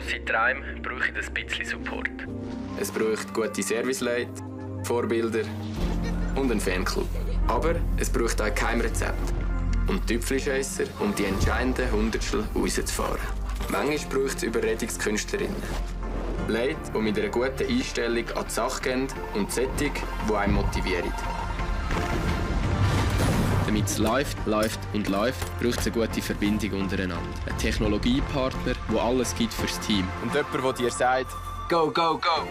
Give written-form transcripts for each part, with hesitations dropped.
Grosse Träume brauchen ein bisschen Support. Es braucht gute Serviceleute, Vorbilder und einen Fanclub. Aber es braucht auch kein Rezept. Und Tüpfelscheisser, um die entscheidenden Hundertstel rauszufahren. Manchmal braucht es Überredungskünstlerinnen. Leute, die mit einer guten Einstellung an die Sache gehen und Sättig, die einen motivieren. Damit es läuft, braucht es eine gute Verbindung untereinander. Ein Technologiepartner, der alles gibt fürs Team. Und jemand, der dir sagt, go, go, go!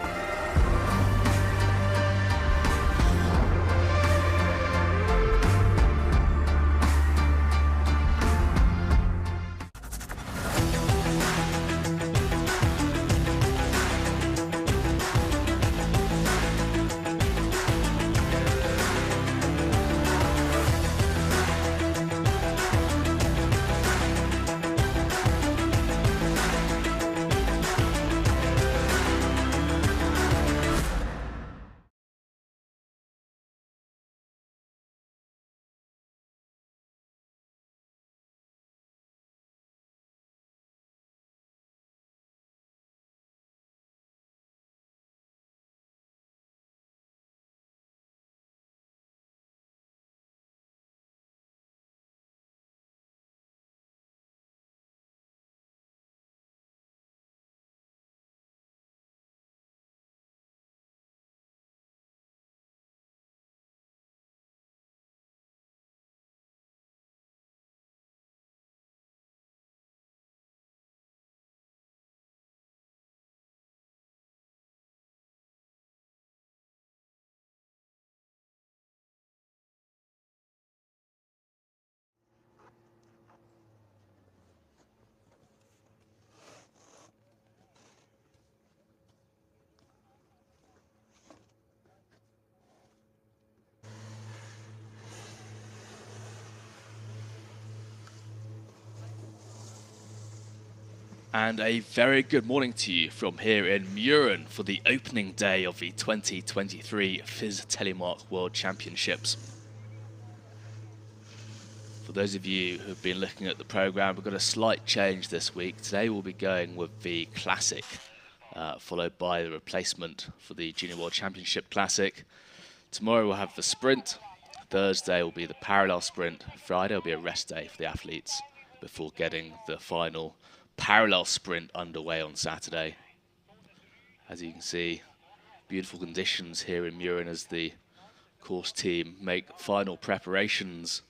And a very good morning to you from here in Mürren for the opening day of the 2023 FIS Telemark World Championships. For those of you who've been looking at the programme, we've got a slight change this week. Today we'll be going with the Classic, followed by the replacement for the Junior World Championship Classic. Tomorrow we'll have the sprint. Thursday will be the parallel sprint. Friday will be a rest day for the athletes before getting the final parallel sprint underway on Saturday. As you can see, beautiful conditions here in Mürren as the course team make final preparations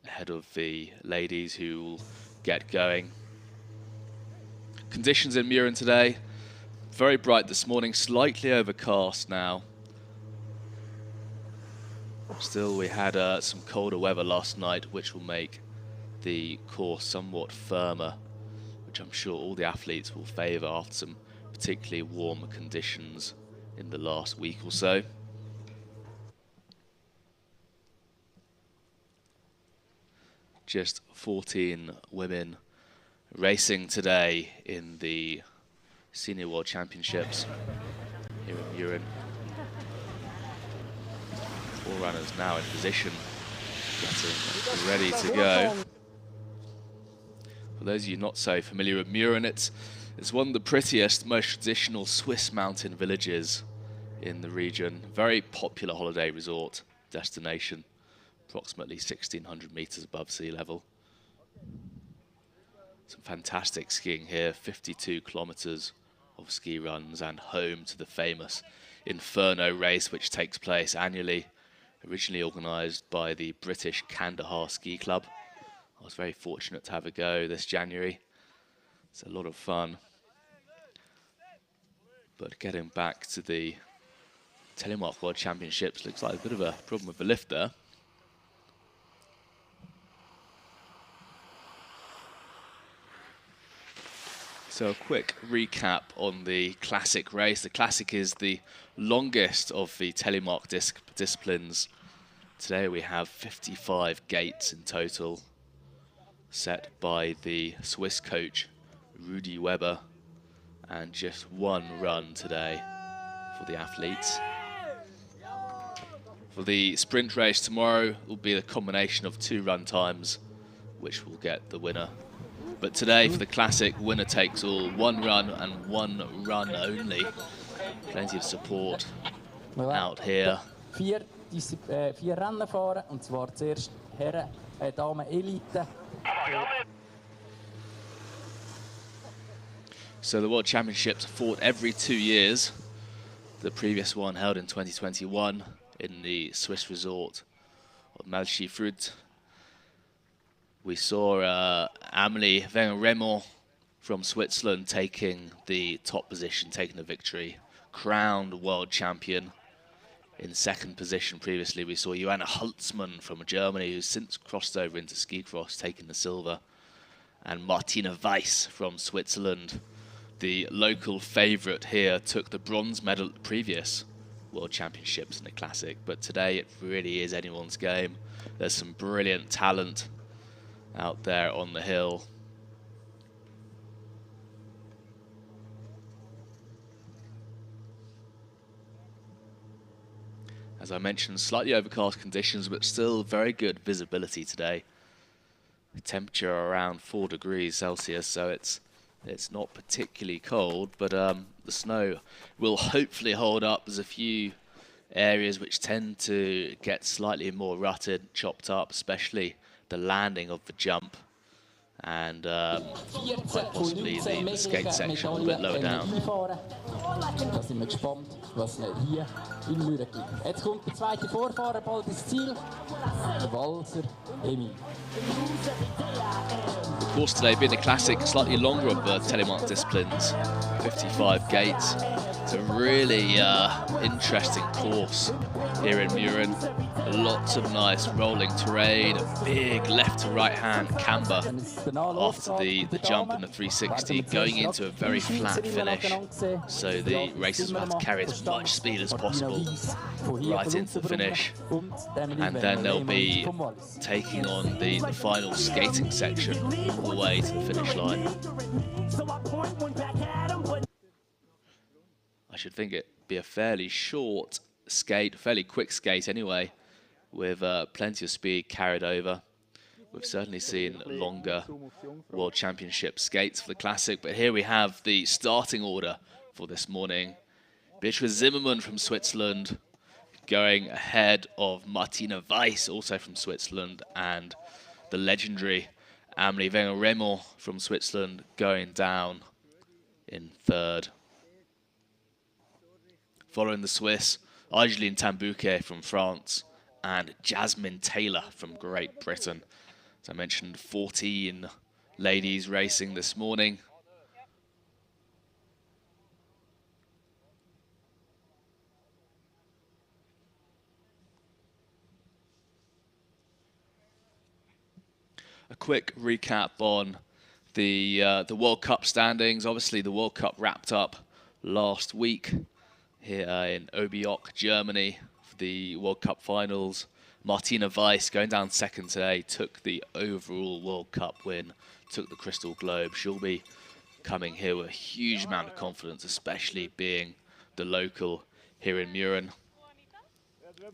ahead of the ladies who will get going. Conditions in Mürren today, very bright this morning, slightly overcast now. Still, we had some colder weather last night, which will make the course somewhat firmer, which I'm sure all the athletes will favour after some particularly warm conditions in the last week or so. Just 14 women racing today in the Senior World Championships here in Mürren. 4 runners now in position, getting ready to go. For those of you not so familiar with Mürren, it's one of the prettiest, most traditional Swiss mountain villages in the region. Very popular holiday resort destination, approximately 1,600 meters above sea level. Some fantastic skiing here, 52 kilometers of ski runs and home to the famous Inferno race, which takes place annually, originally organised by the British Kandahar Ski Club. I was very fortunate to have a go this January. It's a lot of fun. But getting back to the Telemark World Championships, looks like a bit of a problem with the lift there. So a quick recap on the Classic race. The Classic is the longest of the Telemark disciplines. Today we have 55 gates in total, set by the Swiss coach Rudi Weber, and just 1 run today for the athletes. For the sprint race tomorrow will be the combination of 2 run times which will get the winner. But today for the Classic, winner takes all, 1 run and 1 run only. Plenty of support out here. Vier Rennen fahren, und zwar zuerst Herren, Damen Elite. So the World Championships are fought every 2 years. The previous one held in 2021 in the Swiss resort of Malchy-Frut. We saw Amelie Wenger-Reymond from Switzerland taking the top position, taking the victory. Crowned world champion. In second position previously, we saw Johanna Holzmann from Germany, who's since crossed over into ski cross, taking the silver. And Martina Weiss from Switzerland, the local favourite here, took the bronze medal at the previous World Championships in the Classic. But today it really is anyone's game. There's some brilliant talent out there on the hill. As I mentioned, slightly overcast conditions, but still very good visibility today. The temperature around 4 degrees Celsius, so it's not particularly cold, but the snow will hopefully hold up. There's a few areas which tend to get slightly more rutted, chopped up, especially the landing of the jump, and quite possibly the skate section a little bit lower down. Da sind wir gespannt, was hier in Mürren gibt. Jetzt kommt der zweite Vorfahrer bald ins Ziel, der Walser Emil. The course today being the Classic, slightly longer of the Telemark disciplines, 55 gates. It's a really interesting course here in Mürren. Lots of nice rolling terrain, a big left to right hand camber after the jump in the 360, going into a very flat finish. So the racers will have to carry as much speed as possible right into the finish. And then they'll be taking on the final skating section all the way to the finish line. I should think it'd be a fairly short skate, fairly quick skate anyway, with plenty of speed carried over. We've certainly seen longer World Championship skates for the Classic, but here we have the starting order for this morning. Beatrice Zimmermann from Switzerland going ahead of Martina Weiss, also from Switzerland, and the legendary Amelie Wenger-Reymond from Switzerland going down in third. Following the Swiss, Argeline Tan-Bouquet from France and Jasmine Taylor from Great Britain. As I mentioned, 14 ladies racing this morning. A quick recap on the World Cup standings. Obviously, the World Cup wrapped up last week here in Obiok, Germany, for the World Cup finals. Martina Weiss going down second today, took the overall World Cup win, took the Crystal Globe. She'll be coming here with a huge amount of confidence, especially being the local here in Mürren.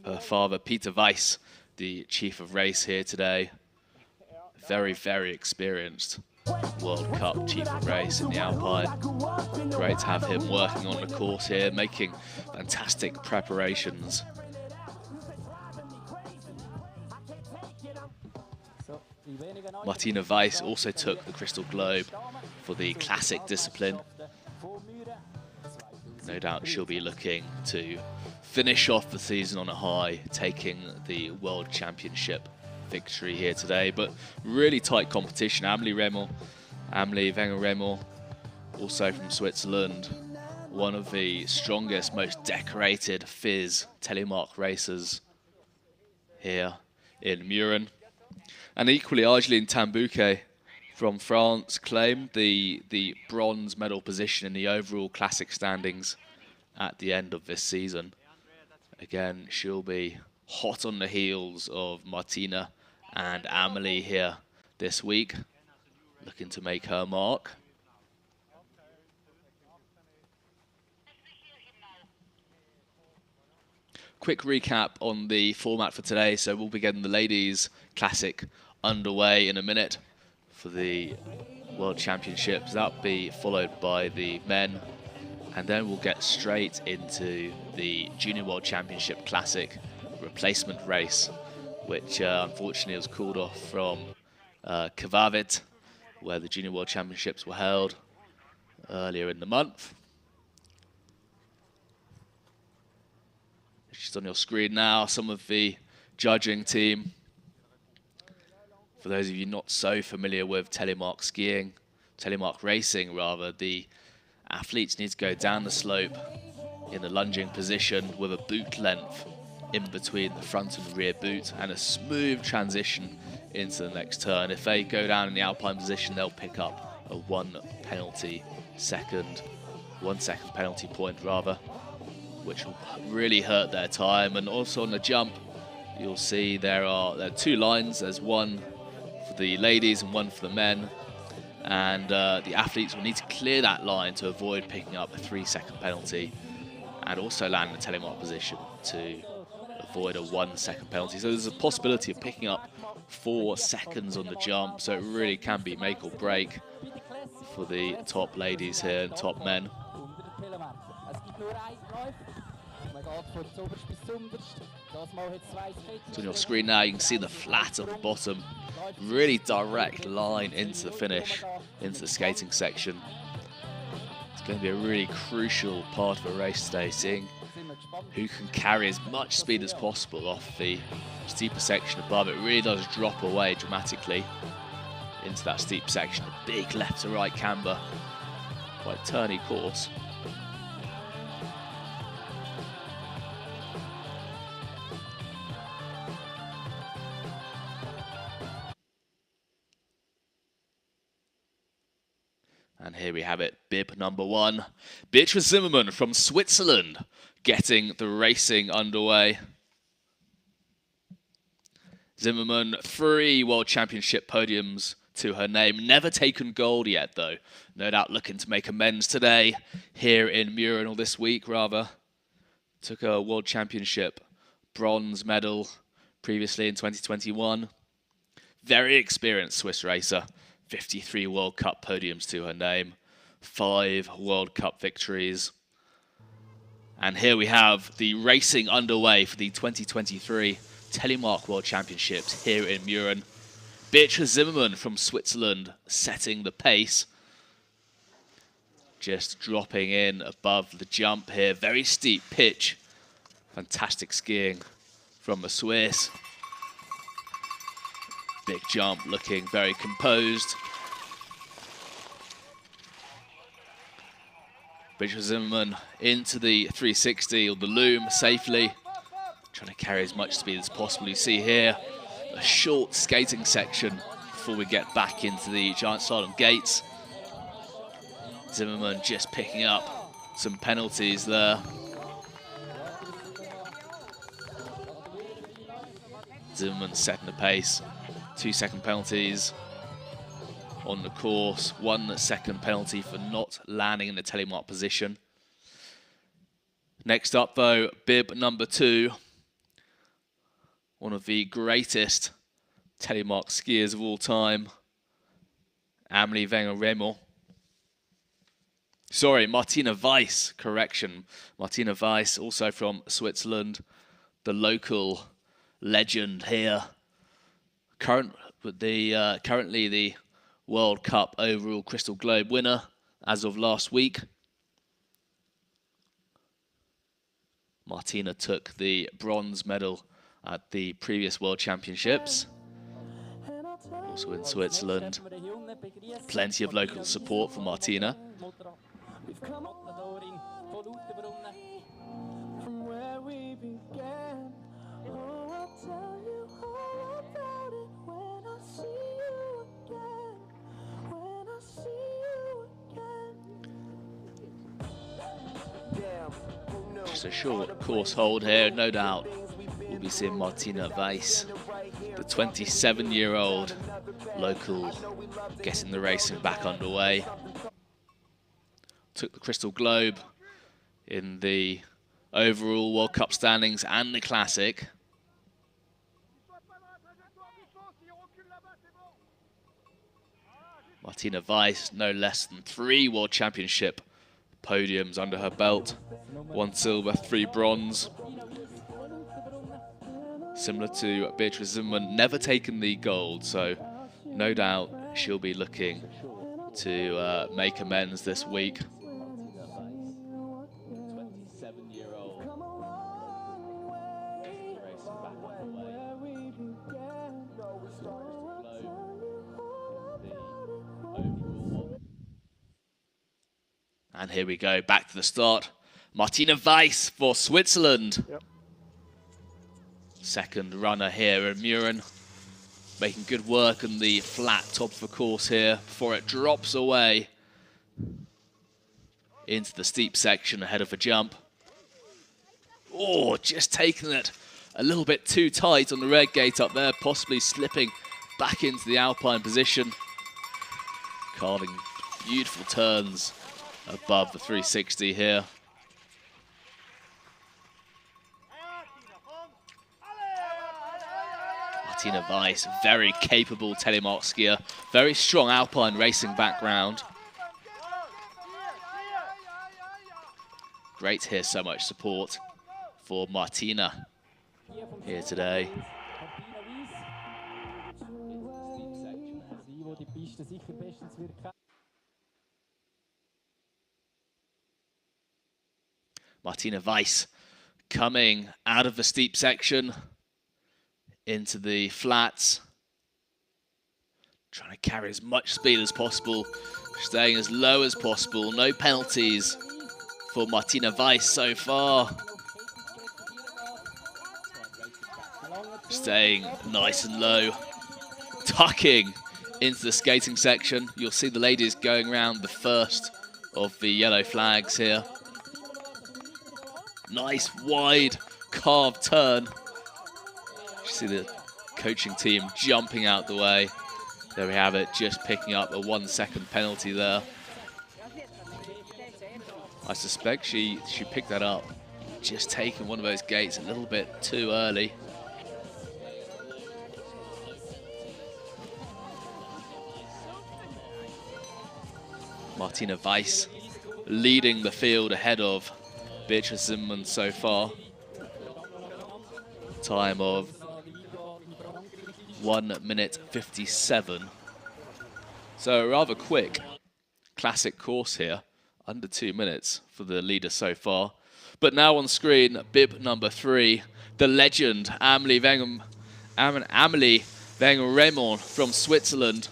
Her father, Peter Weiss, the chief of race here today, very, very experienced World Cup chief of race in the Alpine. Great to have him working on the course here, making fantastic preparations. Martina Weiss also took the Crystal Globe for the Classic discipline. No doubt she'll be looking to finish off the season on a high, taking the World Championship victory here today. But really tight competition. Amelie Wenger-Reymond, also from Switzerland, one of the strongest, most decorated FIS Telemark racers here in Mürren. And equally, Argeline Tan-Bouquet from France claimed the bronze medal position in the overall Classic standings at the end of this season. Again, she'll be hot on the heels of Martina and Amelie here this week, looking to make her mark. Quick recap on the format for today. So we'll begin the Ladies Classic underway in a minute for the World Championships. That'll be followed by the men, and then we'll get straight into the Junior World Championship Classic replacement race, which unfortunately was called off from Kvavet, where the Junior World Championships were held earlier in the month. Just on your screen now, some of the judging team. For those of you not so familiar with Telemark skiing, Telemark racing rather, the athletes need to go down the slope in a lunging position with a boot length in between the front and rear boot and a smooth transition into the next turn. If they go down in the alpine position, they'll pick up a 1 second penalty point rather, which will really hurt their time. And also on the jump, you'll see there are 2 lines. There's one for the ladies and one for the men, and the athletes will need to clear that line to avoid picking up a 3-second penalty, and also land in the telemark position to avoid a 1 second penalty. So there's a possibility of picking up 4 seconds on the jump, so it really can be make or break for the top ladies here and top men. So on your screen now, you can see the flat at the bottom, really direct line into the finish, into the skating section. It's going to be a really crucial part of the race today, seeing who can carry as much speed as possible off the steeper section above. It really does drop away dramatically into that steep section. A big left to right camber, quite turny course. And here we have it, bib number 1. Beatrice Zimmermann from Switzerland getting the racing underway. Zimmermann, 3 World Championship podiums to her name. Never taken gold yet, though. No doubt looking to make amends today here in Mürren, or this week, rather. Took a World Championship bronze medal previously in 2021. Very experienced Swiss racer. 53 World Cup podiums to her name, 5 World Cup victories. And here we have the racing underway for the 2023 Telemark World Championships here in Mürren. Beatrice Zimmermann from Switzerland setting the pace. Just dropping in above the jump here. Very steep pitch. Fantastic skiing from the Swiss. Big jump, looking very composed. Beatrice Zimmermann into the 360 or the loom safely. Trying to carry as much speed as possible. You see here a short skating section before we get back into the giant slalom gates. Zimmermann just picking up some penalties there. Zimmermann setting the pace. 2-second penalties on the course. 1 second penalty for not landing in the telemark position. Next up, though, bib number 2. One of the greatest telemark skiers of all time, Amelie Wenger-Reymond. Sorry, Martina Weiss, correction. Martina Weiss, also from Switzerland, the local legend here. Currently the World Cup overall Crystal Globe winner as of last week. Martina took the bronze medal at the previous World Championships, also in Switzerland. Plenty of local support for Martina. Just a short course hold here, no doubt. We'll be seeing Martina Weiss, the 27-year-old local, getting the racing back underway. Took the Crystal Globe in the overall World Cup standings and the Classic. Martina Weiss, no less than 3 World Championship podiums under her belt. 1 silver, 3 bronze. Similar to Beatrice Zimmermann, never taken the gold, so no doubt she'll be looking to make amends this week. And here we go, back to the start. Martina Weiss for Switzerland. Yep. Second runner here in Mürren. Making good work on the flat top of the course here before it drops away into the steep section ahead of the jump. Oh, just taking it a little bit too tight on the red gate up there, possibly slipping back into the alpine position. Carving beautiful turns above the 360 here. Martina Weiss, very capable Telemark skier, very strong alpine racing background. Great to hear so much support for Martina here today. Martina Weiss coming out of the steep section into the flats, trying to carry as much speed as possible, staying as low as possible. No penalties for Martina Weiss so far. Staying nice and low, tucking into the skating section. You'll see the ladies going around the first of the yellow flags here. Nice wide carved turn. You see the coaching team jumping out the way. There we have it, just picking up a 1 second penalty there. I suspect she picked that up, just taking one of those gates a little bit too early. Martina Weiss leading the field ahead of Beatrice Zimmermann so far. Time of 1 minute 57. So a rather quick classic course here, under 2 minutes for the leader so far. But now on screen, bib number 3, the legend Amelie Wenger-Reymond from Switzerland.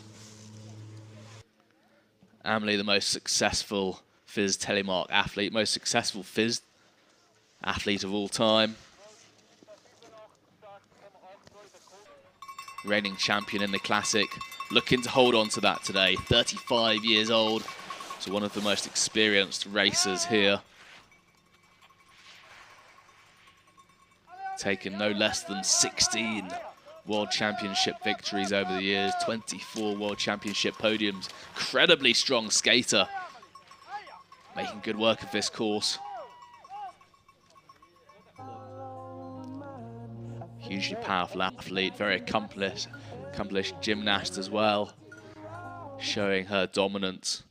Amelie, the most successful FIS Telemark athlete, most successful FIS athlete of all time. Reigning champion in the Classic, looking to hold on to that today. 35 years old, so one of the most experienced racers here. Taken no less than 16 World Championship victories over the years, 24 World Championship podiums. Incredibly strong skater, making good work of this course. Hugely powerful athlete, very accomplished gymnast as well, showing her dominance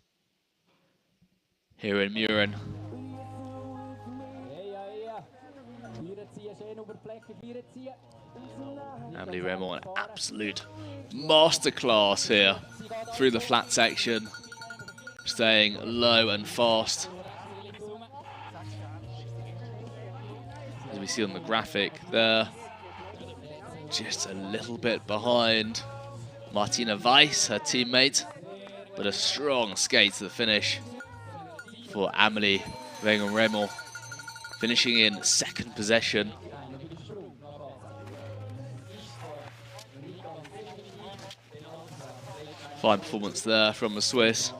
here in Mürren. Amelie Wenger, an absolute masterclass here through the flat section, staying low and fast. As we see on the graphic there, just a little bit behind Martina Weiss, her teammate, but a strong skate to the finish for Amelie Wenger-Reymond, finishing in second possession. Fine performance there from the Swiss.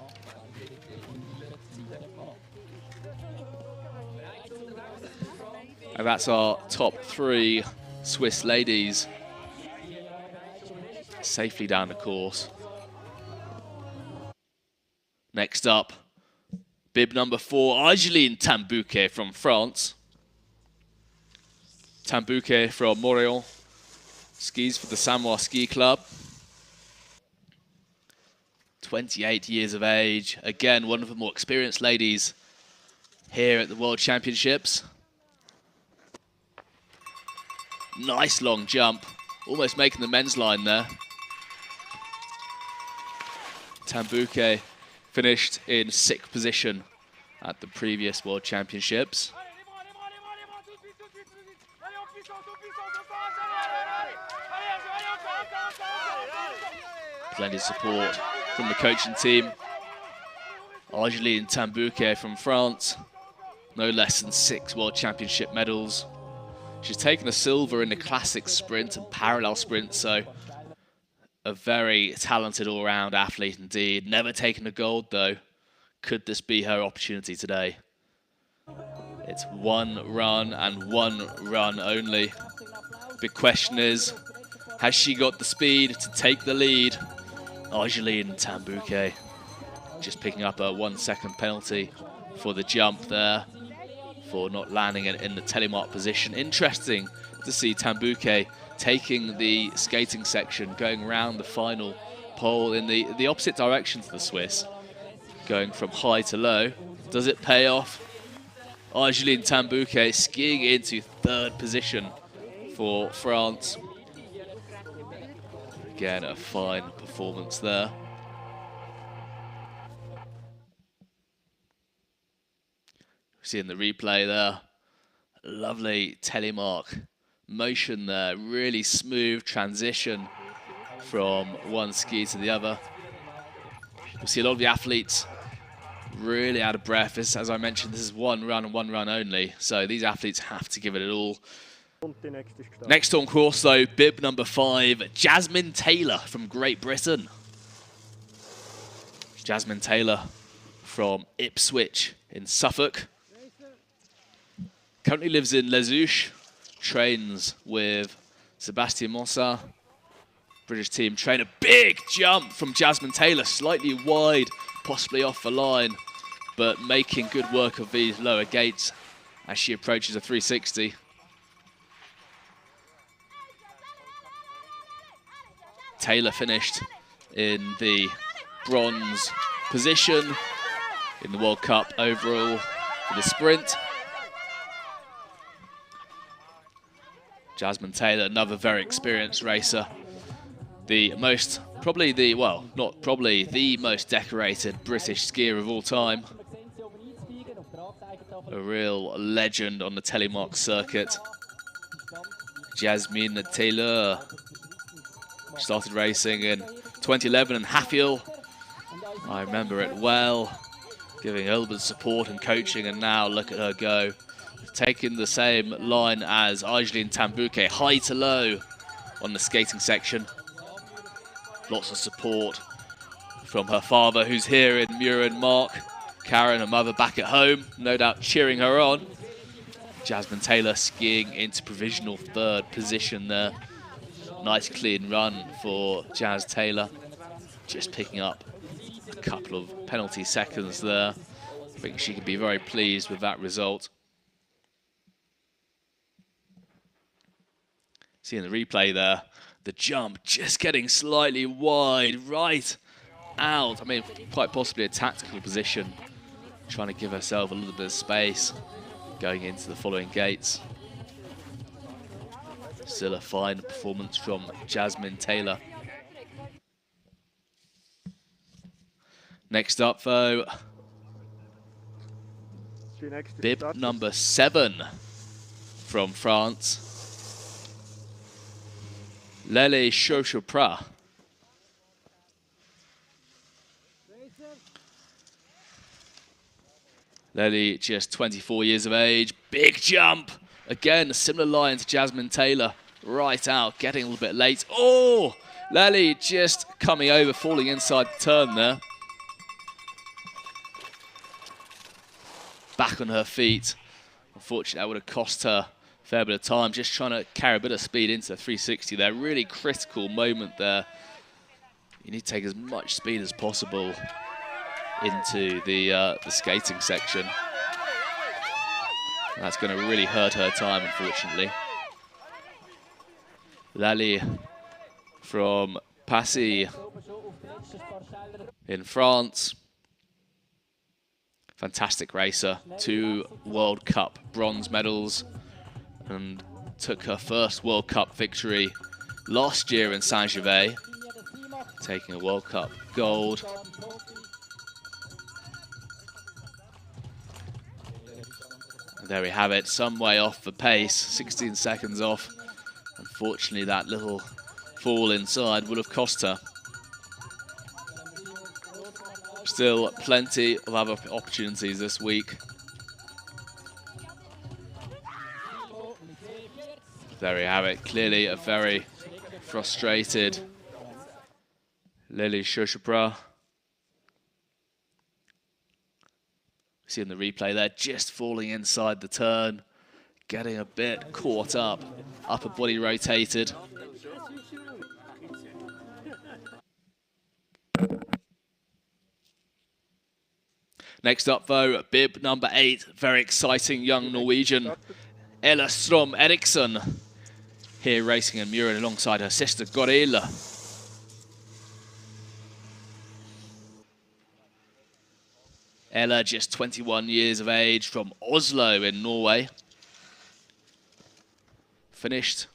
And that's our top 3 Swiss ladies safely down the course. Next up, bib number 4, Argeline Tan-Bouquet from France. Tan-Bouquet from Montreal, skis for the Samoa Ski Club. 28 years of age. Again, one of the more experienced ladies here at the World Championships. Nice long jump, almost making the men's line there. Tan-Bouquet finished in 6th position at the previous World Championships. Plenty of support from the coaching team. Argeline Tan-Bouquet from France, no less than 6 World Championship medals. She's taken a silver in the classic sprint and parallel sprint, so a very talented all-round athlete indeed. Never taken a gold though. Could this be her opportunity today? It's one run and one run only. Big question is, has she got the speed to take the lead? Argeline Tan-Bouquet just picking up a 1 second penalty for the jump there, for not landing it in the Telemark position. Interesting to see Tan-Bouquet taking the skating section, going around the final pole in the opposite direction to the Swiss, going from high to low. Does it pay off? Argeline Tan-Bouquet skiing into 3rd position for France. Again, a fine performance there. Seeing the replay there, lovely Telemark motion there, really smooth transition from one ski to the other. We see a lot of the athletes really out of breath. As I mentioned, this is one run and one run only, so these athletes have to give it all. Next on course though, bib number 5, Jasmine Taylor from Great Britain. Jasmine Taylor from Ipswich in Suffolk. Currently lives in Les Houches, trains with Sébastien Mossat, British team trainer. Big jump from Jasmine Taylor, slightly wide, possibly off the line, but making good work of these lower gates as she approaches a 360. Taylor finished in the bronze position in the World Cup overall for the sprint. Jasmine Taylor, another very experienced racer. The most, probably the, well, not probably, the most decorated British skier of all time. A real legend on the Telemark circuit. Jasmine Taylor started racing in 2011 in Haffield. I remember it well, giving Elbert support and coaching, and now look at her go. Taking the same line as Argeline Tan-Bouquet, high to low on the skating section. Lots of support from her father, who's here in Mürren, Mark. Karen, her mother, back at home, no doubt cheering her on. Jasmine Taylor skiing into provisional 3rd position there. Nice clean run for Jazz Taylor. Just picking up a couple of penalty seconds there. I think she can be very pleased with that result. Seeing the replay there, the jump just getting slightly wide, right out. I mean, quite possibly a tactical position, trying to give herself a little bit of space going into the following gates. Still a fine performance from Jasmine Taylor. Next up though, bib number 7 from France. Lele Chauchepra. Lele, just 24 years of age. Big jump. Again, a similar line to Jasmine Taylor. Right out, getting a little bit late. Oh! Lele just coming over, falling inside the turn there. Back on her feet. Unfortunately, that would have cost her a fair bit of time. Just trying to carry a bit of speed into the 360 there. Really critical moment there. You need to take as much speed as possible into the skating section. That's going to really hurt her time, unfortunately. Lali from Passy in France. Fantastic racer, 2 World Cup bronze medals, and took her first World Cup victory last year in Saint-Gervais, taking a World Cup gold. And there we have it, some way off the pace, 16 seconds off. Unfortunately, that little fall inside would have cost her. Still plenty of other opportunities this week. There we have it. Clearly a very frustrated Lily Chauchepra. See in the replay there, just falling inside the turn, getting a bit caught up, upper body rotated. Next up though, bib number 8, very exciting young Norwegian, Ella Strom Eriksson, here racing in Mürren alongside her sister Gorilla. Ella, just 21 years of age, from Oslo in Norway. Finished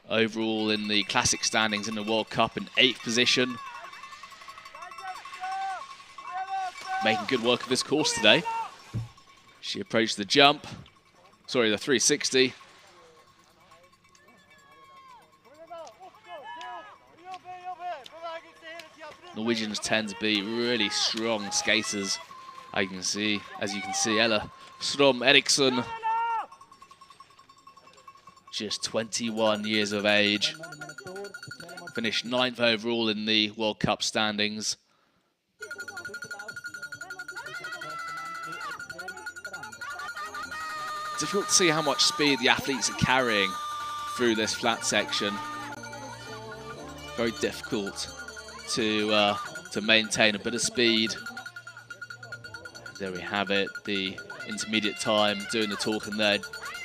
overall in the classic standings in the World Cup in 8th position. Making good work of this course today. She approached the jump, sorry, the 360. Norwegians tend to be really strong skaters. As you can see, Ella Strom Eriksson, just 21 years of age. Finished 9th overall in the World Cup standings. Difficult to see how much speed the athletes are carrying through this flat section. Very difficult to maintain a bit of speed. There we have it, the intermediate time doing the talking there,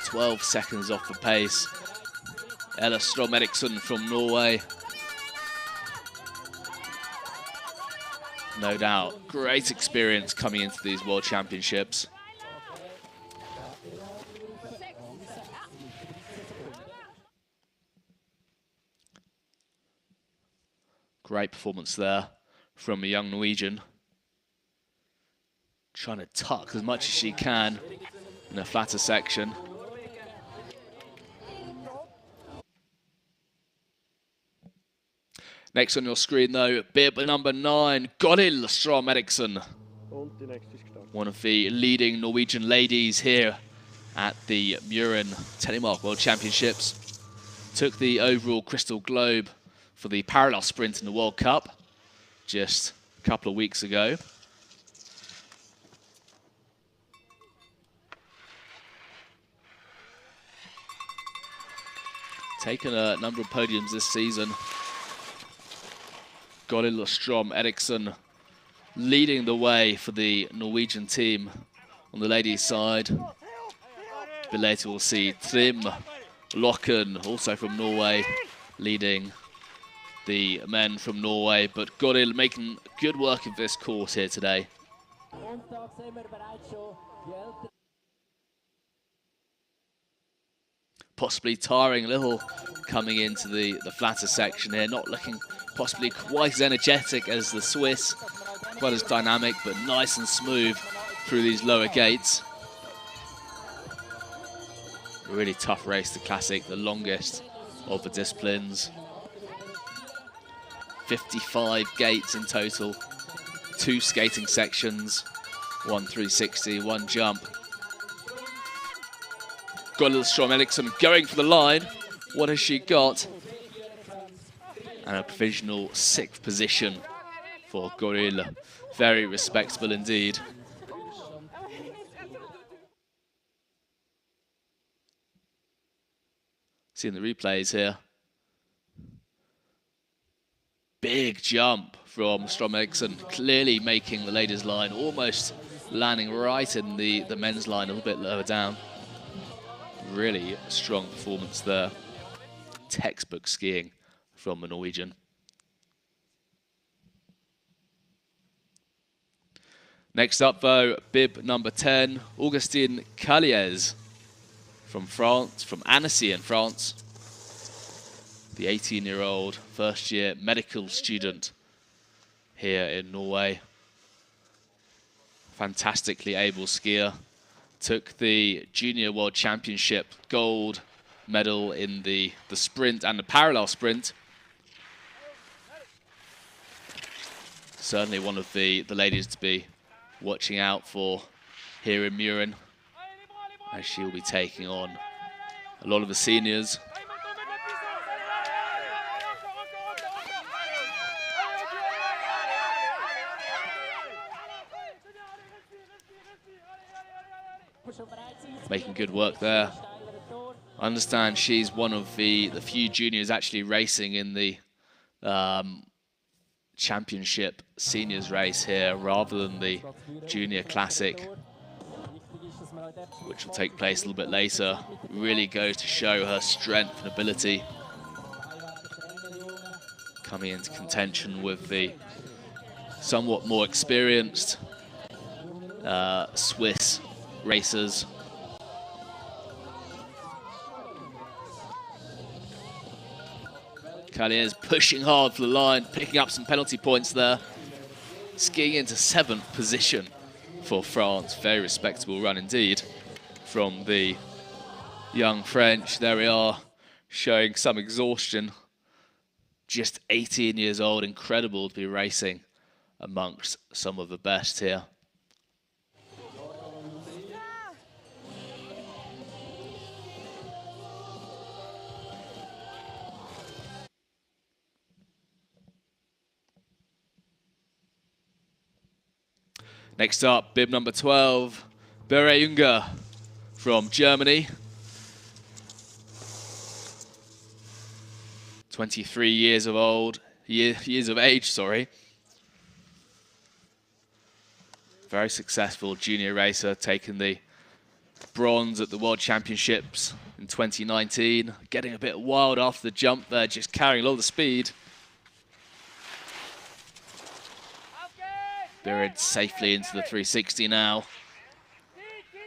12 seconds off the pace. Ella Strom Eriksson from Norway. No doubt, great experience coming into these World Championships. Great performance there from a young Norwegian. Trying to tuck as much as she can in a flatter section. Next on your screen though, bib number 9, Gorilla Strom Eriksson. One of the leading Norwegian ladies here at the Mürren Telemark World Championships. Took the overall Crystal Globe for the parallel sprint in the World Cup just a couple of weeks ago. Taken a number of podiums this season. Gorilla Strom Eriksson leading the way for the Norwegian team on the ladies' side. A bit later we'll see Trim Lokken, also from Norway, leading the men from Norway, but Gorilla making good work of this course here today. Possibly tiring a little coming into the flatter section here, not looking possibly quite as energetic as the Swiss, quite as dynamic, but nice and smooth through these lower gates. A really tough race, the Classic, the longest of the disciplines. 55 gates in total, 2 skating sections, 1 360, 1 jump. Gorilla Strom Eriksson going for the line. What has she got? And a provisional 6th position for Gorilla. Very respectable indeed. Seeing the replays here. Big jump from Strom Eriksson, clearly making the ladies' line, almost landing right in the men's line, a little bit lower down. Really strong performance there. Textbook skiing from a Norwegian. Next up, though, bib number 10, Augustin Calliez from France, from Annecy in France. The 18-year-old first-year medical student here in Norway. Fantastically able skier. Took the Junior World Championship gold medal in the sprint and the parallel sprint. Certainly one of the ladies to be watching out for here in Mürren, as she will be taking on a lot of the seniors. Making good work there. I understand she's one of the few juniors actually racing in the championship seniors race here rather than the junior classic, which will take place a little bit later. Really goes to show her strength and ability, coming into contention with the somewhat more experienced Swiss racers. Calliez pushing hard for the line, picking up some penalty points there. Skiing into 7th position for France. Very respectable run indeed from the young French. There we are, showing some exhaustion. Just 18 years old, incredible to be racing amongst some of the best here. Next up, bib number 12, Mürren from Germany. 23 years of age, sorry. Very successful junior racer, taking the bronze at the World Championships in 2019. Getting a bit wild after the jump there, just carrying a lot of the speed. Buried safely into the 360 now.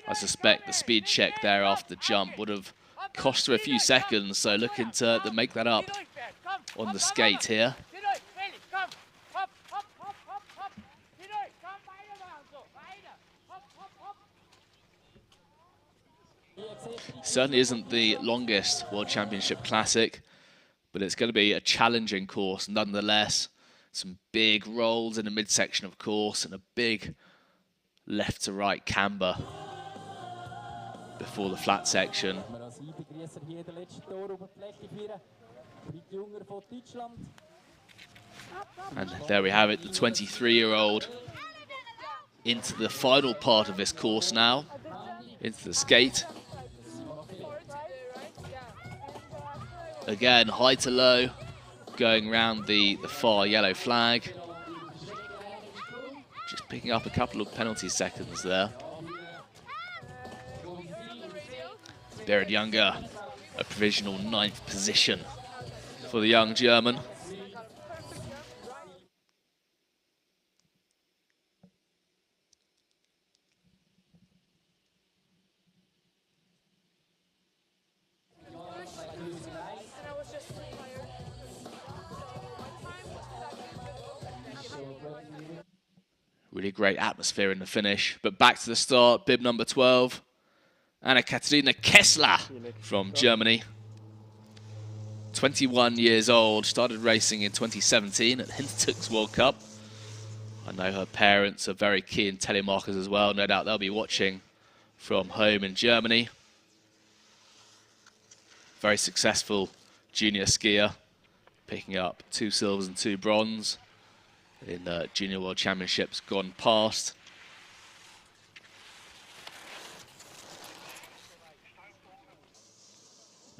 I suspect the speed check there after the jump would have cost her a few seconds, so looking to make that up on the skate here. Certainly isn't the longest World Championship Classic, but it's going to be a challenging course nonetheless. Some big rolls in the midsection, of course, and a big left to right camber before the flat section. And there we have it, the 23-year-old into the final part of this course now, into the skate. Again, high to low, going round the far yellow flag. Just picking up a couple of penalty seconds there. Berit Younger, a provisional 9th position for the young German. Really great atmosphere in the finish. But back to the start, bib number 12, Anna-Katharina Kessler from Germany. 21 years old, started racing in 2017 at Hintertux World Cup. I know her parents are very keen telemarkers as well. No doubt they'll be watching from home in Germany. Very successful junior skier, picking up 2 silvers and 2 bronze in Junior World Championships gone past.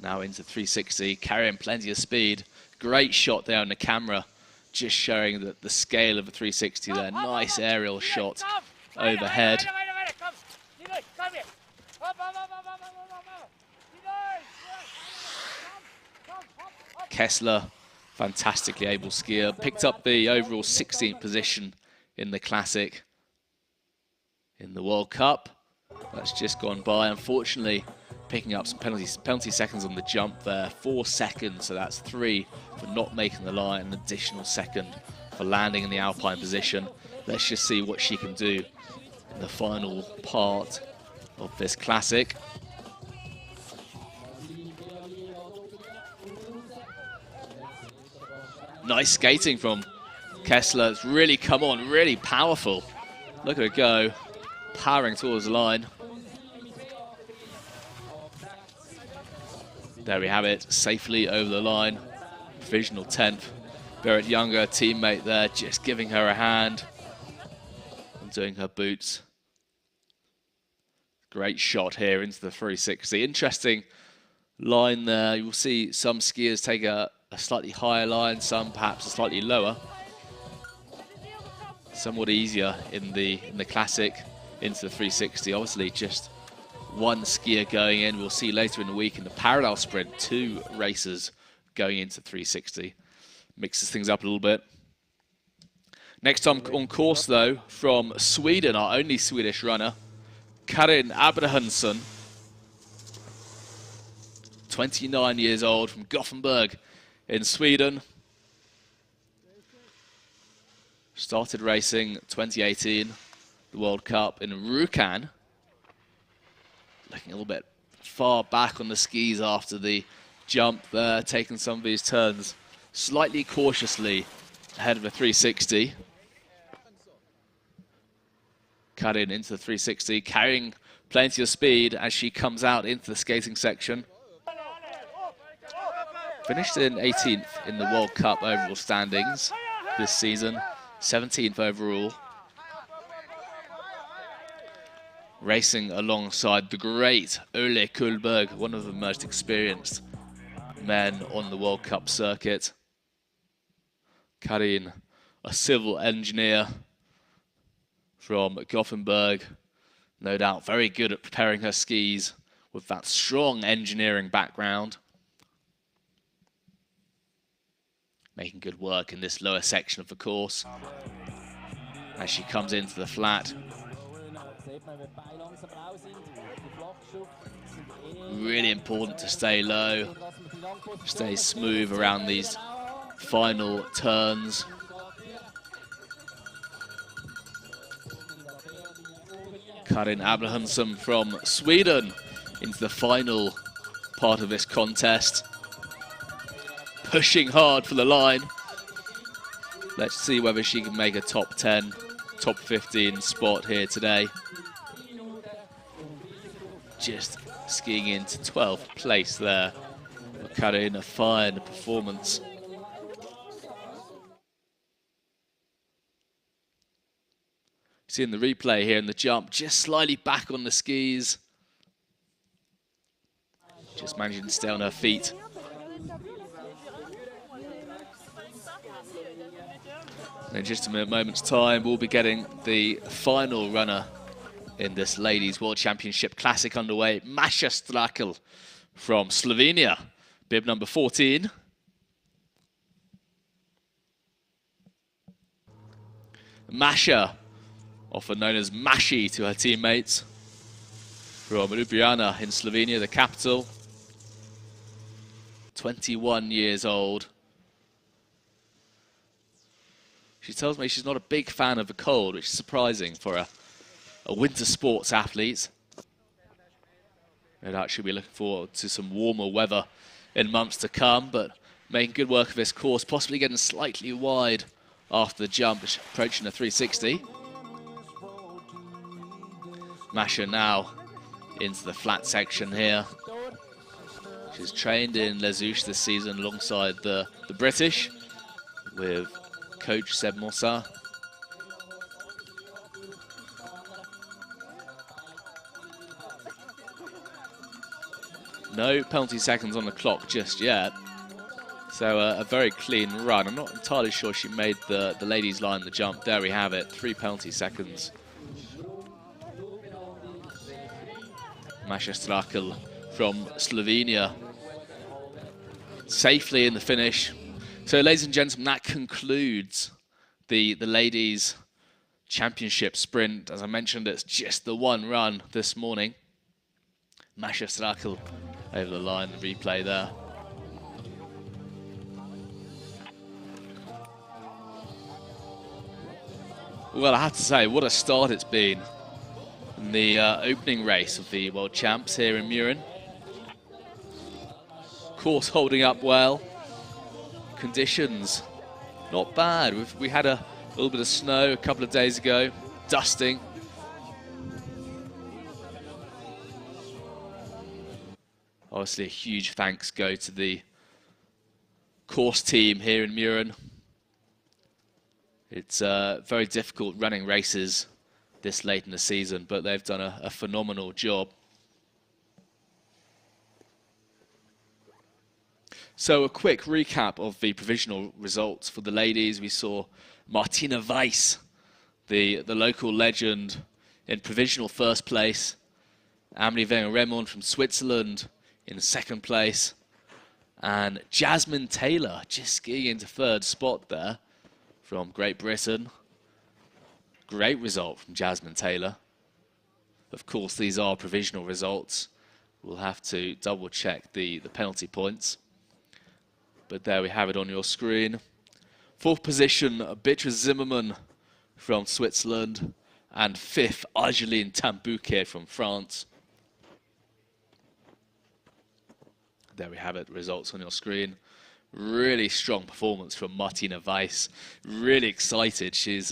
Now into 360, carrying plenty of speed. Great shot there on the camera, just showing the scale of the 360 there. Nice aerial shot overhead. Kessler, fantastically able skier, picked up the overall 16th position in the Classic. in the World Cup. That's just gone by, unfortunately, picking up some penalty seconds on the jump there. 4 seconds, so that's 3 for not making the line, an additional second for landing in the alpine position. Let's just see what she can do in the final part of this classic. Nice skating from Kessler. It's really come on, really powerful. Look at her go, powering towards the line. There we have it, safely over the line. Provisional 10th. Berit Younger, teammate there, just giving her a hand and doing her boots. Great shot here into the 360. Interesting line there. You'll see some skiers take a slightly higher line, some perhaps a slightly lower. Somewhat easier in the classic into the 360. Obviously, just one skier going in. We'll see later in the week in the parallel sprint, 2 racers going into 360. Mixes things up a little bit. Next on course, though, from Sweden, our only Swedish runner, Karin Abrahamsson, 29 years old, from Gothenburg in Sweden. Started racing 2018, the World Cup in Rjukan. Looking a little bit far back on the skis after the jump there, taking some of these turns slightly cautiously ahead of the 360. Karin into the 360, carrying plenty of speed as she comes out into the skating section. Finished in 18th in the World Cup overall standings this season, 17th overall. Racing alongside the great Ole Kullberg, one of the most experienced men on the World Cup circuit. Karin, a civil engineer from Gothenburg, no doubt very good at preparing her skis with that strong engineering background. Making good work in this lower section of the course as she comes into the flat. Really important to stay low, stay smooth around these final turns. Karin Abrahamsson from Sweden into the final part of this contest. Pushing hard for the line. Let's see whether she can make a top 10, top 15 spot here today. Just skiing into 12th place there. Karin, a fine performance. Seeing the replay here in the jump, just slightly back on the skis. Just managing to stay on her feet. And in just a moment's time, we'll be getting the final runner in this Ladies World Championship Classic underway, Masha Strakel from Slovenia, bib number 14. Masha, often known as Mashi to her teammates, from Ljubljana in Slovenia, the capital. 21 years old. She tells me she's not a big fan of the cold, which is surprising for a winter sports athlete. No doubt she'll be looking forward to some warmer weather in months to come, but making good work of this course, possibly getting slightly wide after the jump, approaching the 360. Masha now into the flat section here. She's trained in Les Houches this season alongside the British with coach Seb Mossa. No penalty seconds on the clock just yet. So a very clean run. I'm not entirely sure she made the ladies line the jump. There we have it, 3 penalty seconds. Masha Strakel from Slovenia safely in the finish. So ladies and gentlemen, that concludes the ladies championship sprint. As I mentioned, it's just the one run this morning. Masha Strakel over the line, the replay there. Well, I have to say, what a start it's been in the opening race of the World Champs here in Mürren. Course holding up well. Conditions not bad. We had a little bit of snow a couple of days ago, dusting. Obviously, a huge thanks go to the course team here in Mürren. It's very difficult running races this late in the season, but they've done a phenomenal job. So a quick recap of the provisional results for the ladies. We saw Martina Weiss, the local legend, in provisional first place. Amelie Wenger-Remond from Switzerland in second place. And Jasmine Taylor just skiing into third spot there from Great Britain. Great result from Jasmine Taylor. Of course, these are provisional results. We'll have to double check the penalty points. But there we have it on your screen. Fourth position, Beatrice Zimmermann from Switzerland. And fifth, Argeline Tambouquet from France. There we have it, results on your screen. Really strong performance from Martina Weiss. Really excited. She's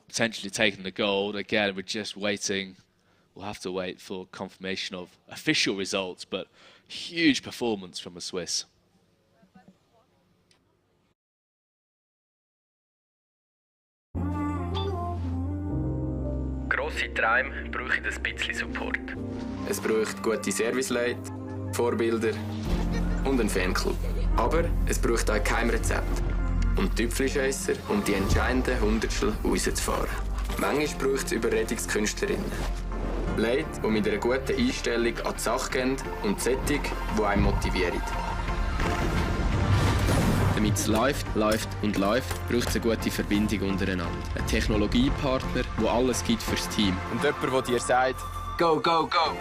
potentially taking the gold. Again, we're just waiting. We'll have to wait for confirmation of official results, but huge performance from a Swiss. Grosse Träume brauchen ein bisschen Support. Es braucht gute Serviceleute, Vorbilder und einen Fanclub. Aber es braucht auch kein Rezept. Und Tüpfelscheisser, um die entscheidenden Hundertstel rauszufahren. Manchmal braucht es Überredungskünstlerinnen. Leute, die mit einer guten Einstellung an die Sache gehen und Sättig, die einen motivieren. Damit es läuft, läuft, braucht es eine gute Verbindung untereinander. Ein Technologiepartner, der alles gibt fürs Team. Und jemand, der dir sagt, go, go, go!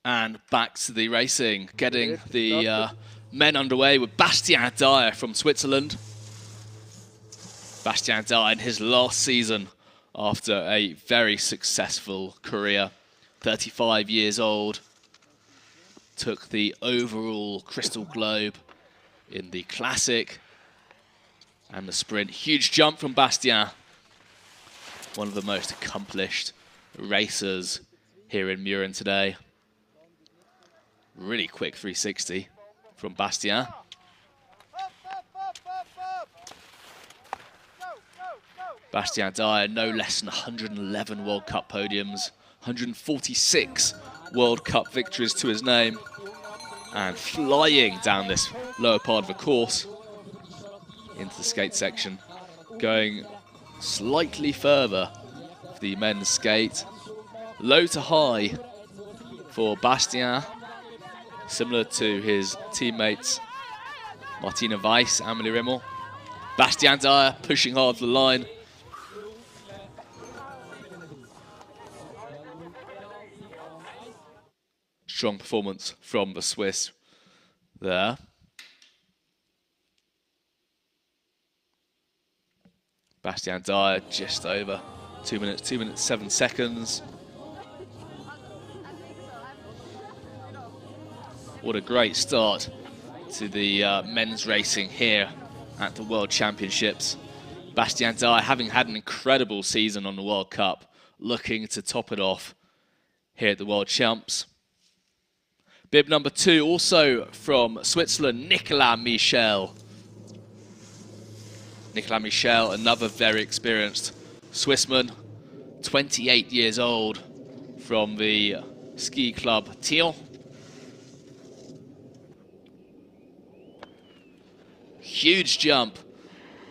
And back to the racing, getting the men underway with Bastien Dayer from Switzerland. Bastien Dayer in his last season after a very successful career. 35 years old. Took the overall Crystal Globe in the Classic and the Sprint. Huge jump from Bastien. One of the most accomplished racers here in Mürren today. Really quick 360 from Bastien. Bastien Dayer, no less than 111 World Cup podiums, 146 World Cup victories to his name, and flying down this lower part of the course into the skate section, going slightly further for the men's skate. Low to high for Bastien, similar to his teammates Martina Weiss, Amelie Rimmel. Bastien Dayer pushing hard for the line. Strong performance from the Swiss there. Bastien Dayer just over 2 minutes 7 seconds. What a great start to the men's racing here at the World Championships. Bastien Dayer, having had an incredible season on the World Cup, looking to top it off here at the World Champs. Bib number 2, also from Switzerland, Nicolas Michel. Nicolas Michel, another very experienced Swissman, 28 years old, from the ski club Thiel. Huge jump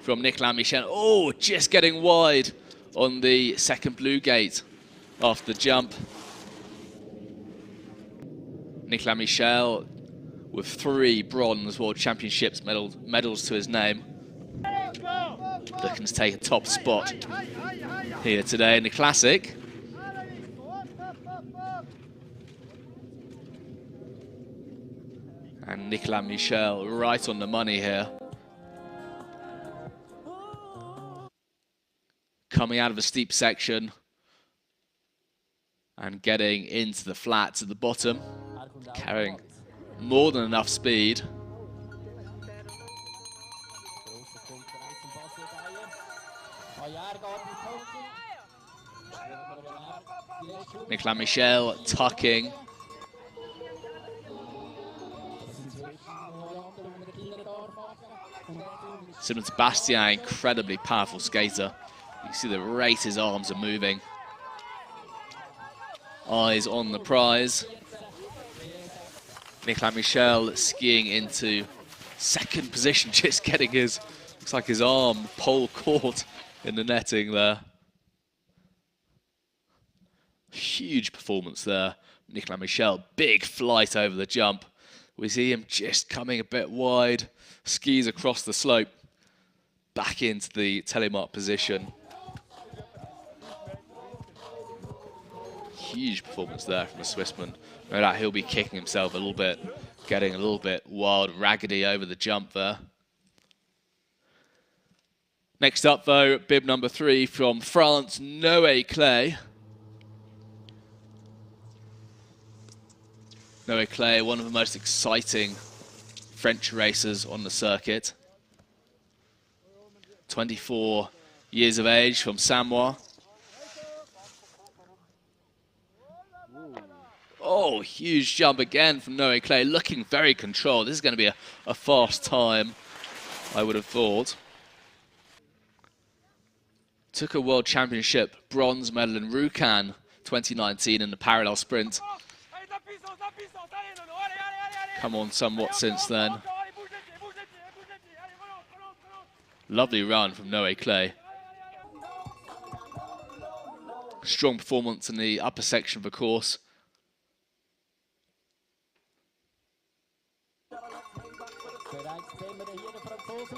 from Nicolas Michel. Oh, just getting wide on the second blue gate after the jump. Nicolas Michel with 3 bronze World Championships medals to his name. Looking to take a top spot here today in the Classic. And Nicolas Michel right on the money here. Coming out of a steep section and getting into the flats at the bottom, carrying more than enough speed. Nicolas Michel tucking. Similar to Bastien, incredibly powerful skater. You can see the rate his arms are moving. Eyes on the prize. Nicolas Michel skiing into second position, just getting his, looks like his arm pole caught in the netting there. Huge performance there. Nicolas Michel, big flight over the jump. We see him just coming a bit wide, skis across the slope, back into the Telemark position. Huge performance there from the Swissman. No doubt he'll be kicking himself a little bit, getting a little bit wild, raggedy over the jump there. Next up though, bib number 3 from France, Noé Clay. Noé Clay, one of the most exciting French racers on the circuit. 24 years of age, from Samoa. Oh, huge jump again from Noé Clay, looking very controlled. This is going to be a fast time, I would have thought. Took a World Championship bronze medal in Rjukan 2019 in the parallel sprint. Come on somewhat since then. Lovely run from Noé Clay. Strong performance in the upper section of the course.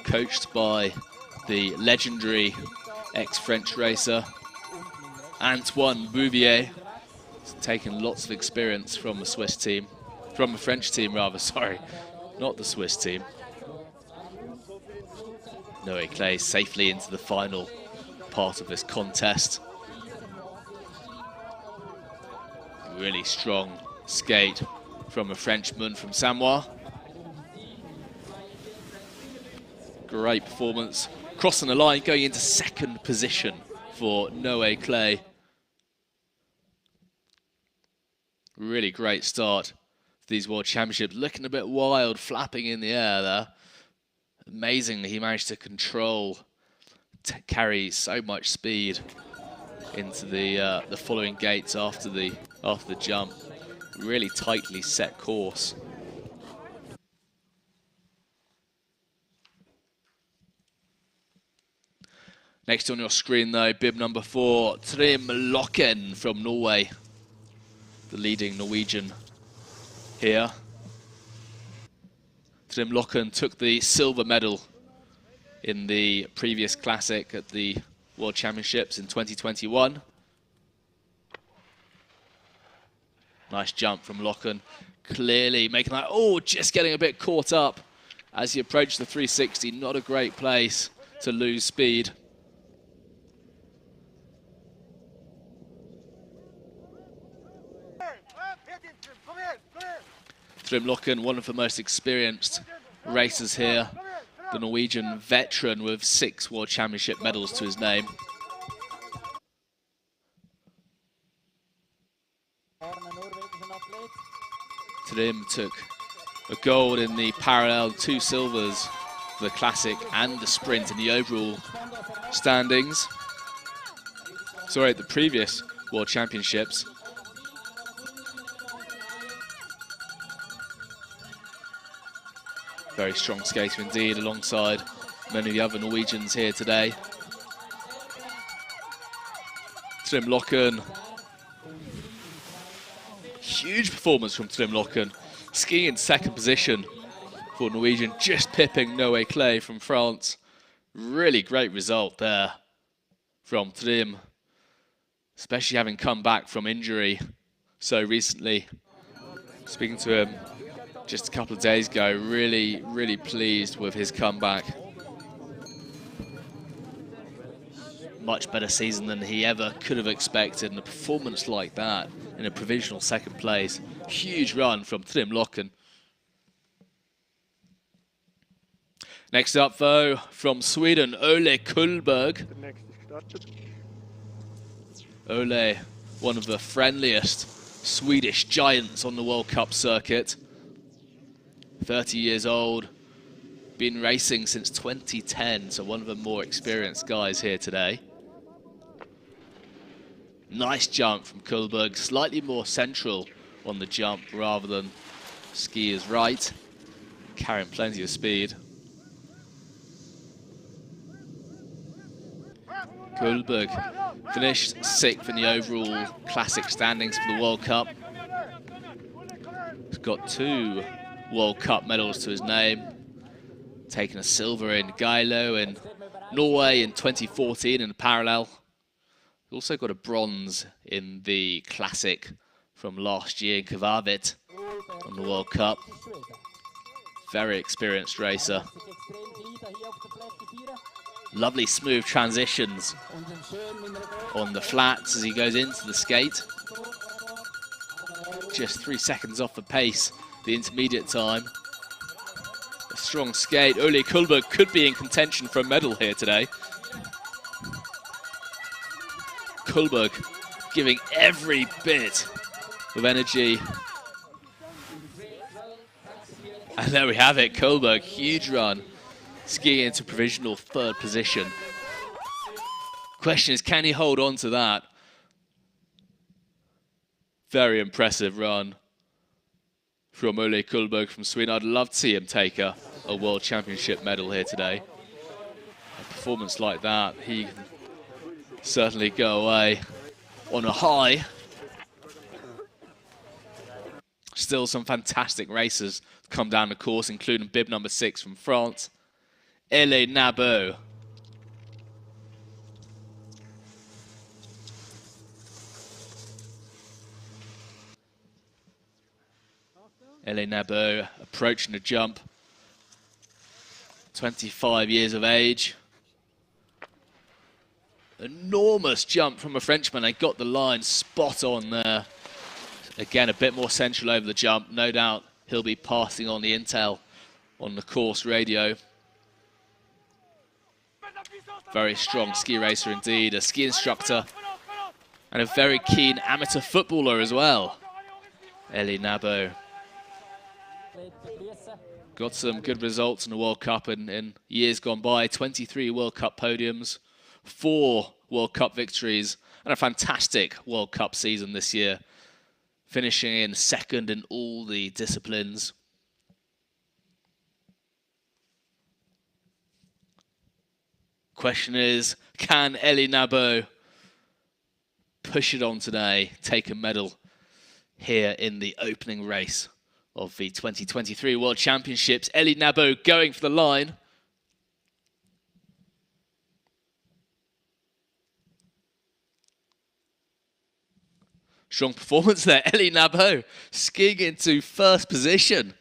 Coached by the legendary ex-French racer Antoine Bouvier. He's taken lots of experience from the Swiss team. From the French team rather, sorry. Not the Swiss team. Noé Clay safely into the final part of this contest. Really strong skate from a Frenchman from Samoa. Great performance. Crossing the line, going into second position for Noé Clay. Really great start for these World Championships. Looking a bit wild, flapping in the air there. Amazingly, he managed to control, carry so much speed into the following gates after the jump. Really tightly set course. Next on your screen though, bib number 4, Trym Loken from Norway. the leading Norwegian here. Trym Loken took the silver medal in the previous classic at the World Championships in 2021. Nice jump from Loken, clearly making that, oh, just getting a bit caught up as he approached the 360. Not a great place to lose speed. Trym Loken, one of the most experienced racers here. The Norwegian veteran with 6 World Championship medals to his name. Trym took a gold in the parallel, 2 silvers for the classic and the sprint in the overall standings. Sorry, at the previous World Championships. Very strong skater indeed, alongside many of the other Norwegians here today. Trym Loken. Huge performance from Trym Loken. Skiing in second position for Norwegian, just pipping Noé Clay from France. Really great result there from Trym, especially having come back from injury so recently. Speaking to him just a couple of days ago, really pleased with his comeback. Much better season than he ever could have expected, and a performance like that in a provisional second place. Huge run from Trym Loken. Next up though, from Sweden, Ole Kullberg. Ole, one of the friendliest Swedish giants on the World Cup circuit. 30 years old, been racing since 2010, so one of the more experienced guys here today. Nice jump from Kullberg, slightly more central on the jump rather than skier's right, carrying plenty of speed. Kullberg finished 6th in the overall classic standings for the World Cup. He's got 2 World Cup medals to his name, taking a silver in Geilo in Norway in 2014 in the parallel. He's also got a bronze in the classic from last year in Kvarvit on the World Cup. Very experienced racer. Lovely smooth transitions on the flats as he goes into the skate. Just 3 seconds off the pace, the intermediate time. A strong skate. Ole Kullberg could be in contention for a medal here today. Kullberg giving every bit of energy. And there we have it, Kullberg, huge run, skiing into provisional 3rd position. Question is, can he hold on to that? Very impressive run from Ole Kullberg from Sweden. I'd love to see him take a World Championship medal here today. A performance like that, he can certainly go away on a high. Still some fantastic racers come down the course, including bib number 6 from France, Ele Nabo. Ele Nabo approaching the jump, 25 years of age. Enormous jump from a Frenchman. They got the line spot on there. Again, a bit more central over the jump. No doubt he'll be passing on the intel on the course radio. Very strong ski racer indeed, a ski instructor, and a very keen amateur footballer as well. Ele Nabo. Got some good results in the World Cup in years gone by. 23 World Cup podiums, 4 World Cup victories, and a fantastic World Cup season this year, finishing in 2nd in all the disciplines. Question is, can Ele Nabo push it on today, take a medal here in the opening race of the 2023 World Championships. Elie Nabo going for the line. Strong performance there. Elie Nabo skiing into first position.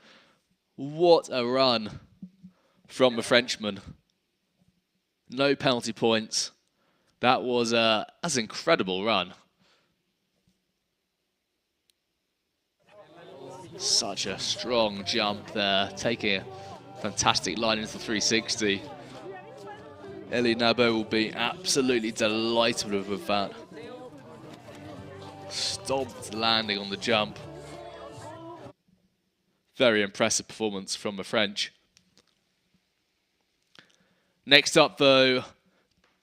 What a run from the Frenchman. No penalty points. That's an incredible run. Such a strong jump there, taking a fantastic line into the 360. Elie Nabo will be absolutely delighted with that. Stomped landing on the jump. Very impressive performance from the French. Next up though,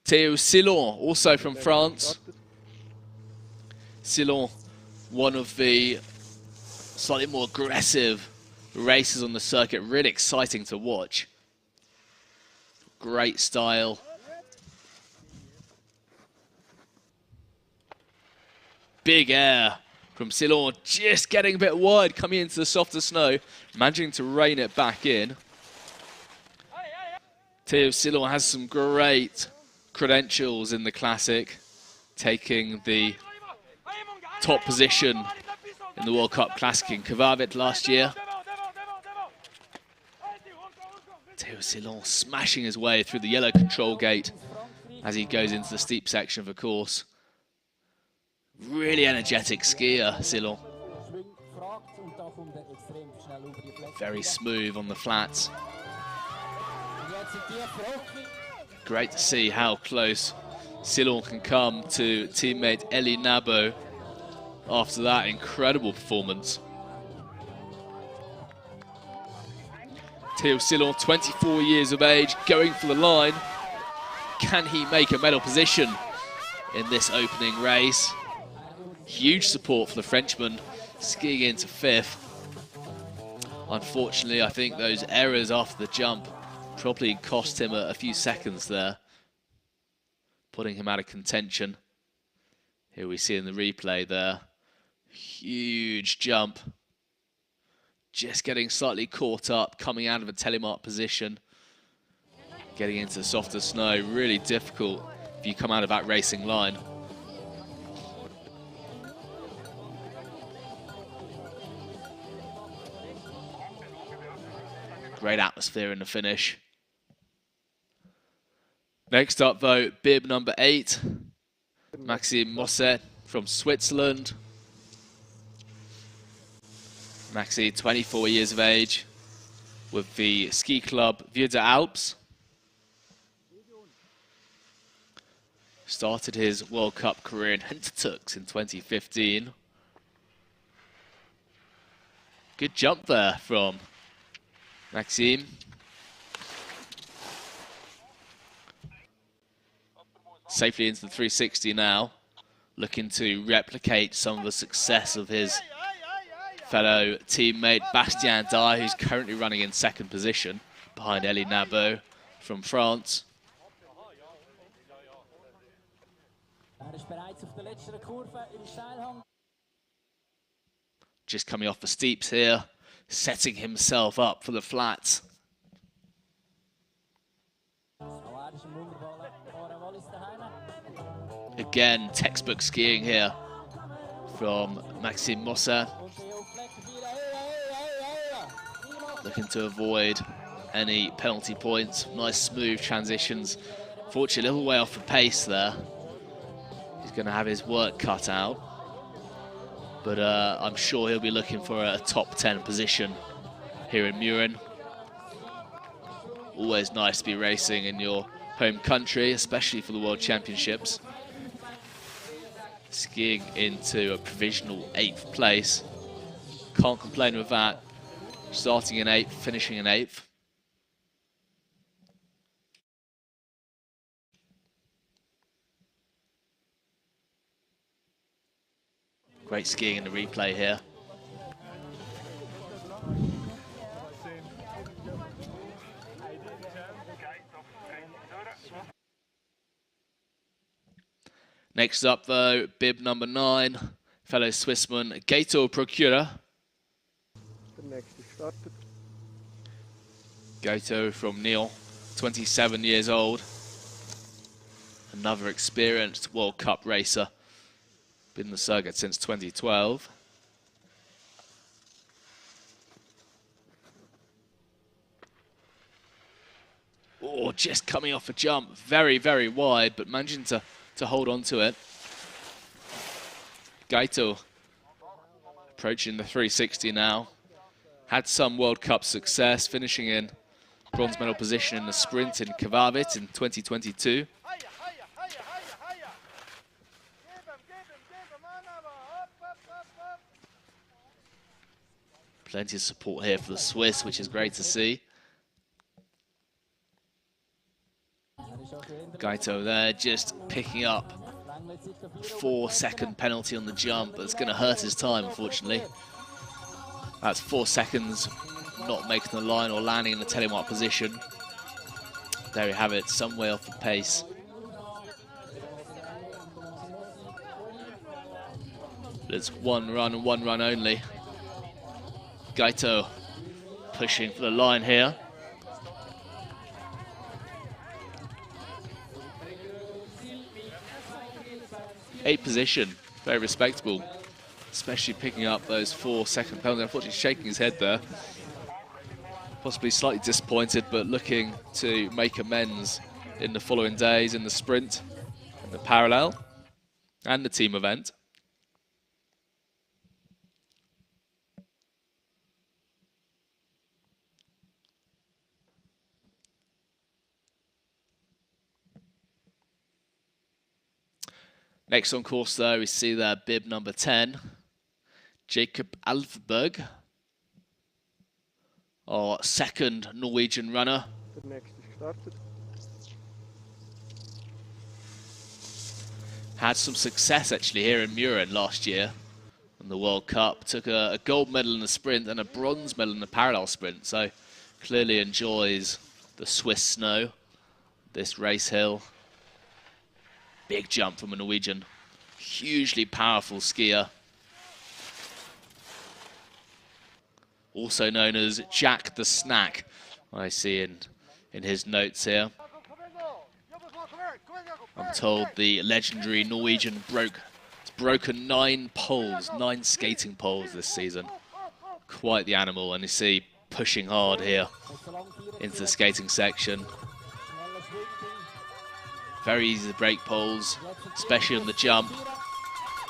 Théo Silon, also from France. Silon, one of the slightly more aggressive races on the circuit, really exciting to watch. Great style. Big air from Silon, just getting a bit wide, coming into the softer snow, managing to rein it back in. Théo Silon has some great credentials in the Classic, taking the top position in the World Cup Classic in Kvavit last year. Théo Silon smashing his way through the yellow control gate as he goes into the steep section of the course. Really energetic skier, Silon. Very smooth on the flats. Great to see how close Silon can come to teammate Elie Nabo after that incredible performance. Théo Silon, 24 years of age, going for the line. Can he make a medal position in this opening race? Huge support for the Frenchman, skiing into 5th. Unfortunately, I think those errors after the jump probably cost him a few seconds there, putting him out of contention. Here we see in the replay there, huge jump. Just getting slightly caught up, coming out of a Telemark position, getting into the softer snow. Really difficult if you come out of that racing line. Great atmosphere in the finish. Next up though, bib number 8, Maxime Mosset from Switzerland. Maxi, 24 years of age, with the ski club Vieux des Alpes. Started his World Cup career in Hintertux in 2015. Good jump there from Maxime. Safely into the 360 now, looking to replicate some of the success of his fellow teammate Bastien Daye, who's currently running in 2nd position behind Elie Nabo from France. Just coming off the steeps here, setting himself up for the flats. Again, textbook skiing here from Maxime Mosset. Looking to avoid any penalty points. Nice smooth transitions. Fortunately, a little way off the pace there. He's going to have his work cut out. But I'm sure he'll be looking for a top 10 position here in Mürren. Always nice to be racing in your home country, especially for the World Championships. Skiing into a provisional 8th place. Can't complain with that. Starting in 8th, finishing in 8th. Great skiing in the replay here. Next up though, bib number 9, fellow Swissman Gato Procura. Gato from Nyon, 27 years old. Another experienced World Cup racer. Been in the circuit since 2012. Oh, just coming off a jump. Very, very wide, but managing to hold on to it. Gaito approaching the 360 now. Had some World Cup success, finishing in bronze medal position in the sprint in Kvarvit in 2022. Plenty of support here for the Swiss, which is great to see. Gaito there just picking up 4-second penalty on the jump, but it's going to hurt his time, unfortunately. That's 4 seconds not making the line or landing in the Telemark position. There we have it, some way off the pace. But it's one run and one run only. Gaito pushing for the line here. Eighth position, very respectable, especially picking up those 4-second penalties. Unfortunately, shaking his head there. Possibly slightly disappointed, but looking to make amends in the following days in the sprint, and the parallel, and the team event. Next on course, though, we see there bib number 10, Jacob Alfberg, our second Norwegian runner. Had some success actually here in Mürren last year in the World Cup. Took a gold medal in the sprint and a bronze medal in the parallel sprint. So clearly enjoys the Swiss snow, this race hill. Big jump from a Norwegian. Hugely powerful skier. Also known as Jack the Snack, I see in his notes here. I'm told the legendary Norwegian broken 9 poles, 9 skating poles this season. Quite the animal, and you see pushing hard here into the skating section. Very easy to break poles, especially on the jump.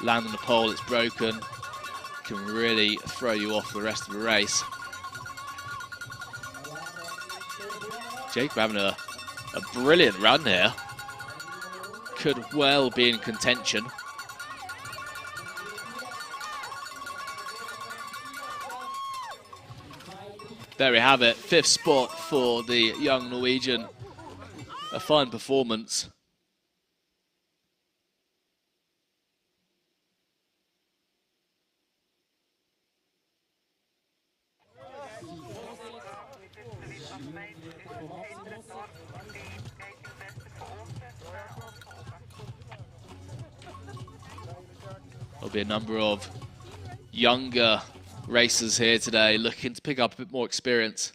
Land on the pole, it's broken. Can really throw you off the rest of the race. Jacob having a brilliant run here. Could well be in contention. There we have it, 5th spot for the young Norwegian. A fine performance. There'll be a number of younger racers here today looking to pick up a bit more experience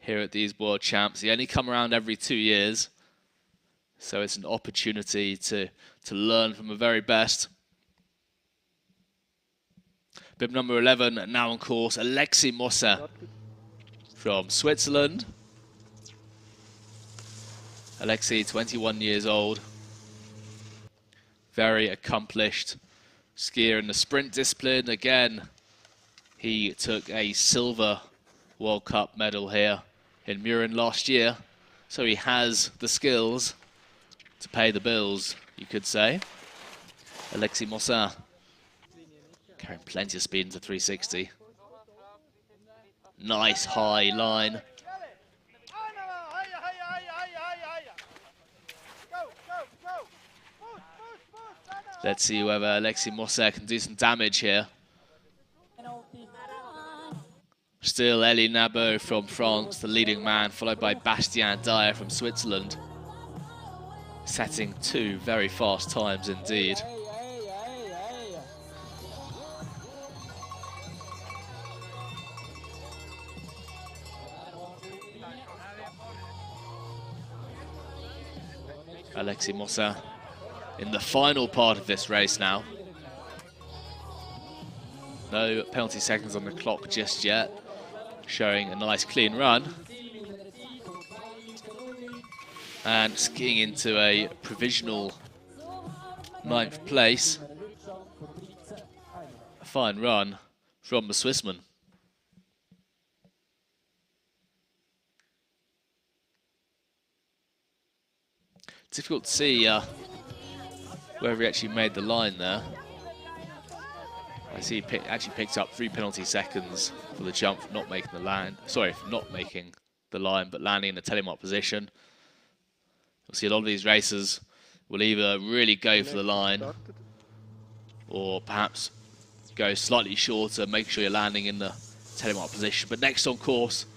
here at these World Champs. They only come around every 2 years, so it's an opportunity to learn from the very best. Bib number 11 now on course, Alexis Mossa from Switzerland. Alexis, 21 years old, very accomplished skier in the sprint discipline. Again, he took a silver World Cup medal here in Mürren last year, so he has the skills to pay the bills, you could say. Alexis Mossa carrying plenty of speed into 360. Nice high line. Let's see whether Alexis Mossa can do some damage here. Still Elie Nabo from France, the leading man, followed by Bastien Dayer from Switzerland. Setting 2 very fast times indeed. Alexis Mossin in the final part of this race now. No penalty seconds on the clock just yet, showing a nice clean run. And skiing into a provisional 9th place. A fine run from the Swissman. Difficult to see whether he actually made the line there. I see he actually picked up 3 penalty seconds for the jump for not making the line. Sorry, for not making the line, but landing in the telemark position. You'll see a lot of these racers will either really go for the line or perhaps go slightly shorter, make sure you're landing in the telemark position. But next on course,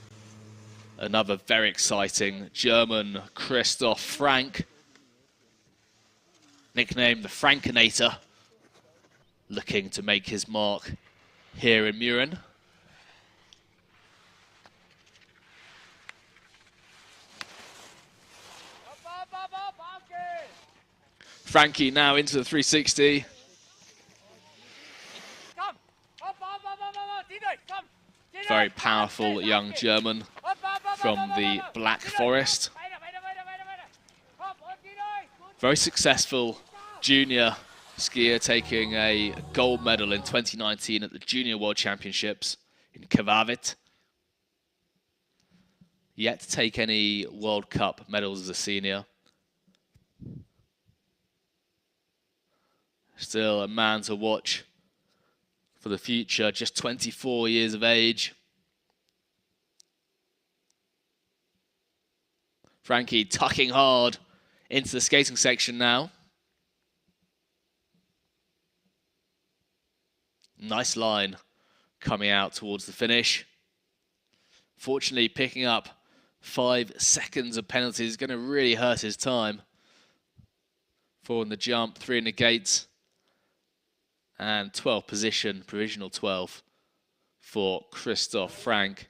another very exciting German, Christoph Frank, nicknamed the Frankinator, looking to make his mark here in Mürren. Frankie now into the 360. Very powerful young German from the Black Forest. Very successful junior skier, taking a gold medal in 2019 at the Junior World Championships in Kvavet. Yet to take any World Cup medals as a senior. Still a man to watch for the future, just 24 years of age. Frankie tucking hard into the skating section now. Nice line coming out towards the finish. Fortunately, picking up 5 seconds of penalties is going to really hurt his time. 4 in the jump, 3 in the gates. And 12th position, provisional 12 for Christoph Frank.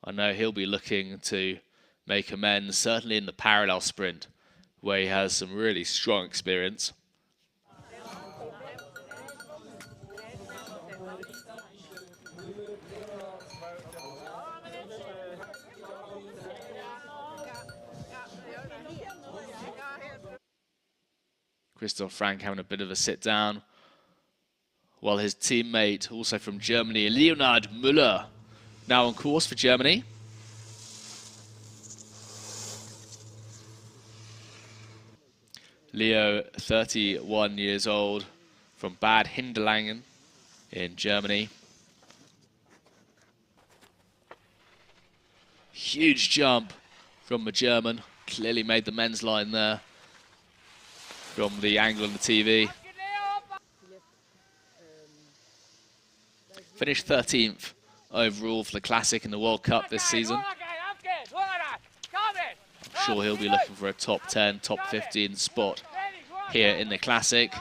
I know he'll be looking to make amends, certainly in the parallel sprint, where he has some really strong experience. Christoph Frank having a bit of a sit down, while his teammate, also from Germany, Leonhard Müller, now on course for Germany. Leo, 31 years old, from Bad Hinderlangen in Germany. Huge jump from the German, clearly made the men's line there from the angle on the TV. Finished 13th overall for the Classic in the World Cup this season. I'm sure he'll be looking for a top 10, top 15 spot here in the Classic.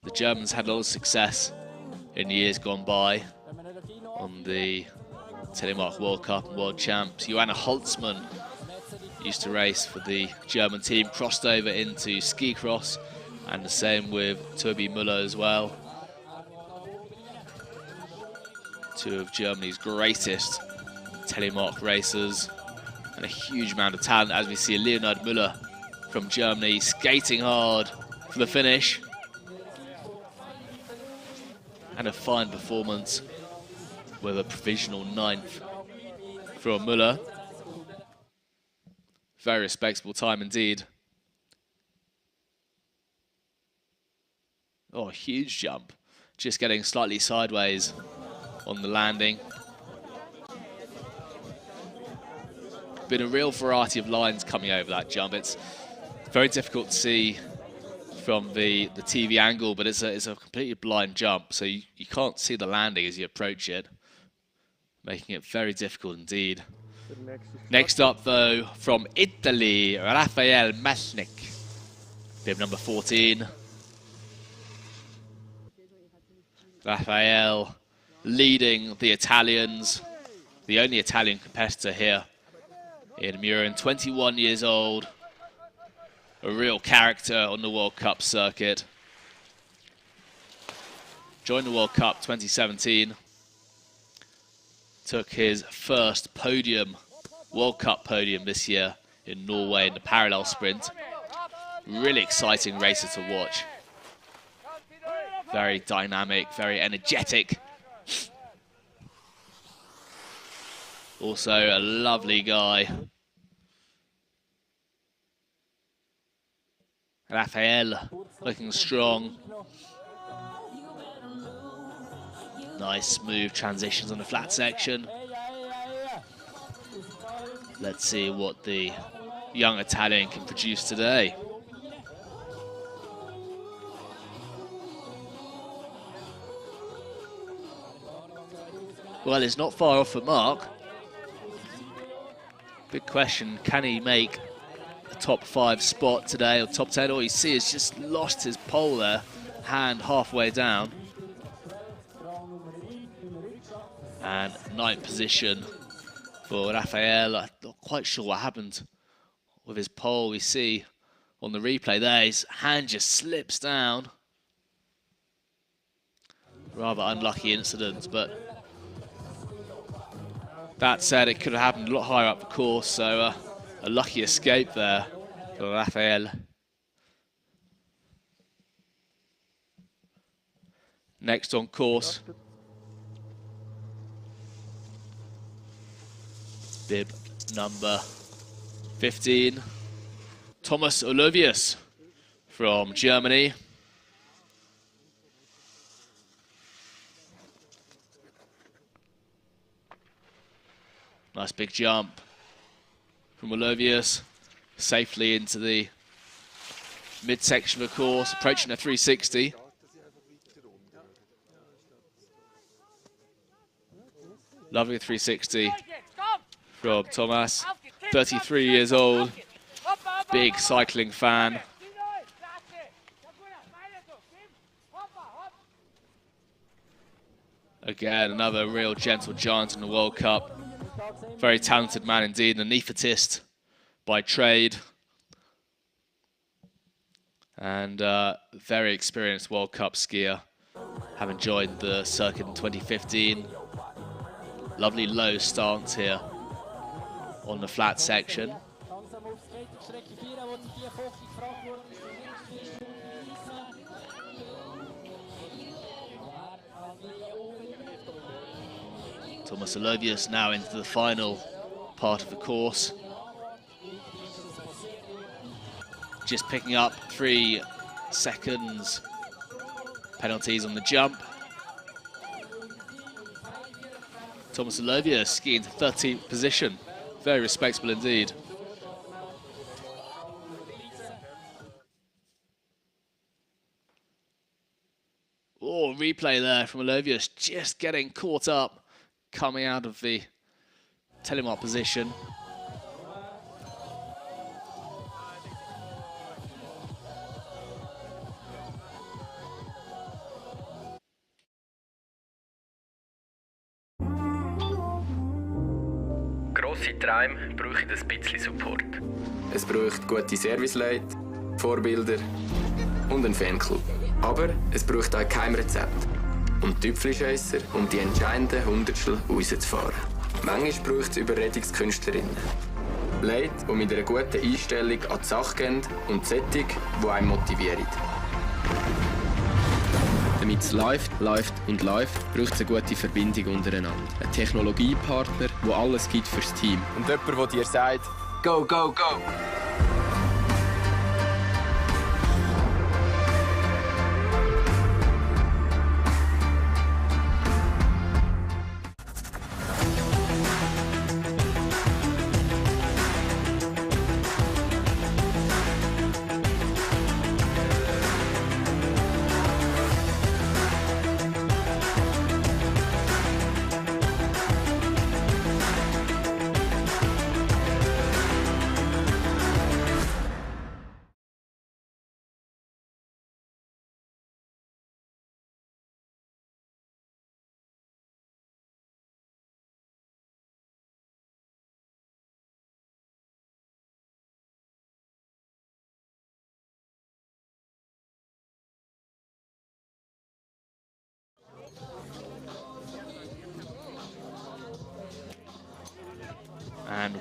The Germans had a lot of success in the years gone by on the Telemark World Cup and World Champs. Johanna Holzmann used to race for the German team, crossed over into ski cross, and the same with Toby Müller as well. 2 of Germany's greatest Telemark racers, and a huge amount of talent as we see Leonhard Müller from Germany skating hard for the finish. And a fine performance with a provisional 9th from Müller. Very respectable time indeed. Oh, huge jump. Just getting slightly sideways on the landing. Been a real variety of lines coming over that jump. It's very difficult to see from the TV angle, but it's a completely blind jump, so you can't see the landing as you approach it, making it very difficult indeed. Next up, though, from Italy, Raphael Masnik, bib number 14. Raphael leading the Italians, the only Italian competitor here in Mürren, 21 years old, a real character on the World Cup circuit. Joined the World Cup 2017, took his first podium, World Cup podium this year in Norway in the parallel sprint. Really exciting racer to watch. Very dynamic, very energetic. Also a lovely guy. Raphael looking strong. Nice smooth transitions on the flat section. Let's see what the young Italian can produce today. Well, it's not far off the mark. Big question, can he make a top 5 spot today, or top 10? All you see is just lost his pole there, hand halfway down. And 9th position for Raphael. I'm not quite sure what happened with his pole. We see on the replay there, his hand just slips down. Rather unlucky incident, but that said, it could have happened a lot higher up the course, so a lucky escape there for Raphael. Next on course, bib number 15, Thomas Olivius from Germany. Nice big jump from Olivius, safely into the midsection of the course, approaching a 360. Lovely 360 from Thomas, 33 years old, big cycling fan. Again, another real gentle giant in the World Cup. Very talented man indeed, an anaesthetist by trade. And very experienced World Cup skier, having joined the circuit in 2015. Lovely low stance here on the flat section. Thomas Olivius now into the final part of the course. Just picking up 3 seconds penalties on the jump. Thomas Olivius skiing to 13th position. Very respectable indeed. Oh, replay there from Olivius, just getting caught up, coming out of the Telemark position. Grosse Träume brauchen ein bisschen Support. Es braucht gute Serviceleute, Vorbilder und einen Fanclub. Aber es braucht auch kein Rezept. Und Tüpfelscheisser, um die entscheidenden Hundertstel rauszufahren. Manchmal braucht es Überredungskünstlerinnen. Leute, die mit einer guten Einstellung an die Sache gehen und Sättig, die einen motivieren. Damit es läuft und läuft, braucht es eine gute Verbindung untereinander. Ein Technologiepartner, der alles gibt fürs Team. Und jemand, der dir sagt, go, go, go!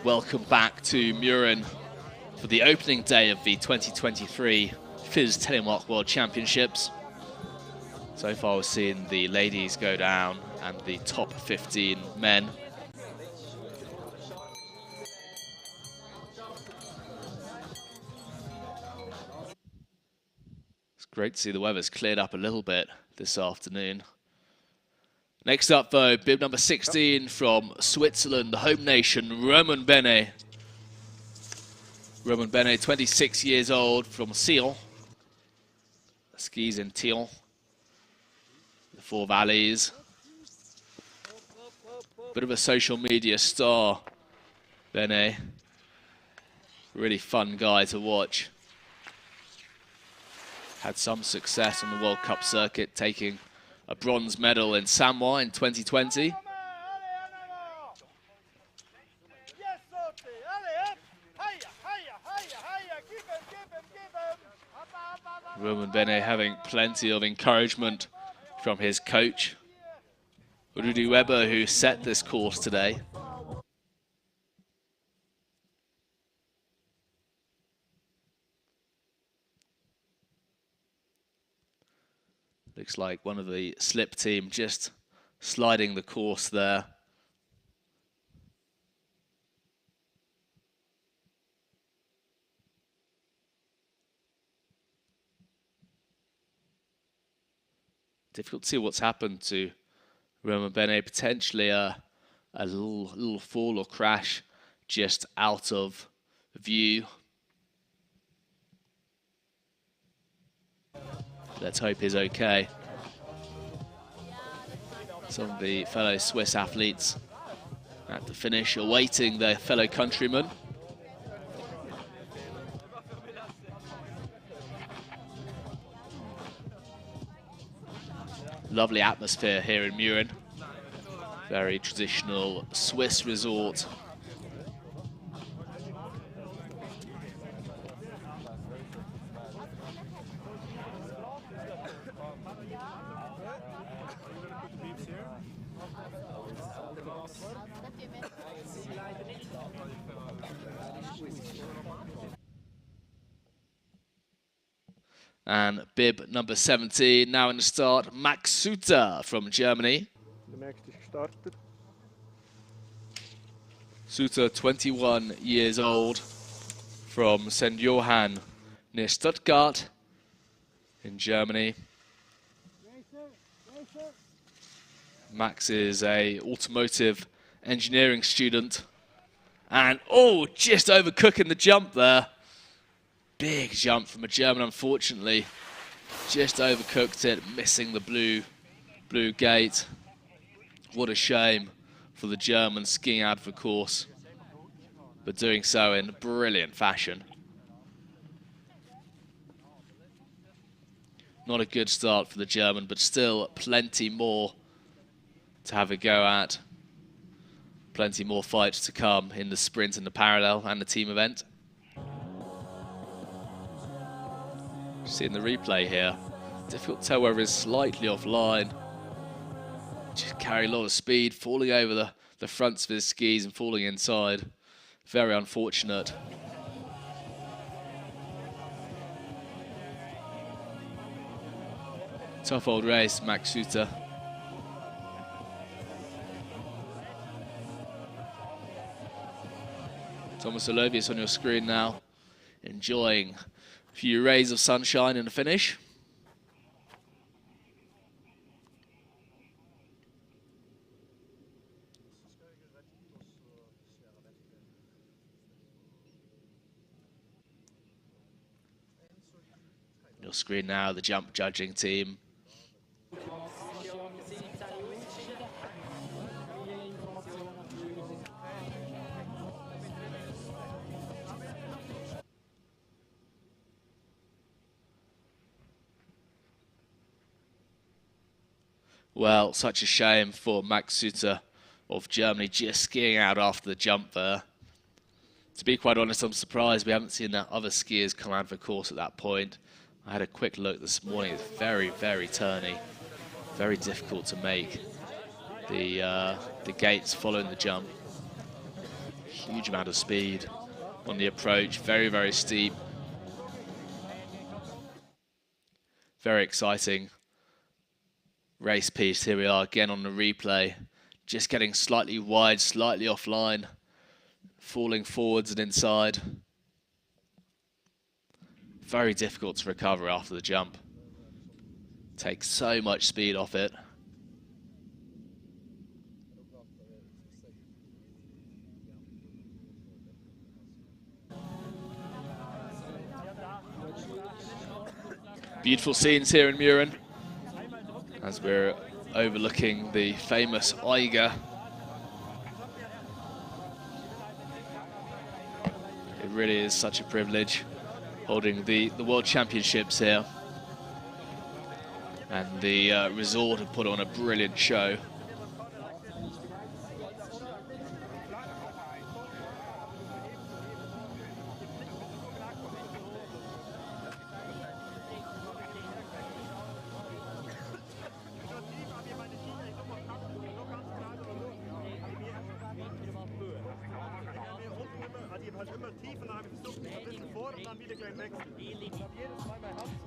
welcome back to Mürren for the opening day of the 2023 FIS Telemark World Championships. So far we're seeing the ladies go down and the top 15 men. It's great to see the weather's cleared up a little bit this afternoon. Next up though, bib number 16 from Switzerland, the home nation, Roman Bene. Roman Bene, 26 years old, from Sion. Skis in Tion. The Four Valleys. Bit of a social media star, Bene. Really fun guy to watch. Had some success on the World Cup circuit, taking a bronze medal in Samoa in 2020. Roman Bene having plenty of encouragement from his coach, Rudi Weber, who set this course today. Looks like one of the slip team just sliding the course there. Difficult to see what's happened to Roman Bene. Potentially a little fall or crash just out of view. Let's hope he's okay. Some of the fellow Swiss athletes at the finish awaiting their fellow countrymen. Lovely atmosphere here in Mürren. Very traditional Swiss resort. And bib number 17, now in the start, Max Suter from Germany. Suter, 21 years old, from St. Johann near Stuttgart in Germany. Max is a automotive engineering student. And, oh, just overcooking the jump there. Big jump from a German, unfortunately. Just overcooked it, missing the blue gate. What a shame for the German skiing out of the course, but doing so in brilliant fashion. Not a good start for the German, but still plenty more to have a go at. Plenty more fights to come in the sprint and the parallel and the team event. Seeing the replay here, difficult to tell whether it's slightly offline. Just carry a lot of speed, falling over the fronts of his skis and falling inside. Very unfortunate. Tough old race, Max Suter. Thomas Olovius on your screen now, enjoying a few rays of sunshine in the finish. On your screen now, the jump judging team. Well, such a shame for Max Suter of Germany, just skiing out after the jump there. To be quite honest, I'm surprised we haven't seen other skiers come out of the course at that point. I had a quick look this morning. It's very, very turny. Very difficult to make the gates following the jump. Huge amount of speed on the approach, very, very steep. Very exciting race piece. Here we are again on the replay. Just getting slightly wide, slightly offline, falling forwards and inside. Very difficult to recover after the jump. Takes so much speed off it. Beautiful scenes here in Mürren as we're overlooking the famous Eiger. It really is such a privilege holding the World Championships here. And the resort have put on a brilliant show.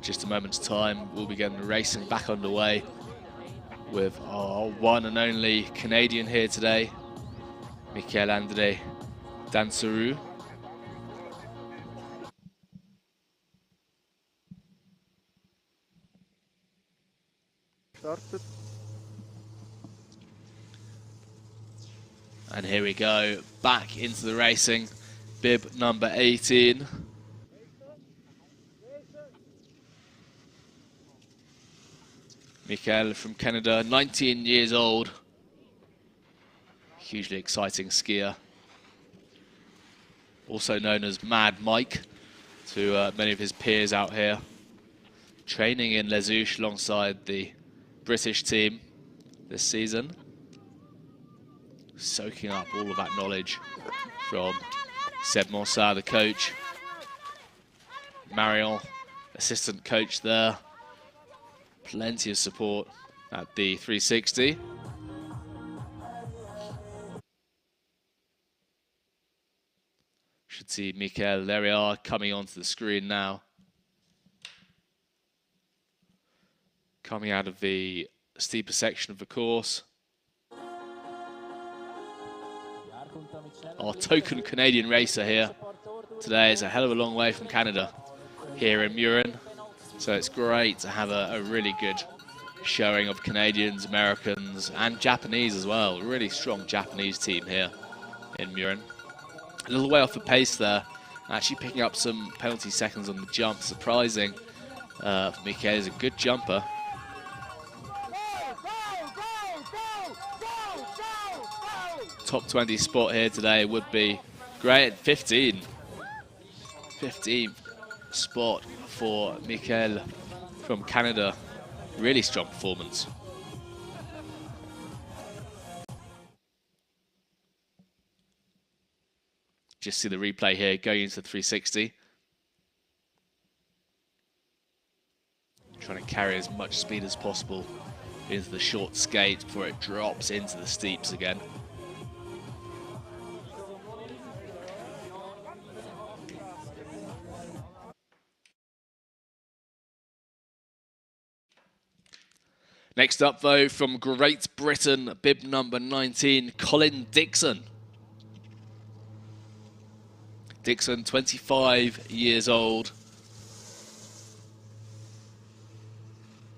Just a moment's time, we'll be getting the racing back underway with our one and only Canadian here today, Michael-André Dansereau. And here we go, back into the racing, bib number 18. Michael from Canada, 19 years old. Hugely exciting skier. Also known as Mad Mike to many of his peers out here. Training in Les Houches alongside the British team this season. Soaking up all of that knowledge from Seb Monsard, the coach. Marion, assistant coach there. Plenty of support at the 360. Should see Michael, there we are, coming onto the screen now. Coming out of the steeper section of the course. Our token Canadian racer here today is a hell of a long way from Canada here in Mürren. So it's great to have a really good showing of Canadians, Americans, and Japanese as well. A really strong Japanese team here in Mürren. A little way off the pace there, actually picking up some penalty seconds on the jump. Surprising for Michael, is a good jumper. Top 20 spot here today would be great at 15. 15th spot for Michael from Canada. Really strong performance. Just see the replay here going into the 360. Trying to carry as much speed as possible into the short skate before it drops into the steeps again. Next up, though, from Great Britain, bib number 19, Colin Dixon. Dixon, 25 years old.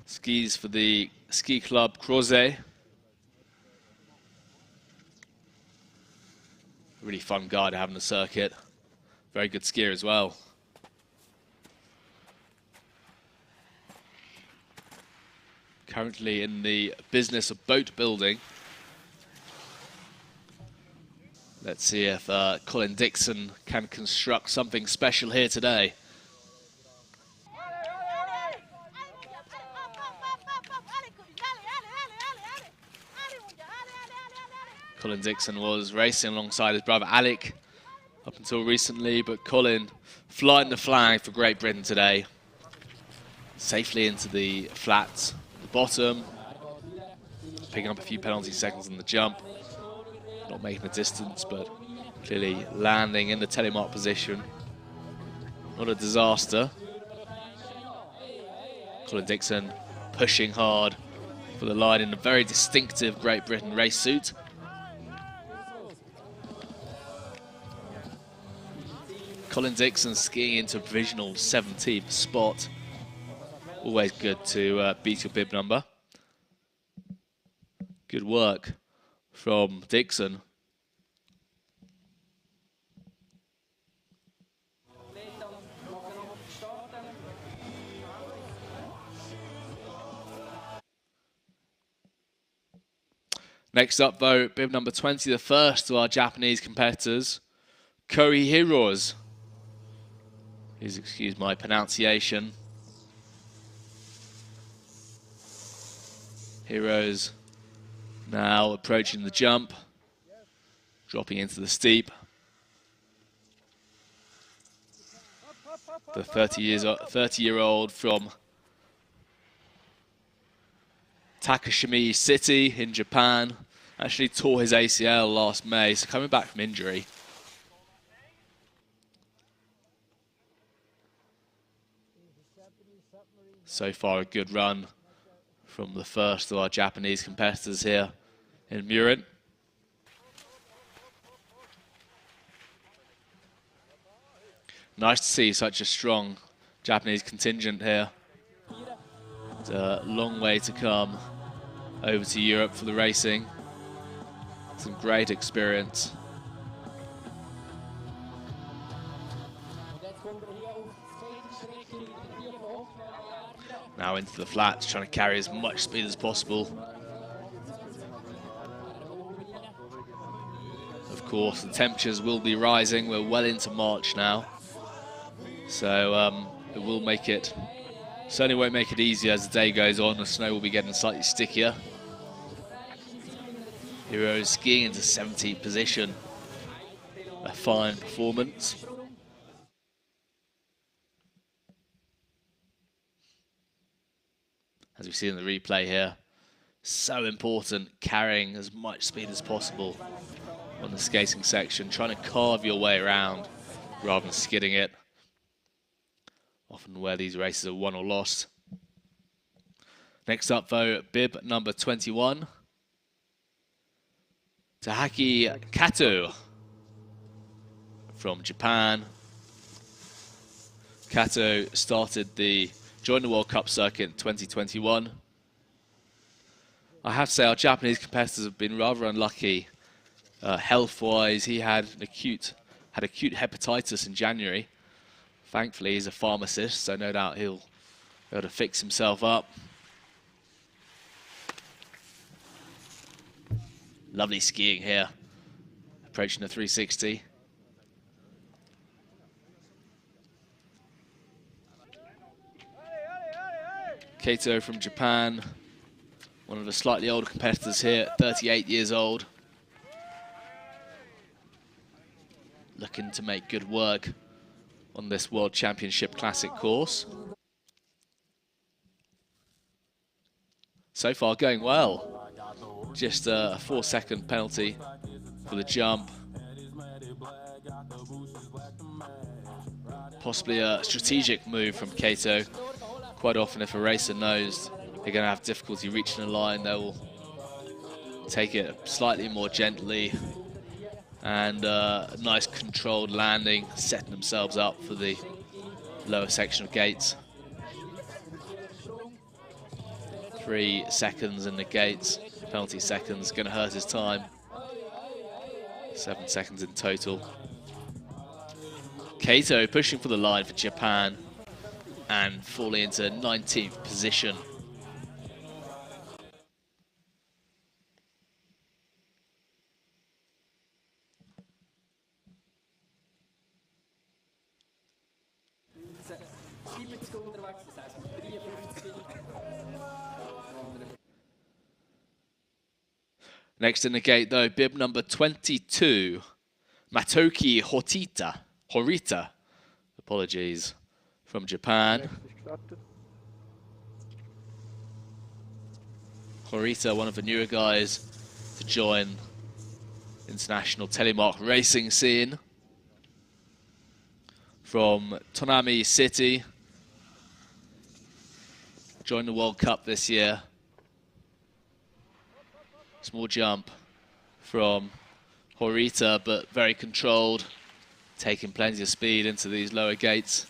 Skis for the ski club Crozet. Really fun guy to have on the circuit. Very good skier as well. Currently in the business of boat building. Let's see if Colin Dixon can construct something special here today. Colin Dixon was racing alongside his brother Alec up until recently, but Colin flying the flag for Great Britain today. Safely into the flats. Bottom, picking up a few penalty seconds on the jump, not making the distance, but Clearly landing in the Telemark position. Not a disaster. Colin Dixon pushing hard for the line in a very distinctive Great Britain race suit. Colin Dixon skiing into a provisional 17th spot. Always good to beat your bib number. Good work from Dixon. Next up though, bib number 20, the first of our Japanese competitors, Koi Heroes. Please excuse my pronunciation. Heroes now approaching the jump, dropping into the steep. The 30-year-old from Takashimi City in Japan actually tore his ACL last May, so coming back from injury. So far a good run from the first of our Japanese competitors here in Mürren. Nice to see such a strong Japanese contingent here. It's a long way to come over to Europe for the racing. Some great experience. Now into the flats, trying to carry as much speed as possible. Of course, the temperatures will be rising. We're well into March now. So it will make it, certainly won't make it easier as the day goes on. The snow will be getting slightly stickier. Heroes skiing into 17th position. A fine performance. As we see in the replay here, so important carrying as much speed as possible on the skating section, trying to carve your way around rather than skidding it. Often where these races are won or lost. Next up though, bib number 21. Tahaki Kato from Japan. Kato joined the World Cup circuit in 2021. I have to say our Japanese competitors have been rather unlucky health-wise. He had acute hepatitis in January. Thankfully, he's a pharmacist, so no doubt he'll be able to fix himself up. Lovely skiing here, approaching the 360. Kato from Japan, one of the slightly older competitors here, 38 years old. Looking to make good work on this World Championship Classic course. So far going well. Just a 4-second penalty for the jump. Possibly a strategic move from Kato. Quite often if a racer knows they're going to have difficulty reaching a line, they will take it slightly more gently and a nice controlled landing, setting themselves up for the lower section of gates. 3 seconds in the gates, penalty seconds, going to hurt his time. 7 seconds in total. Kato pushing for the line for Japan and falling into 19th position. Next in the gate though, bib number 22, Matoki Horita, apologies, from Japan. Horita, one of the newer guys to join international Telemark racing scene. From Tonami City. Joined the World Cup this year. Small jump from Horita, but very controlled, taking plenty of speed into these lower gates.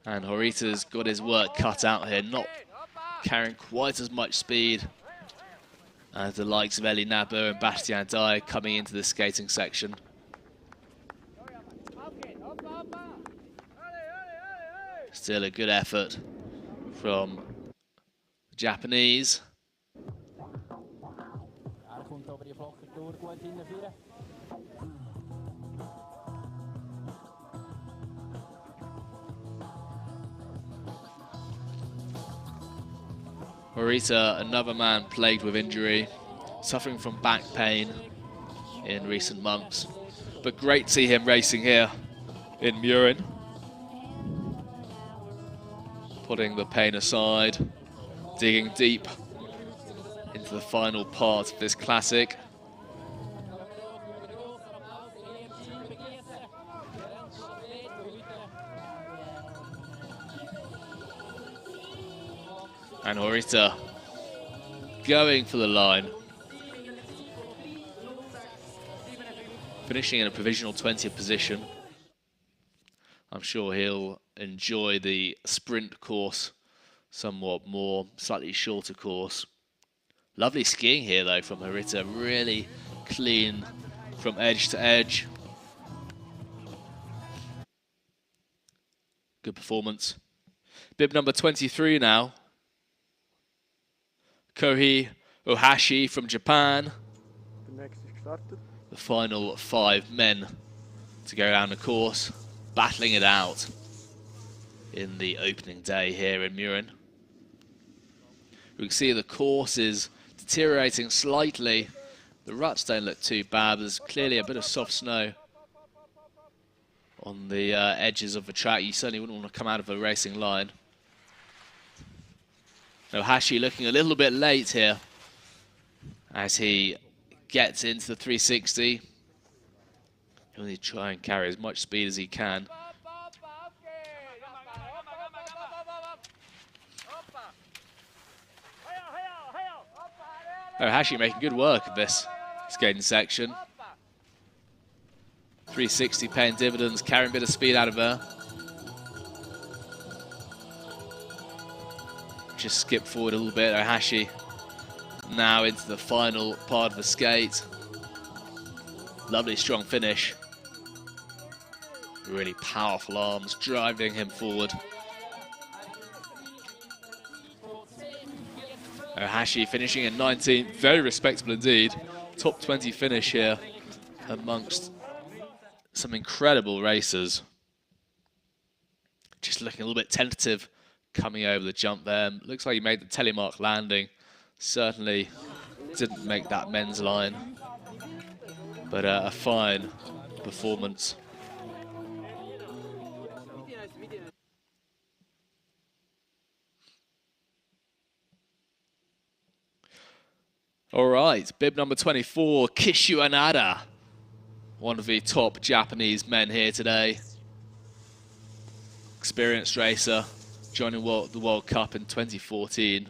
And Horita's got his work cut out here, not carrying quite as much speed as the likes of Eli Naber and Bastien Daye coming into the skating section. Still a good effort from the Japanese. Horita, another man plagued with injury, suffering from back pain in recent months. But great to see him racing here in Mürren. Putting the pain aside, digging deep into the final part of this classic. And Horita going for the line. Finishing in a provisional 20th position. I'm sure he'll enjoy the sprint course somewhat more, slightly shorter course. Lovely skiing here though from Horita, really clean from edge to edge. Good performance. Bib number 23 now. Kohei Ohashi from Japan. The final 5 men to go down the course, battling it out in the opening day here in Mürren. We can see the course is deteriorating slightly. The ruts don't look too bad. There's clearly a bit of soft snow on the edges of the track. You certainly wouldn't want to come out of a racing line. Ohashi looking a little bit late here as he gets into the 360. He'll need to try and carry as much speed as he can. Ohashi making good work of this skating section. 360 paying dividends, carrying a bit of speed out of there. Just skip forward a little bit. Ohashi now into the final part of the skate. Lovely strong finish. Really powerful arms driving him forward. Ohashi finishing in 19th, very respectable indeed. Top 20 finish here amongst some incredible racers. Just looking a little bit tentative coming over the jump there. Looks like he made the Telemark landing. Certainly didn't make that men's line, but a fine performance. All right, bib number 24, Kishu Anada, one of the top Japanese men here today. Experienced racer, joining the World Cup in 2014.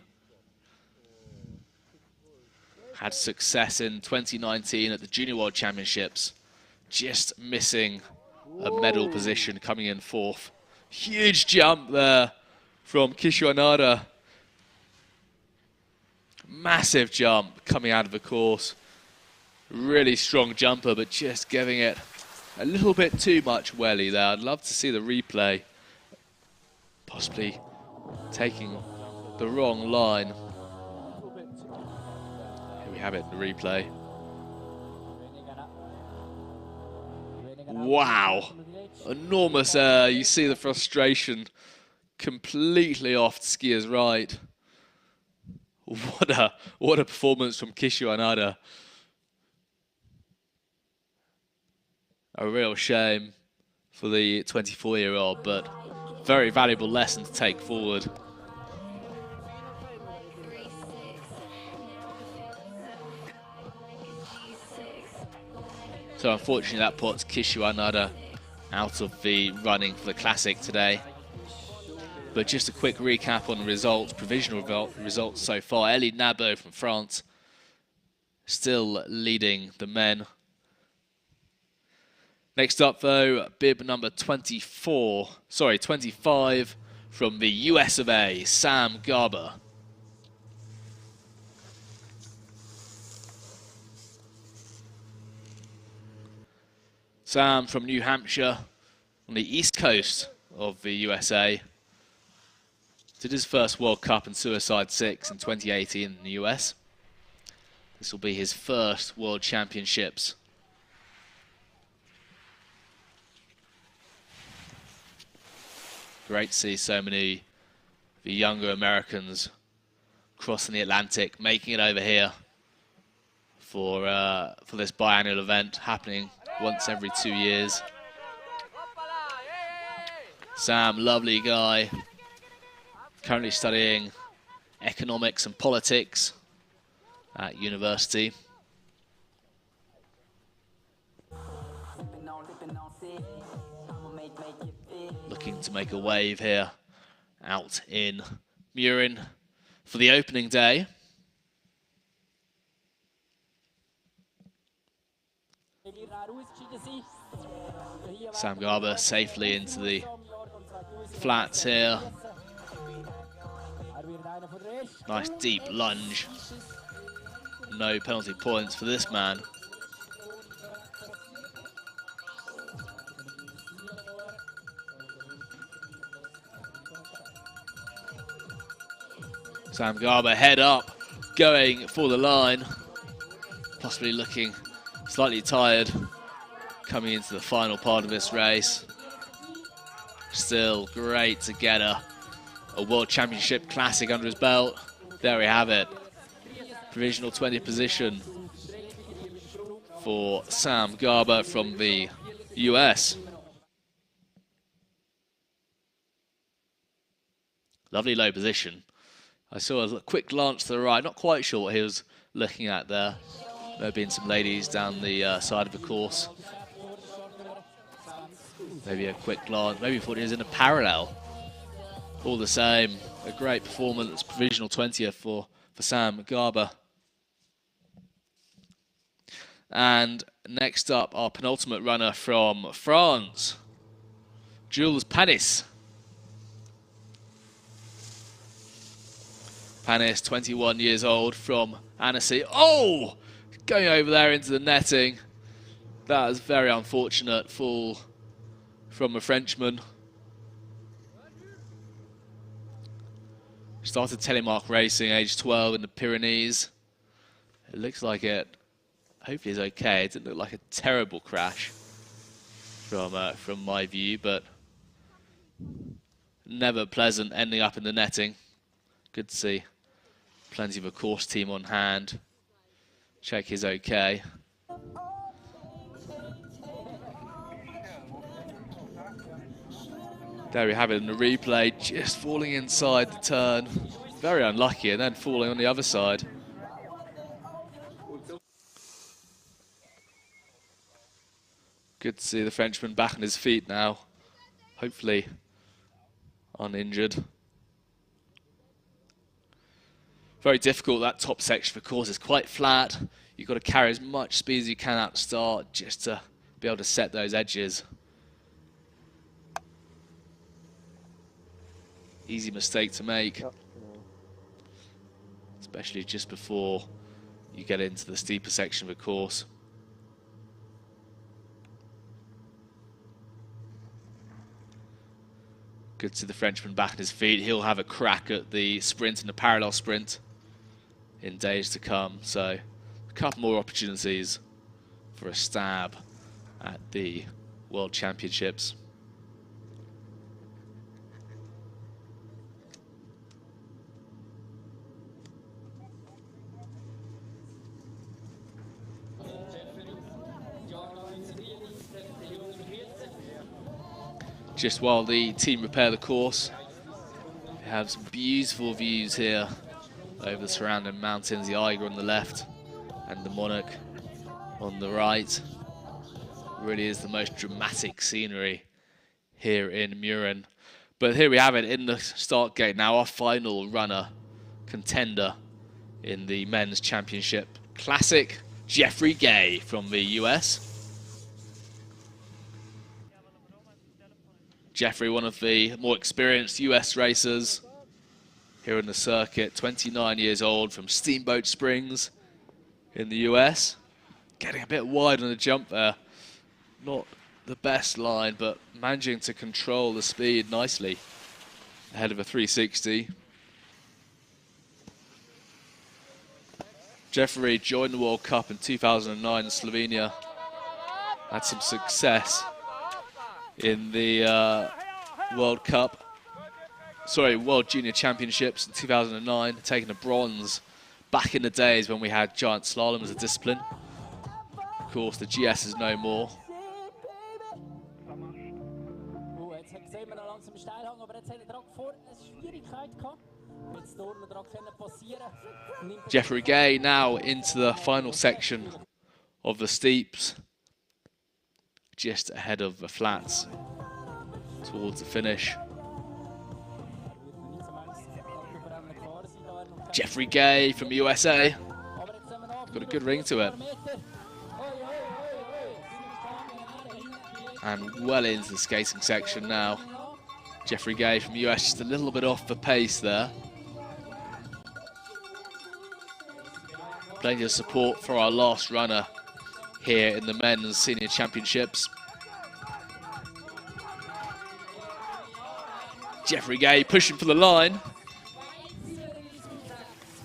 Had success in 2019 at the Junior World Championships, just missing a medal position, coming in 4th. Huge jump there from Kishu Anada. Massive jump coming out of the course. Really strong jumper, but just giving it a little bit too much welly there. I'd love to see the replay. Possibly taking the wrong line. Here we have it, the replay. Wow. Enormous air. You see the frustration completely off the skier's right. What a performance from Kishu Anada. A real shame for the 24-year-old, but very valuable lesson to take forward. So unfortunately that puts Kishua Nada out of the running for the Classic today. But just a quick recap on the results, provisional results so far. Elie Nabo from France still leading the men. Next up though, bib number 25 from the US of A, Sam Garber. Sam from New Hampshire on the east coast of the USA. Did his first World Cup and Suicide 6 in 2018 in the US. This will be his first World Championships. Great to see so many of the younger Americans crossing the Atlantic, making it over here for this biannual event happening once every 2 years. Sam, lovely guy, currently studying economics and politics at university. Looking to make a wave here out in Mürren for the opening day. Sam Garber safely into the flats here. Nice deep lunge. No penalty points for this man. Sam Garber head up, going for the line. Possibly looking slightly tired coming into the final part of this race. Still great to get a World Championship Classic under his belt. There we have it. Provisional 20th position for Sam Garber from the US. Lovely low position. I saw a quick glance to the right, not quite sure what he was looking at there. There have been some ladies down the side of the course. Maybe a quick glance, maybe thought he was in a parallel. All the same, a great performance, provisional 20th for Sam Garber. And next up, our penultimate runner from France, Jules Panis. Panis, 21 years old, from Annecy. Oh! Going over there into the netting. That is very unfortunate fall from a Frenchman. Started Telemark racing, age 12 in the Pyrenees. It looks like it, hopefully it's okay. It didn't look like a terrible crash from my view, but never pleasant ending up in the netting. Good to see plenty of a course team on hand. Check he's okay. There we have it in the replay, just falling inside the turn. Very unlucky, and then falling on the other side. Good to see the Frenchman back on his feet now. Hopefully uninjured. Very difficult, that top section of the course is quite flat. You've got to carry as much speed as you can at the start just to be able to set those edges. Easy mistake to make, especially just before you get into the steeper section of the course. Good to see the Frenchman back on his feet. He'll have a crack at the sprint and the parallel sprint in days to come. So a couple more opportunities for a stab at the World Championships. just while the team repair the course. We have some beautiful views here over the surrounding mountains, the Eiger on the left and the Monarch on the right. Really is the most dramatic scenery here in Mürren. But here we have it in the start gate now, our final runner contender in the men's championship classic, Jeffrey Gay from the US. Jeffrey, one of the more experienced US racers here in the circuit, 29 years old, from Steamboat Springs in the US. Getting a bit wide on the jump there. Not the best line, but managing to control the speed nicely ahead of a 360. Jeffrey joined the World Cup in 2009 in Slovenia. Had some success in the World Junior Championships in 2009, taking a bronze back in the days when we had giant slalom as a discipline. Of course, the GS is no more. Jeffrey Gay now into the final section of the steeps, just ahead of the flats towards the finish. Jeffrey Gay from the USA, got a good ring to it. And well into the skating section now. Jeffrey Gay from the US just a little bit off the pace there. Plenty of support for our last runner here in the men's senior championships. Jeffrey Gay pushing for the line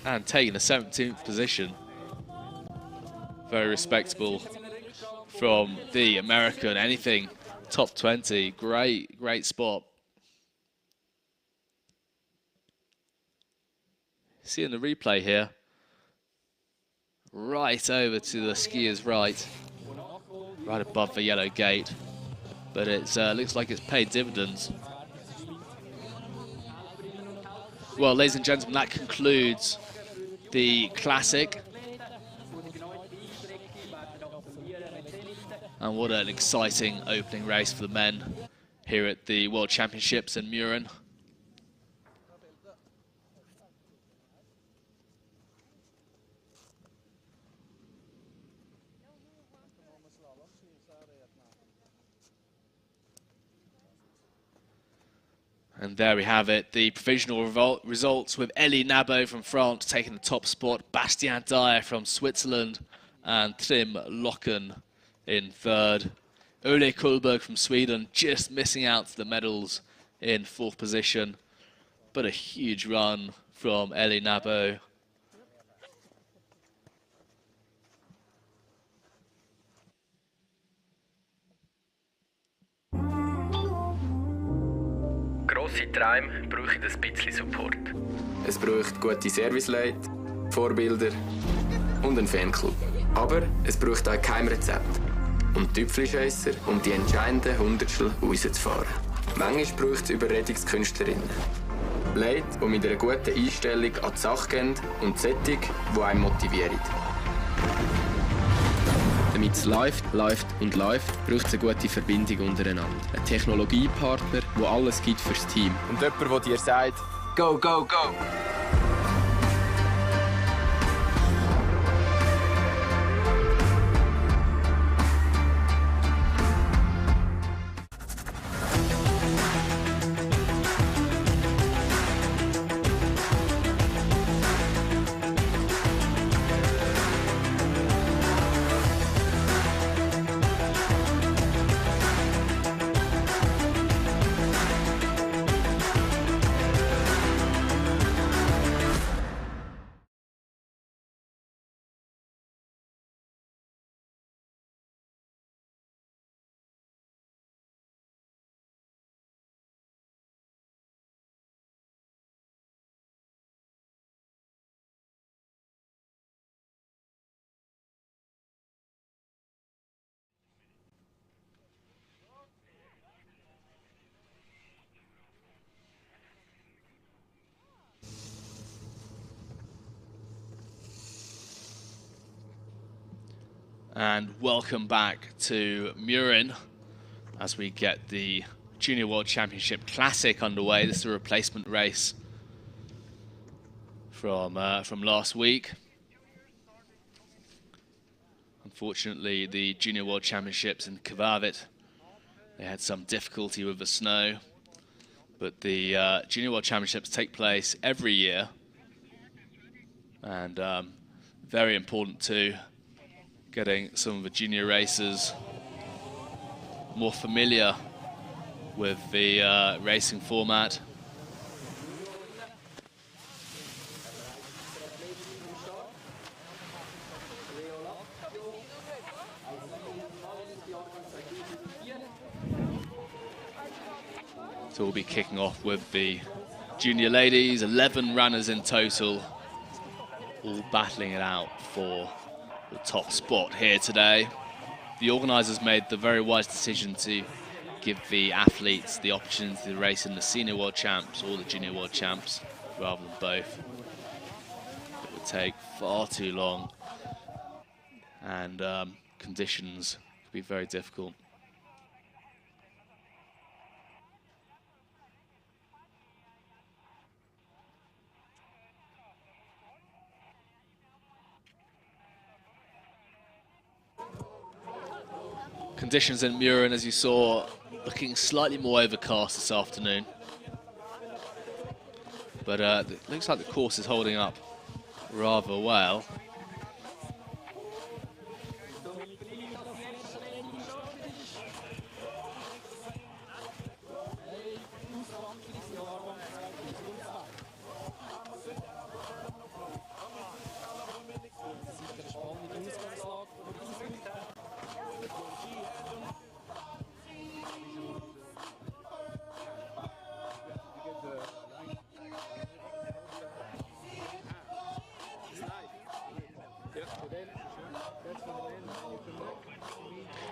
and taking the 17th position. Very respectable from the American. Anything top 20, great spot. Seeing the replay here, right over to the skier's right above the yellow gate, but it looks like it's paid dividends. Well, ladies and gentlemen, that concludes the classic. And what an exciting opening race for the men here at the World Championships in Mürren. And there we have it, the provisional results with Elie Nabo from France taking the top spot, Bastien Dayer from Switzerland, and Trim Locken in third. Ole Kullberg from Sweden just missing out to the medals in fourth position, but a huge run from Elie Nabo. Grosse Träume brauchen ein bisschen Support. Es braucht gute Serviceleute, Vorbilder und einen Fanclub. Aber es braucht auch kein Rezept. Und Tüpfelscheisser, um die entscheidenden Hundertstel rauszufahren. Manchmal braucht es Überredungskünstlerinnen. Leute, die mit einer guten Einstellung an die Sache gehen und Sättig, die einen motivieren. Damit es läuft, braucht es eine gute Verbindung untereinander. Ein Technologiepartner, der alles gibt fürs Team. Und jemand, der dir sagt, go, go, go! And welcome back to Mürren as we get the Junior World Championship Classic underway. This is a replacement race from last week. Unfortunately, the Junior World Championships in Kvavet, they had some difficulty with the snow. But the Junior World Championships take place every year. And very important too, getting some of the junior racers more familiar with the racing format. So we'll be kicking off with the junior ladies, 11 runners in total, all battling it out for the top spot here today. The organisers made the very wise decision to give the athletes the opportunity to race in the Senior World Champs or the Junior World Champs rather than both. It would take far too long and conditions would be very difficult. Conditions in Mürren, as you saw, looking slightly more overcast this afternoon. But it looks like the course is holding up rather well.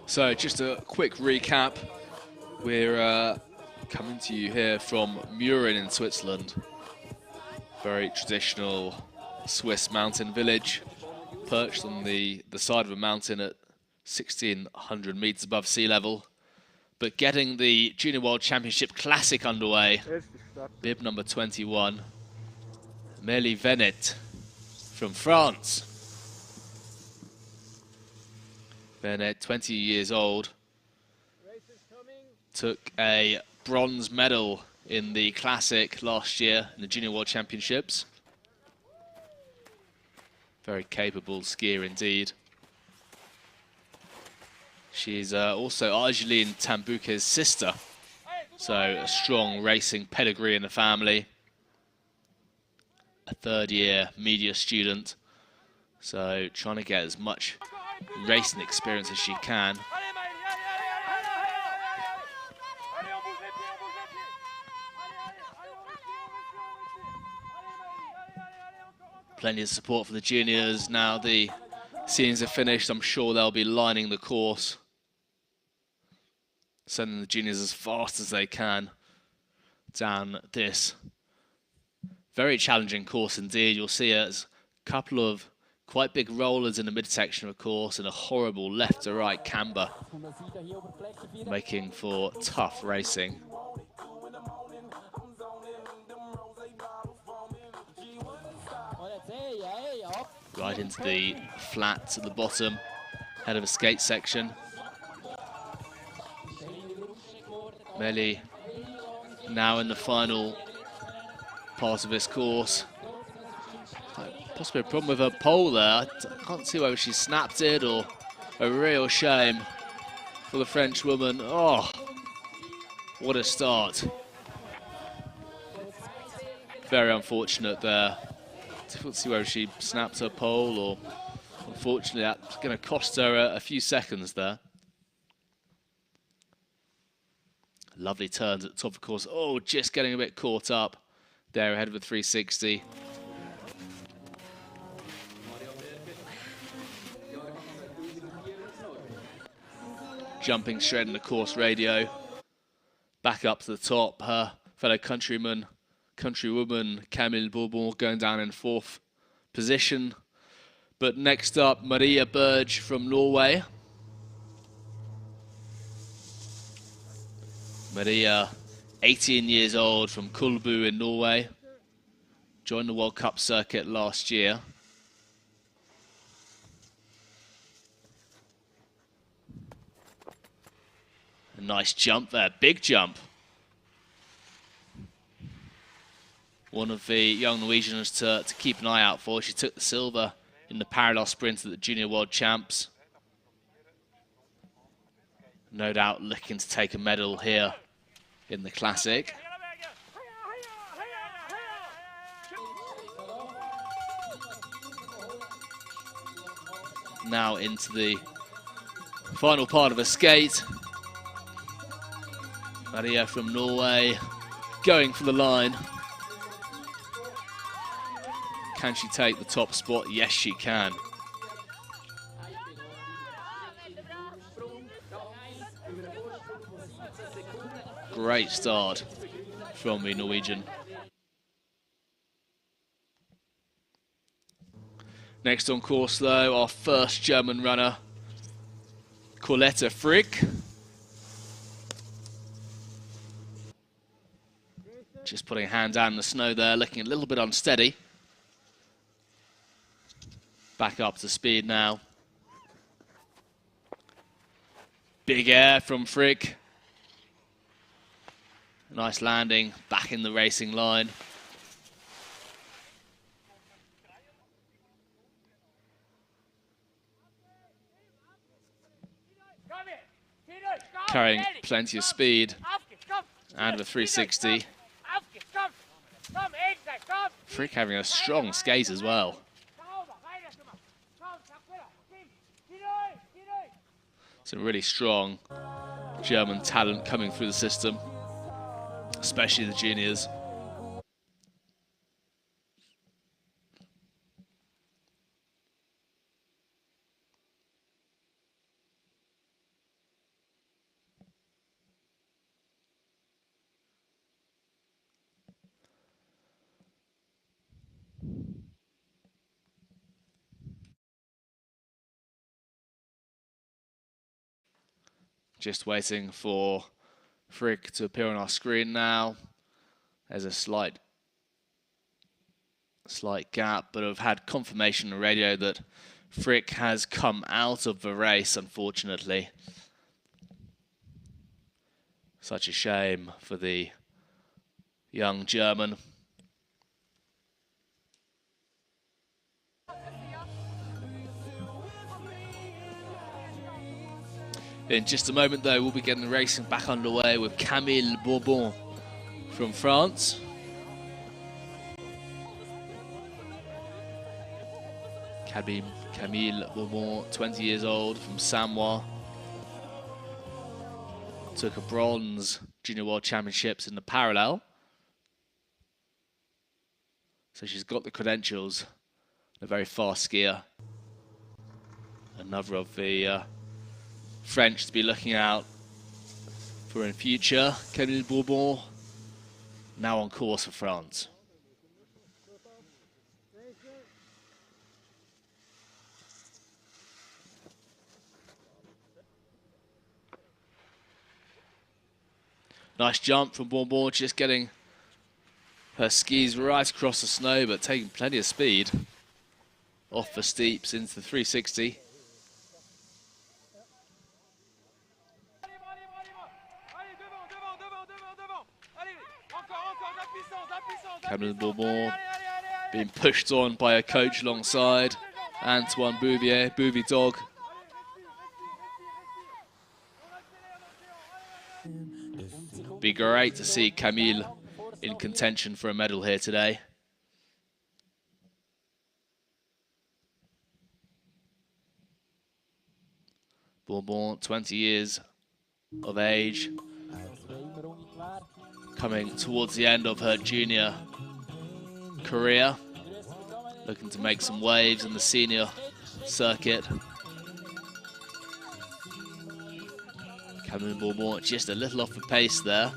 So just a quick recap. We're coming to you here from Mürren in Switzerland. Very traditional Swiss mountain village, perched on the side of a mountain at 1,600 meters above sea level. But getting the Junior World Championship Classic underway, bib number 21, Amélie Venet from France. Venet, 20 years old, took a bronze medal in the Classic last year in the Junior World Championships. Very capable skier indeed. She's also Argeline Tambuke's sister, so a strong racing pedigree in the family. A third-year media student, so trying to get as much racing experience as she can. Plenty of support for the juniors. Now the scenes are finished, I'm sure they'll be lining the course, sending the juniors as fast as they can down this very challenging course indeed. You'll see there's a couple of quite big rollers in the midsection of course and a horrible left to right camber, making for tough racing. Right into the flats at the bottom, head of a skate section. Amélie now in the final part of this course. Possibly a problem with her pole there. I can't see whether she snapped it or a real shame for the French woman. Oh, what a start. Very unfortunate there. Difficult to see whether she snapped her pole or unfortunately that's going to cost her a few seconds there. Lovely turns at the top of the course. Oh, just getting a bit caught up there ahead of the 360. Jumping straight in the course radio. Back up to the top. Her fellow countrywoman Camille Bourbon going down in 4th position. But next up, Maria Berge from Norway. Maria, 18 years old, from Kulbu in Norway. Joined the World Cup circuit last year. A nice jump there, big jump. One of the young Norwegians to keep an eye out for. She took the silver in the parallel sprint at the Junior World Champs. No doubt looking to take a medal here in the Classic. Now into the final part of a skate. Maria from Norway going for the line. Can she take the top spot? Yes, she can. Great start from the Norwegian. Next on course, though, our first German runner, Coletta Frick. Just putting a hand down in the snow there, looking a little bit unsteady. Back up to speed now. Big air from Frick. Nice landing, back in the racing line. Carrying plenty of speed and a 360. Frick having a strong skate as well. Some really strong German talent coming through the system, especially the juniors. Just waiting for Frick to appear on our screen now. There's a slight gap, but I've had confirmation on the radio that Frick has come out of the race, unfortunately. Such a shame for the young German. In just a moment, though, we'll be getting the racing back underway with Camille Bourbon from France. Camille Bourbon, 20 years old, from Samoa. Took a bronze Junior World Championships in the parallel. So she's got the credentials. A very fast skier. Another of the French to be looking out for in future. Camille Bourbon, now on course for France. Nice jump from Bourbon, just getting her skis right across the snow, but taking plenty of speed off the steeps into the 360. Camille Bourbon being pushed on by a coach alongside Antoine Bouvier, Bouvie Dog. Be great to see Camille in contention for a medal here today. Bourbon, 20 years of age, coming towards the end of her junior career, looking to make some waves in the senior circuit. Camille Bourbon just a little off the pace there.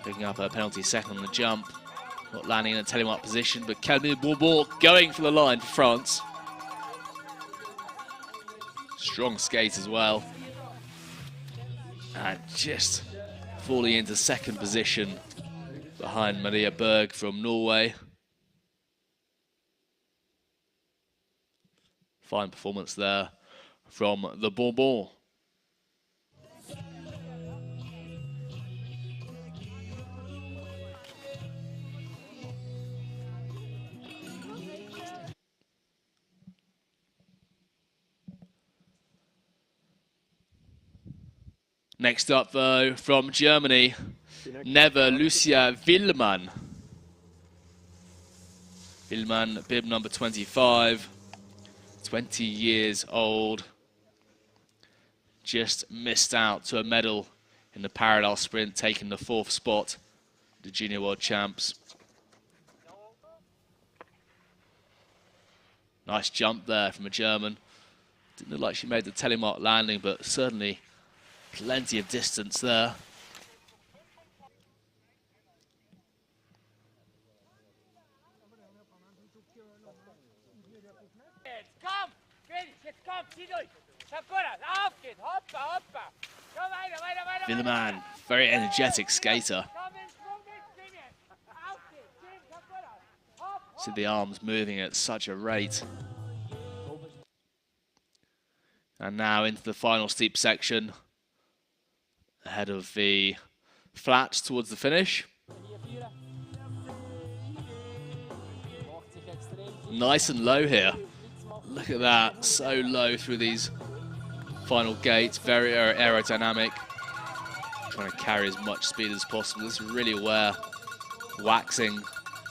Picking up her penalty second on the jump. Not landing in a Telemark position, but Camille Bourbon going for the line for France. Strong skate as well. And just falling into second position behind Maria Berg from Norway. Fine performance there from the Bourbon. Next up, though, from Germany, Never Lucia Willmann. Willmann, bib number 25, 20 years old. Just missed out to a medal in the parallel sprint, taking the 4th spot, the Junior World Champs. Nice jump there from a German. Didn't look like she made the Telemark landing, but certainly plenty of distance there. Willmann, very energetic skater. See the arms moving at such a rate. And now into the final steep section, ahead of the flats towards the finish. Nice and low here. Look at that, so low through these final gates, very aerodynamic. Trying to carry as much speed as possible. This is really where waxing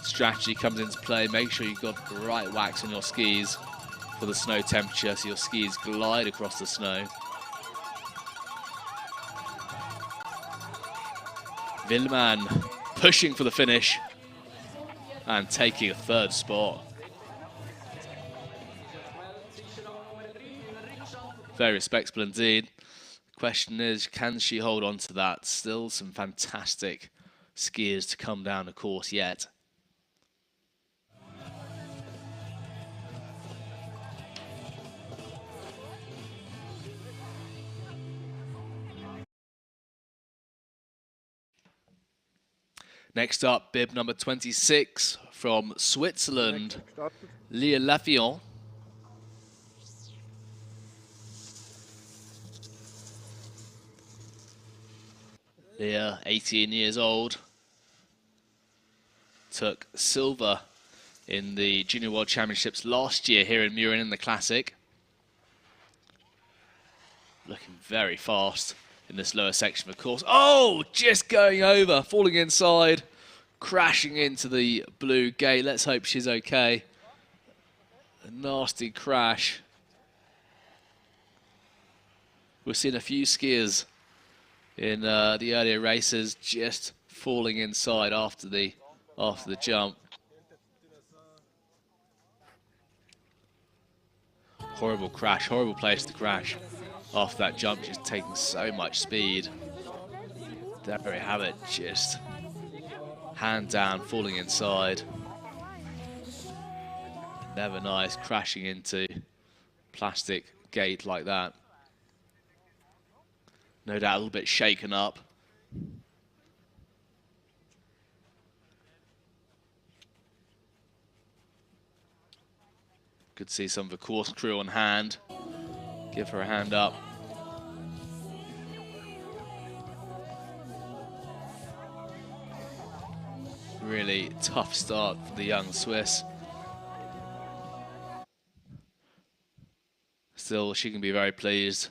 strategy comes into play. Make sure you've got the right wax on your skis for the snow temperature, so your skis glide across the snow. Willmann pushing for the finish and taking a 3rd spot. Very respectable indeed. The question is, can she hold on to that? Still some fantastic skiers to come down the course yet. Next up, bib number 26 from Switzerland, Léa Lafillon. Léa, 18 years old, took silver in the Junior World Championships last year here in Mürren in the Classic. Looking very fast in this lower section of course. Oh, just going over, falling inside, crashing into the blue gate. Let's hope she's okay. A nasty crash. We've seen a few skiers in the earlier races just falling inside after the jump. Horrible crash, horrible place to crash after that jump, just taking so much speed. There we have it, just hand down, falling inside. Never nice, crashing into plastic gate like that. No doubt a little bit shaken up. Could see some of the course crew on hand. Give her a hand up. Really tough start for the young Swiss. Still, she can be very pleased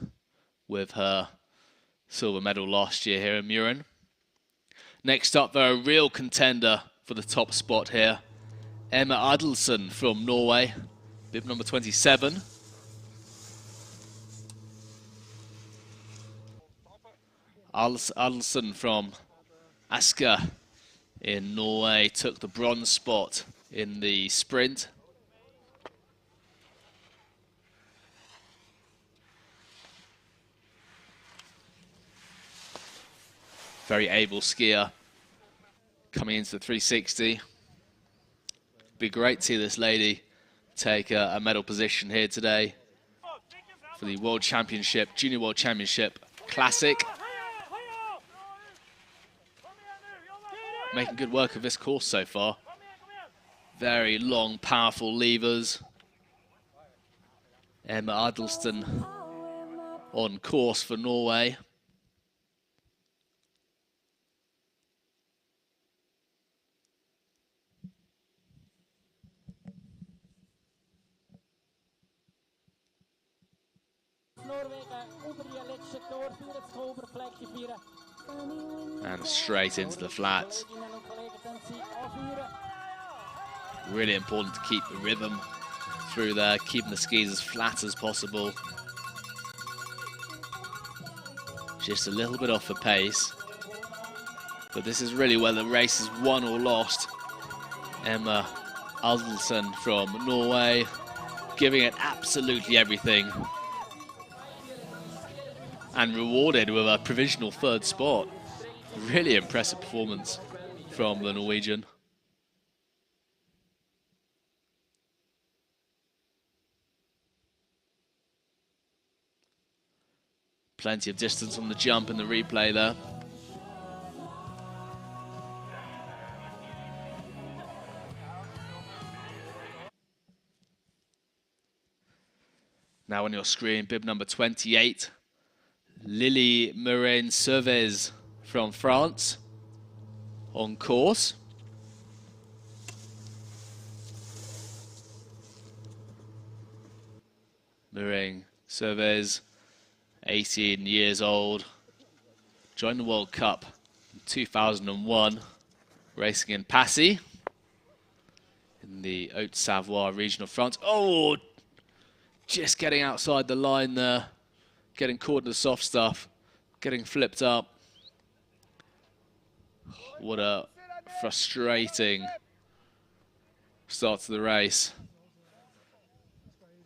with her silver medal last year here in Mürren. Next up, though, a real contender for the top spot here. Emma Adelsen from Norway, bib number 27. Adelsen from Asker in Norway took the bronze spot in the sprint. Very able skier coming into the 360. be great to see this lady take a medal position here today for the World Championship, Junior World Championship Classic. Making good work of this course so far. Very long, powerful levers. Emma Adelston on course for Norway. And straight into the flats. Really important to keep the rhythm through there, keeping the skis as flat as possible. Just a little bit off the pace. But this is really where the race is won or lost. Emma Adelsson from Norway, giving it absolutely everything. And rewarded with a provisional third spot. Really impressive performance from the Norwegian. Plenty of distance on the jump in the replay there. Now on your screen, bib number 28. Lily Mürren from France on course. Mürren, 18 years old, joined the World Cup in 2001, racing in Passy in the Haute-Savoie region of France. Oh, just getting outside the line there. Getting caught in the soft stuff, getting flipped up. What a frustrating start to the race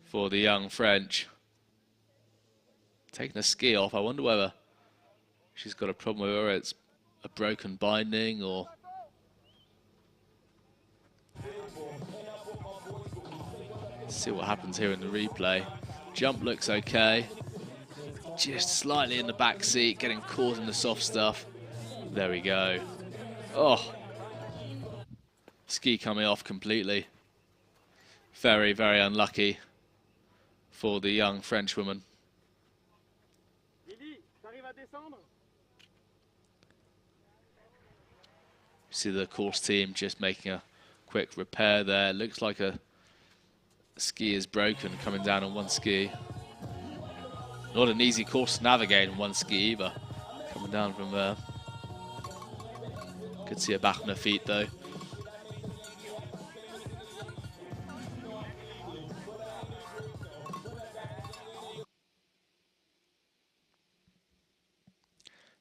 for the young French. Taking a ski off, I wonder whether she's got a problem with her, it's a broken binding or... Let's see what happens here in the replay. Jump looks okay. Just slightly in the back seat, getting caught in the soft stuff. There we go. Oh, ski coming off completely. Very, very unlucky for the young Frenchwoman. See the course team just making a quick repair there. Looks like a ski is broken, coming down on one ski. Not an easy course to navigate on one ski either. Coming down from there. Could see her back on her feet though.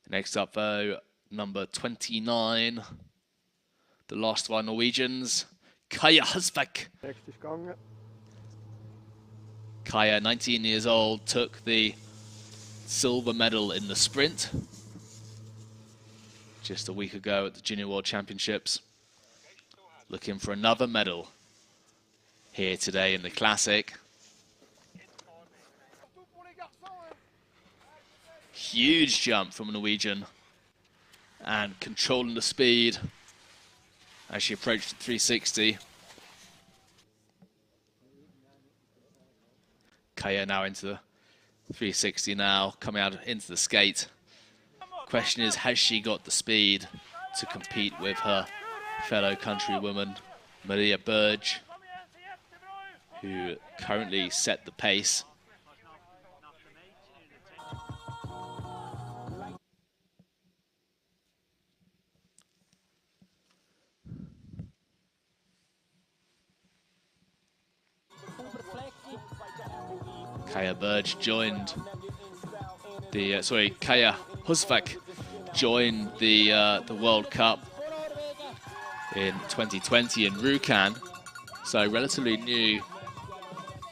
Next up though, number 29. The last of our Norwegians, Kaja Husbæk. Kaja, 19 years old, took the silver medal in the sprint just a week ago at the Junior World Championships. Looking for another medal here today in the Classic. Huge jump from a Norwegian and controlling the speed as she approached 360. Kaja now into the 360 now, coming out into the skate. Question is, has she got the speed to compete with her fellow countrywoman, Maria Berge, who currently set the pace. Kaja Berge joined the Kaja Husbæk joined the World Cup in 2020 in Rjukan, so relatively new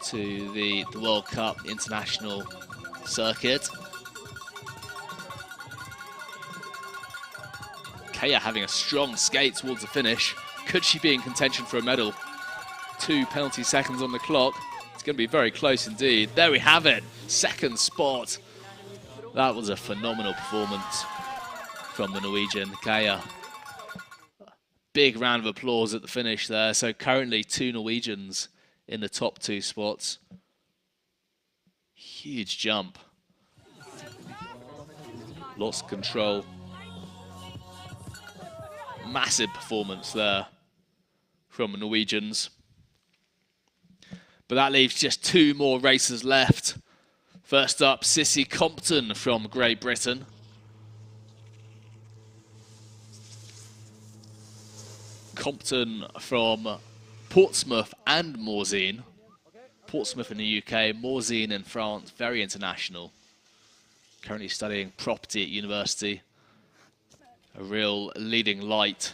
to the World Cup international circuit. Kaja having a strong skate towards the finish. Could she be in contention for a medal 2 penalty seconds on the clock. It's going to be very close indeed. There we have it. Second spot. That was a phenomenal performance from the Norwegian Kaya. Big round of applause at the finish there. So currently 2 Norwegians in the top 2 spots. Huge jump. Lost control. Massive performance there from the Norwegians. But that leaves just 2 more races left. First up, Sissy Compton from Great Britain. Compton from Portsmouth and Morzine. Portsmouth in the UK, Morzine in France, very international. Currently studying property at university. A real leading light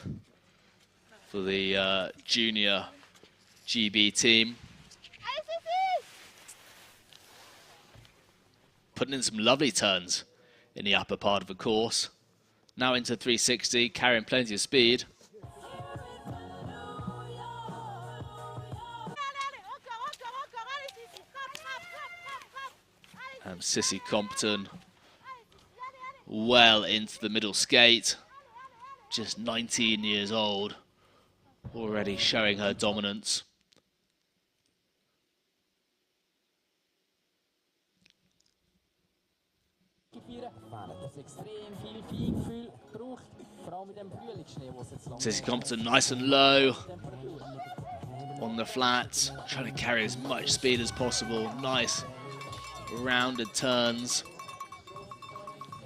for the junior GB team. Putting in some lovely turns in the upper part of the course. Now into 360, carrying plenty of speed. And Sissy Compton well into the middle skate. Just 19 years old, already showing her dominance. Sissy Compton nice and low on the flats, trying to carry as much speed as possible. Nice rounded turns,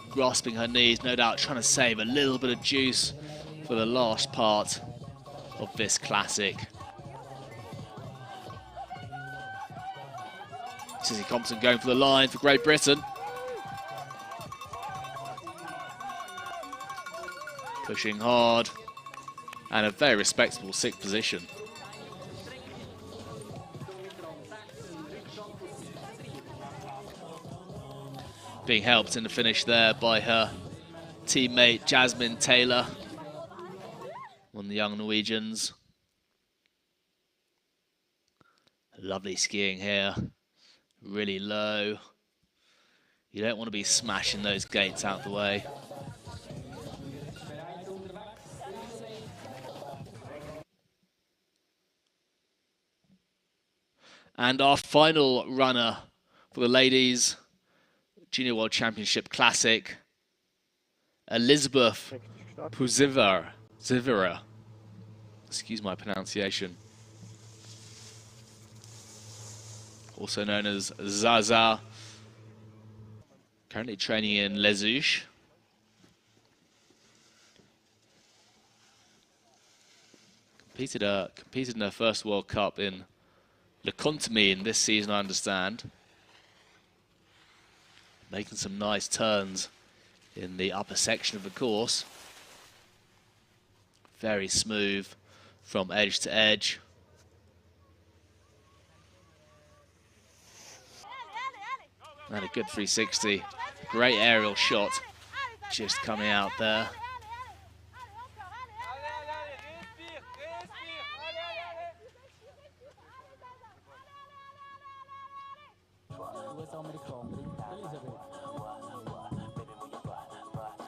grasping her knees, no doubt trying to save a little bit of juice for the last part of this classic. Sissy Compton going for the line for Great Britain. Pushing hard, and a very respectable 6th position. Being helped in the finish there by her teammate Jasmine Taylor, one of the young Norwegians. Lovely skiing here, really low. You don't want to be smashing those gates out the way. And our final runner for the ladies, Junior World Championship Classic, Elizabeth Zivera. Excuse my pronunciation. Also known as Zaza. Currently training in Les Houches. Competed in her first World Cup in Le Contamine this season, I understand. Making some nice turns in the upper section of the course. Very smooth from edge to edge. And a good 360. Great aerial shot just coming out there.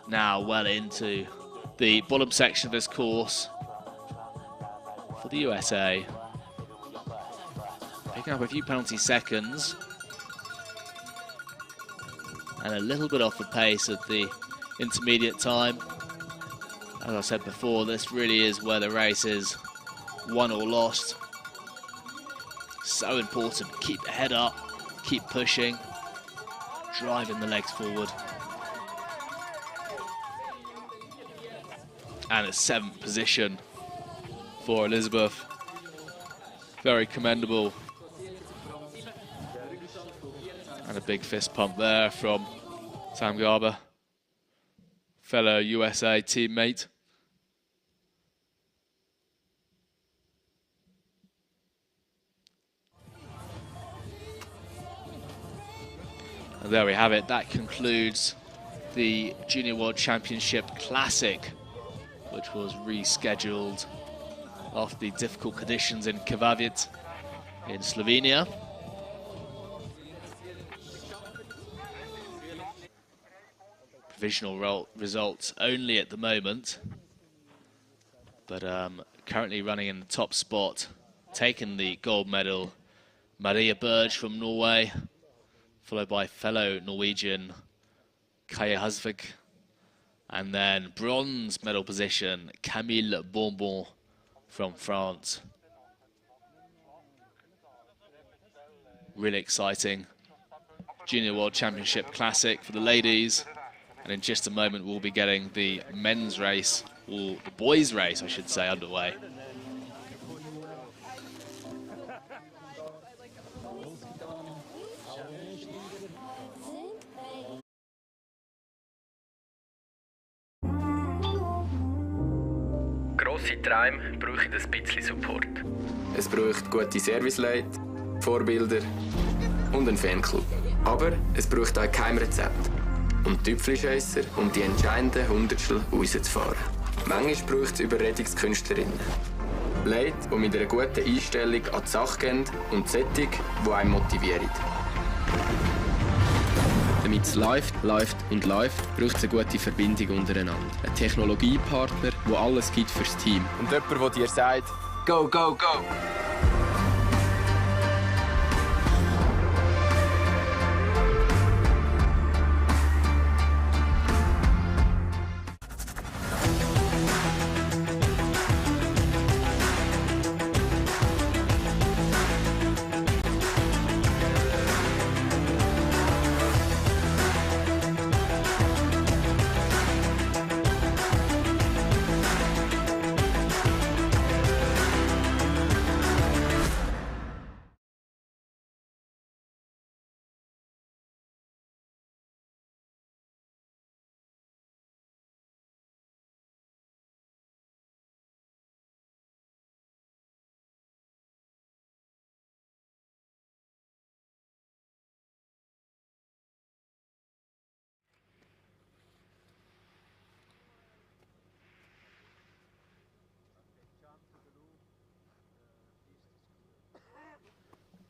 Now well into the bottom section of this course for the USA. Picking up a few penalty seconds. And a little bit off the pace at the intermediate time. As I said before, this really is where the race is won or lost. So important. Keep the head up, keep pushing, driving the legs forward. And a 7th position for Elizabeth. Very commendable. And a big fist pump there from Sam Garber, fellow USA teammate. And there we have it. That concludes the Junior World Championship Classic, which was rescheduled after the difficult conditions in Kvaviet. in Slovenia. Provisional results only at the moment, but currently running in the top spot, taking the gold medal, Maria Berge from Norway, followed by fellow Norwegian Kaja Husvik, and then bronze medal position, Camille Bonbon from France. Really exciting Junior World Championship Classic for the ladies. And in just a moment, we'll be getting the men's race, or the boys' race, I should say, underway. Grosse Träume brauchen ein bisschen Support. Es braucht gute Serviceleute, Vorbilder und einen Fanclub. Aber es braucht auch kein Rezept. Und Tüpfelscheisser, um die entscheidenden Hundertstel rauszufahren. Manchmal braucht es Überredungskünstlerinnen. Leute, die mit einer guten Einstellung an die Sache gehen und Sättig, die einen motivieren. Damit es läuft, braucht es eine gute Verbindung untereinander. Ein Technologiepartner, der alles gibt fürs Team. Und jemand, der dir sagt, go, go, go!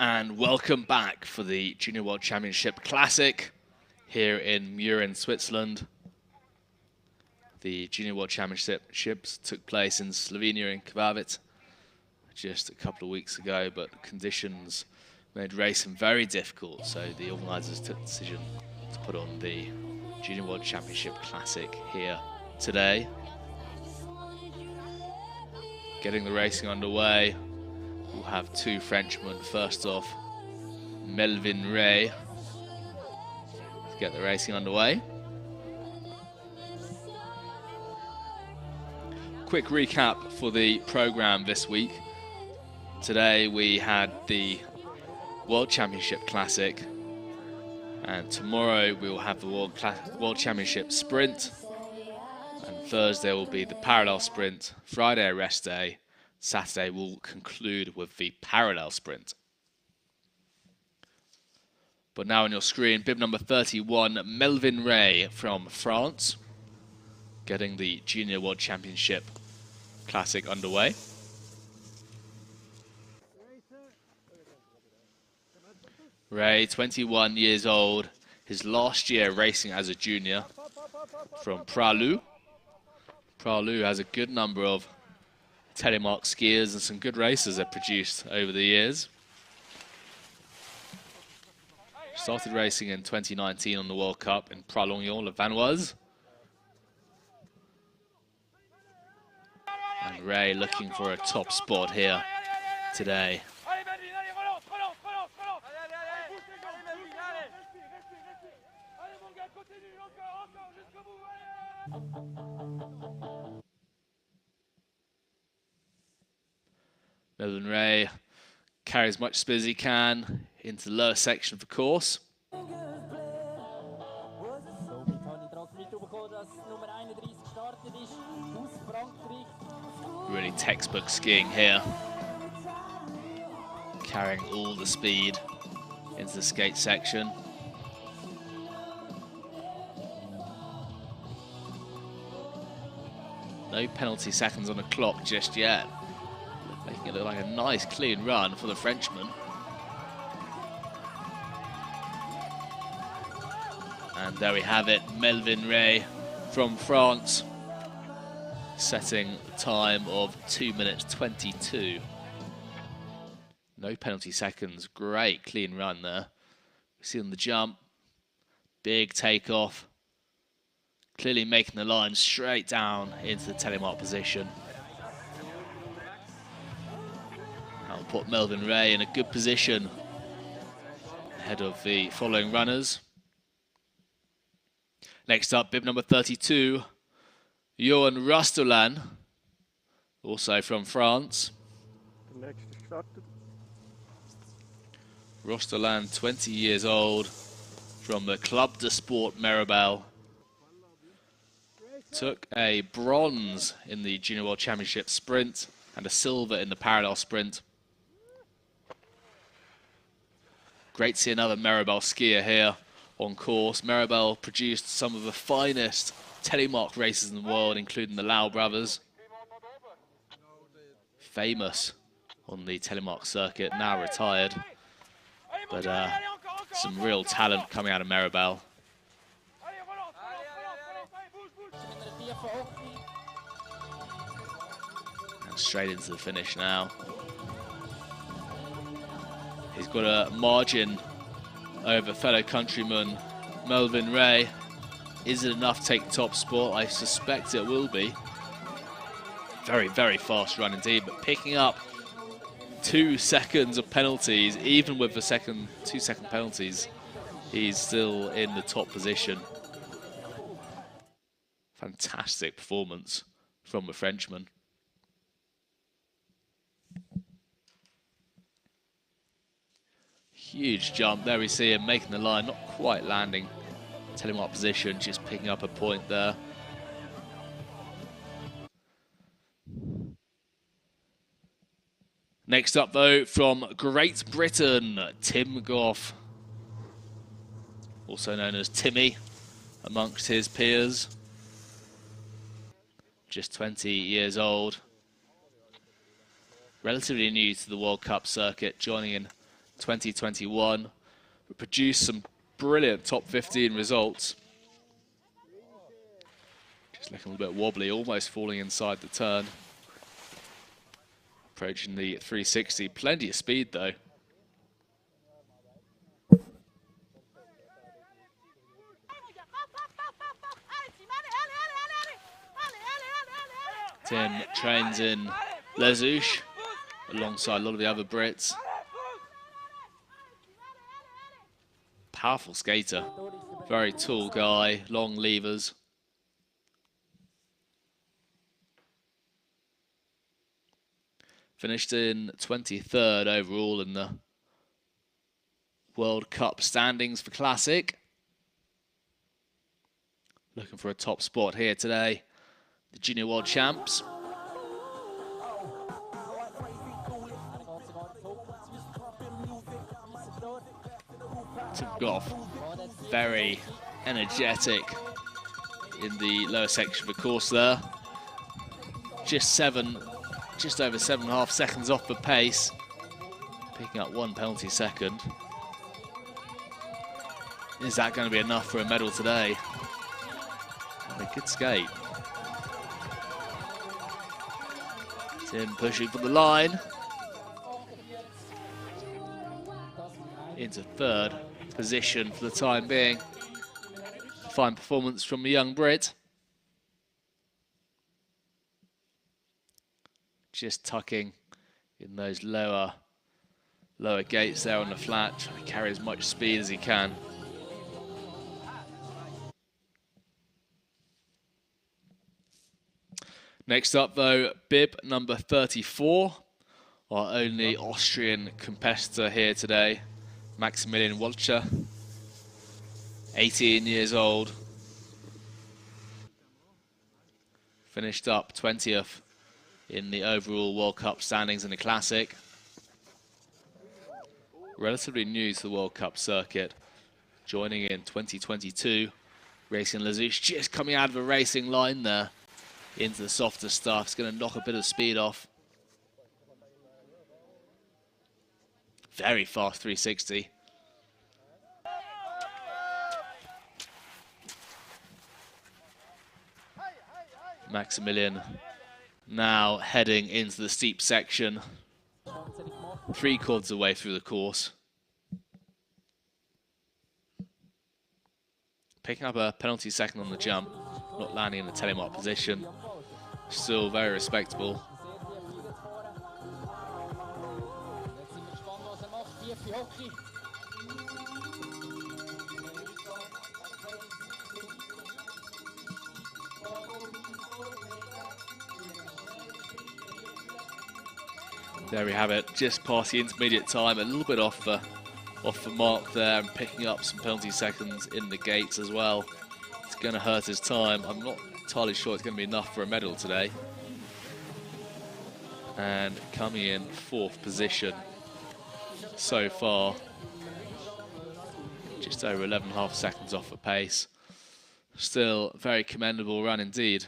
And welcome back for the Junior World Championship Classic here in Mürren, Switzerland. The Junior World Championships took place in Slovenia in Krvavec just a couple of weeks ago, but conditions made racing very difficult, so the organisers took the decision to put on the Junior World Championship Classic here today. Getting the racing underway, we'll have two Frenchmen. First off, Melvin Ray, to get the racing underway. Quick recap for the programme this week. Today we had the World Championship Classic, and tomorrow we will have the World Championship Sprint, and Thursday will be the parallel sprint, Friday a rest day, Saturday we'll conclude with the parallel sprint. But now on your screen, bib number 31, Melvin Ray from France, getting the Junior World Championship Classic underway. Ray, 21 years old, his last year racing as a junior from Pralu. Pralu has a good number of Telemark skiers and some good racers they've produced over the years. Started racing in 2019 on the World Cup in Pralognan-le-Vanoise. And Ray looking for a top spot here today. Melvin Ray carries as much speed as he can into the lower section of the course. Really textbook skiing here. Carrying all the speed into the skate section. No penalty seconds on the clock just yet. Making it look like a nice clean run for the Frenchman. And there we have it, Melvin Ray from France, setting the time of 2 minutes 22. No penalty seconds, great clean run there. We see on the jump, big takeoff, clearly making the line straight down into the Telemark position. That'll put Melvin Ray in a good position ahead of the following runners. Next up, bib number 32, Johan Rostolan, also from France. Rostolan, 20 years old, from the Club de Sport Maribel. Took a bronze in the Junior World Championship sprint and a silver in the parallel sprint. Great to see another Maribel skier here on course. Maribel produced some of the finest Telemark races in the world, including the Lau brothers. Famous on the Telemark circuit, now retired. But some real talent coming out of Maribel. And straight into the finish now. He's got a margin over fellow countryman Melvin Ray. Is it enough to take top spot? I suspect it will be. Very, very fast run indeed, but picking up 2 seconds of penalties, even with the 2-second penalties, he's still in the top position. Fantastic performance from the Frenchman. Huge jump. There we see him making the line, not quite landing Telemark position, just picking up a point there. Next up, though, from Great Britain, Tim Goff, also known as Timmy amongst his peers. Just 20 years old. Relatively new to the World Cup circuit, joining in 2021. Produced some brilliant top 15 results. Just looking a little bit wobbly, almost falling inside the turn. Approaching the 360, plenty of speed though. Tim trains in Les Houches alongside a lot of the other Brits. Powerful skater, very tall guy, long levers. Finished in 23rd overall in the World Cup standings for Classic. Looking for a top spot here today. The Junior World Champs. Tim Goff, very energetic in the lower section of the course there. Just over 7.5 seconds off the pace, picking up 1 penalty second. Is that going to be enough for a medal today? A good skate. Tim pushing for the line. Into 3rd position for the time being. Fine performance from the young Brit. Just tucking in those lower gates there on the flat, trying to carry as much speed as he can. Next up though, bib number 34, our only Austrian competitor here today, Maximilian Walcher, 18 years old. Finished up 20th in the overall World Cup standings in the Classic. Relatively new to the World Cup circuit, joining in 2022, racing Les Houches, just coming out of a racing line there into the softer stuff. It's going to knock a bit of speed off. Very fast 360. Maximilian now heading into the steep section, 3/4 of the way through the course. Picking up a penalty second on the jump, not landing in the telemark position. Still very respectable. There we have it, just past the intermediate time, a little bit off the mark there, and picking up some penalty seconds in the gates as well. It's going to hurt his time. I'm not entirely sure it's going to be enough for a medal today. And coming in 4th position so far, just over 11.5 seconds off the pace. Still a very commendable run indeed.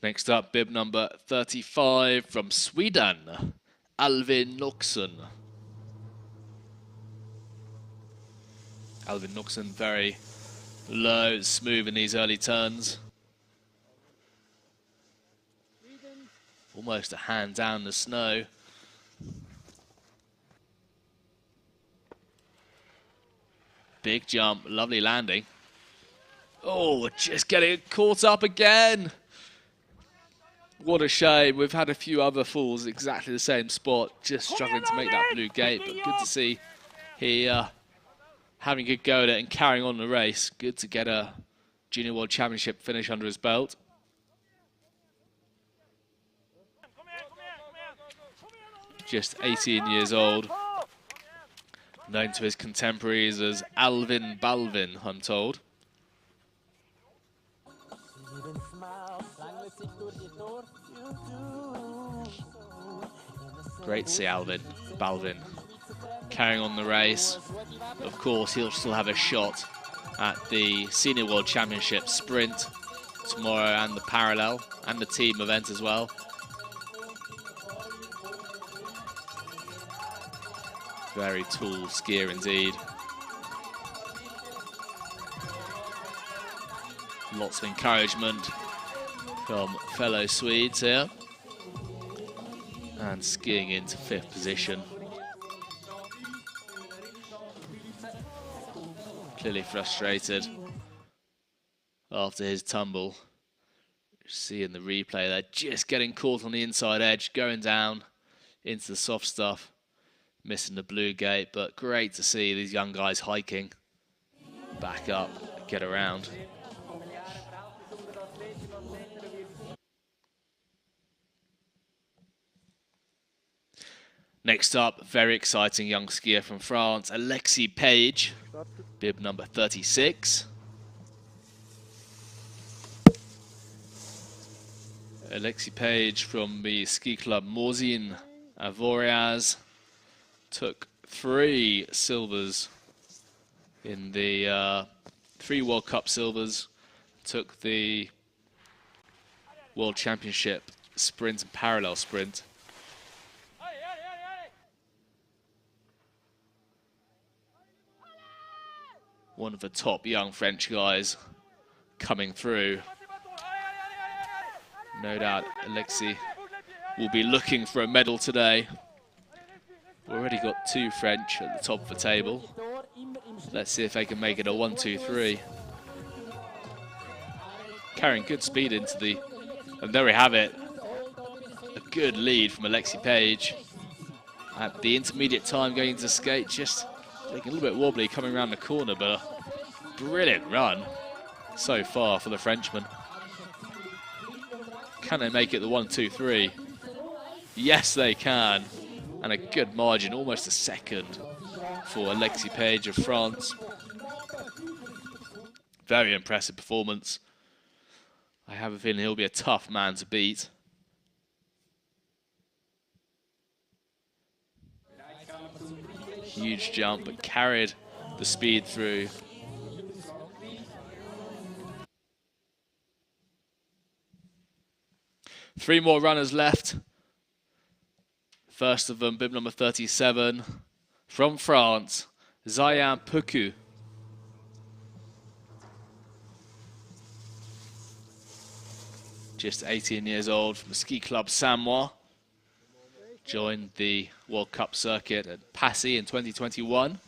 Next up, bib number 35 from Sweden, Alvin Noxon. Alvin Noxon very low, smooth in these early turns. Almost a hand down the snow. Big jump, lovely landing. Oh, just getting caught up again. What a shame. We've had a few other falls exactly the same spot, just struggling to make that blue gate, but good to see he having a good go at it and carrying on the race. Good to get a Junior World Championship finish under his belt. Just 18 years old. Known to his contemporaries as Alvin Balvin, I'm told. Great to see Alvin Balvin carrying on the race. Of course, he'll still have a shot at the Senior World Championship sprint tomorrow, and the parallel and the team event as well. Very tall skier indeed. Lots of encouragement from fellow Swedes here. And skiing into 5th position. Clearly frustrated after his tumble. You see in the replay there, just getting caught on the inside edge, going down into the soft stuff, missing the blue gate, but great to see these young guys hiking back up, get around. Next up, very exciting young skier from France, Alexis Page, bib number 36. Alexis Page from the ski club Morzine Avoriaz took 3 silvers in the 3 World Cup silvers, took the World Championship sprint and parallel sprint. One of the top young French guys coming through. No doubt Alexis will be looking for a medal today. Already got 2 French at the top of the table. Let's see if they can make it a 1, 2, 3. Carrying good speed into the... And there we have it. A good lead from Alexis Page. At the intermediate time going into skate, just looking a little bit wobbly coming around the corner, but a brilliant run so far for the Frenchman. Can they make it the 1, 2, 3? Yes, they can. And a good margin, almost a second for Alexis Page of France. Very impressive performance. I have a feeling he'll be a tough man to beat. Huge jump, but carried the speed through. 3 more runners left. First of them, bib number 37, from France, Zayan Puku. Just 18 years old, from the ski club Samoa. Joined the World Cup circuit at Passy in 2021.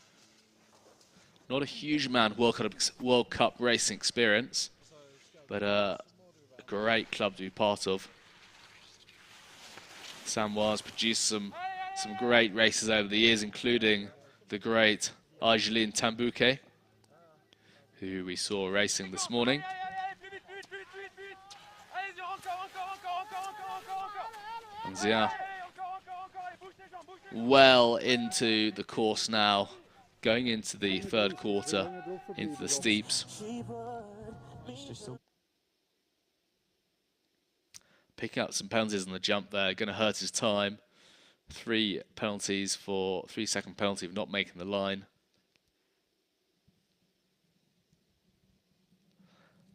Not a huge amount of World Cup racing experience, but a great club to be part of. Samoa's produced some great races over the years, including the great Argeline Tambuke, who we saw racing this morning. And Zia well into the course now, going into the third quarter, into the steeps. Picking up some penalties on the jump there, going to hurt his time. 3 penalties for 3-second penalty of not making the line.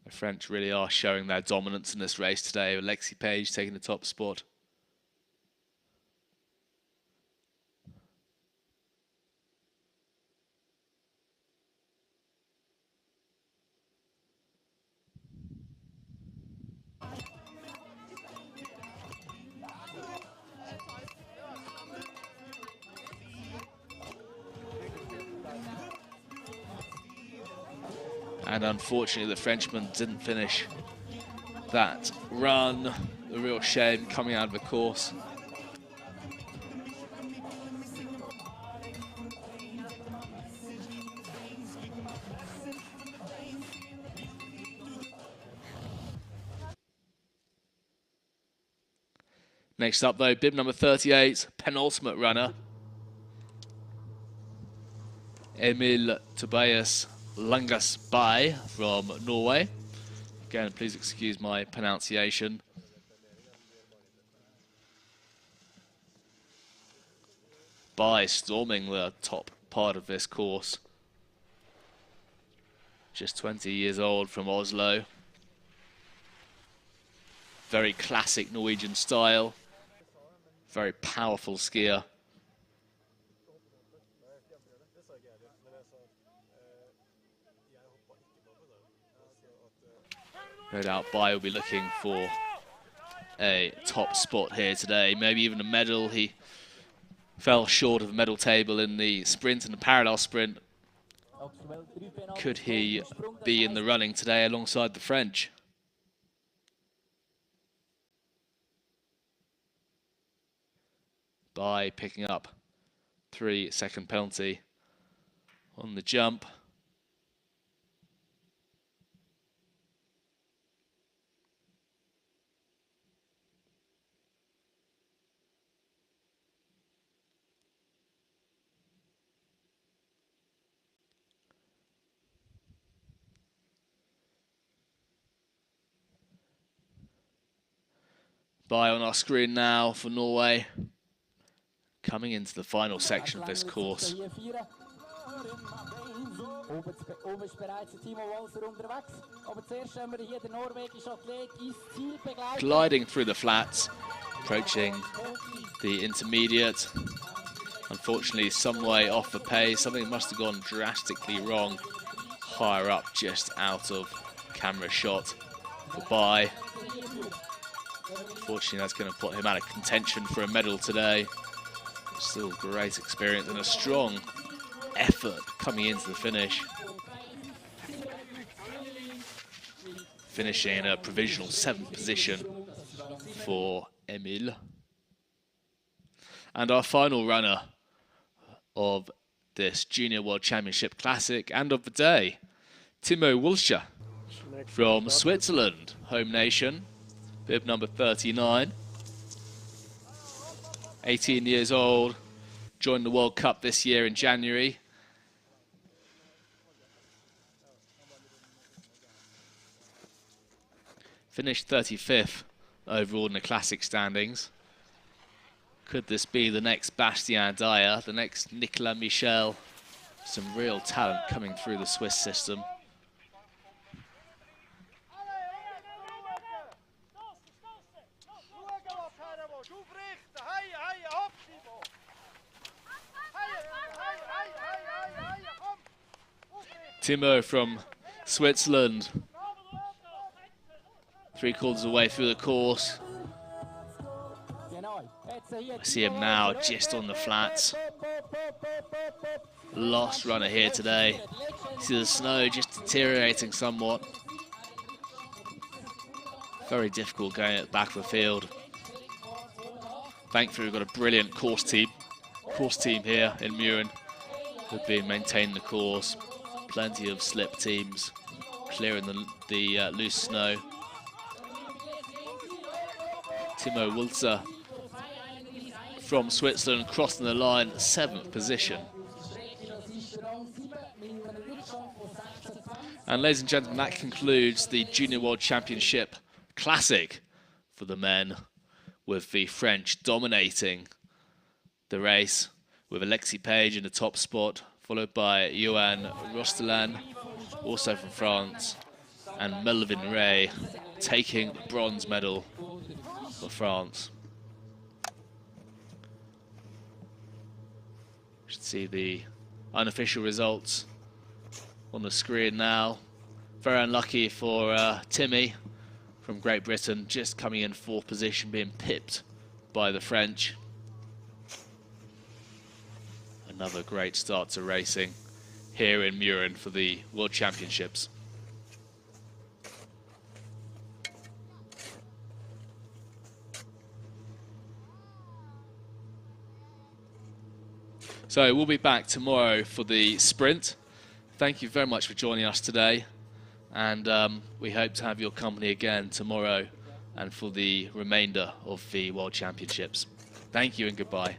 The French really are showing their dominance in this race today, with Lexi Page taking the top spot. And unfortunately, the Frenchman didn't finish that run. A real shame coming out of the course. Next up, though, bib number 38, penultimate runner, Emil Tobias Langasby from Norway. Again, please excuse my pronunciation. By storming the top part of this course. Just 20 years old, from Oslo. Very classic Norwegian style. Very powerful skier. No doubt Bai will be looking for a top spot here today, maybe even a medal. He fell short of the medal table in the sprint and the parallel sprint. Could he be in the running today alongside the French? Bai picking up 3-second penalty on the jump. Bai on our screen now for Norway. Coming into the final section of this course. Gliding through the flats, approaching the intermediate. Unfortunately, some way off the pace. Something must have gone drastically wrong higher up, just out of camera shot for Bai. Unfortunately, that's going to put him out of contention for a medal today. Still great experience and a strong effort coming into the finish. Finishing in a provisional 7th position for Emil. And our final runner of this Junior World Championship Classic and of the day, Timo Wulscher from Switzerland, home nation, bib number 39. 18 years old, joined the World Cup this year in January. Finished 35th overall in the classic standings. Could this be the next Bastien Dayer, the next Nicolas Michel? Some real talent coming through the Swiss system. Timo from Switzerland. 3/4 away through the course. I see him now just on the flats. Lost runner here today. See the snow just deteriorating somewhat. Very difficult going at the back of the field. Thankfully, we've got a brilliant course team here in Mürren who've been maintaining the course. Plenty of slip teams clearing the loose snow. Timo Wulzer from Switzerland crossing the line, 7th position. And ladies and gentlemen, that concludes the Junior World Championship Classic for the men, with the French dominating the race, with Alexis Page in the top spot, followed by Johan Rostelan, also from France, and Melvin Ray taking the bronze medal for France. You should see the unofficial results on the screen now. Very unlucky for Timmy from Great Britain, just coming in 4th position, being pipped by the French. Another great start to racing here in Mürren for the World Championships. So we'll be back tomorrow for the sprint. Thank you very much for joining us today, and we hope to have your company again tomorrow and for the remainder of the World Championships. Thank you and goodbye.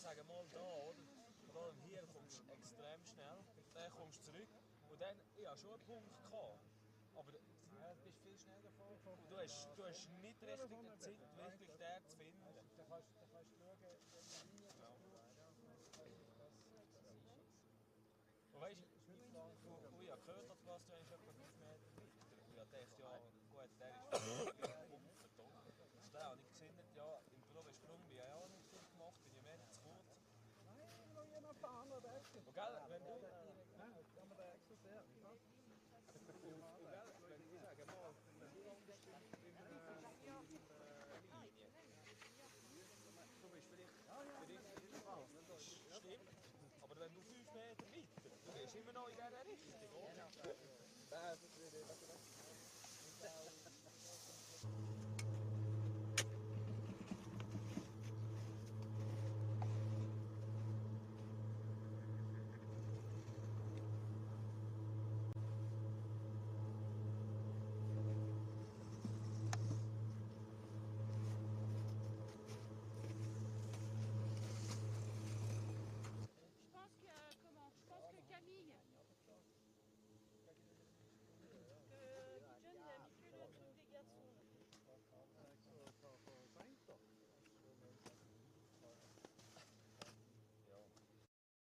ich sage mal da, oder? Vor allem hier kommst du extrem schnell, dann kommst du zurück und dann, ich hatte schon einen Punkt gehabt, aber du bist viel schneller gefahren und du hast nicht richtig die Zeit, wirklich den zu finden. Da kannst du schauen, wenn die Linie Und weißt du, ich habe gehört, dass du etwa 5 Meter weiter. Und ich dachte, ja gut, der ist wirklich Pumpen. Und dann habe ich gesehen, ja, im Probesprung bin ich auch nicht viel gemacht, bin ich mehr zu kurz. Nein, noch jemand fahren oder Ecke. Und gell, wenn du... Kann man da extra sehr. Und gell, wenn ich sage mal, wenn du landest in Linie, du bist vielleicht stimmt, aber wenn du 5 Meter weiter, du gehst immer noch in dieser Richtung, oder? Je pense que Camille, que John est habitué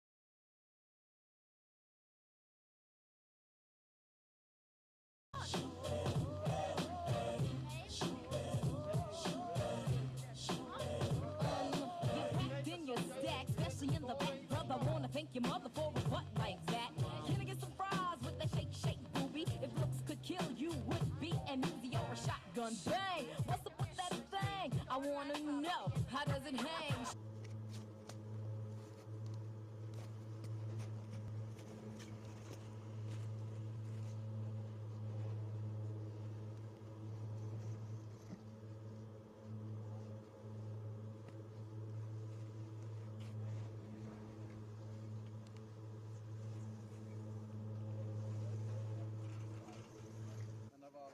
au truc des garçons. Then your stack, especially in the back, brother. Wanna thank your mother for a butt like that. Can I get some fries with the shake, shake, booby? If looks could kill you, would be an easy or a shotgun bang. What's up with that thing? I wanna know, how does it hang?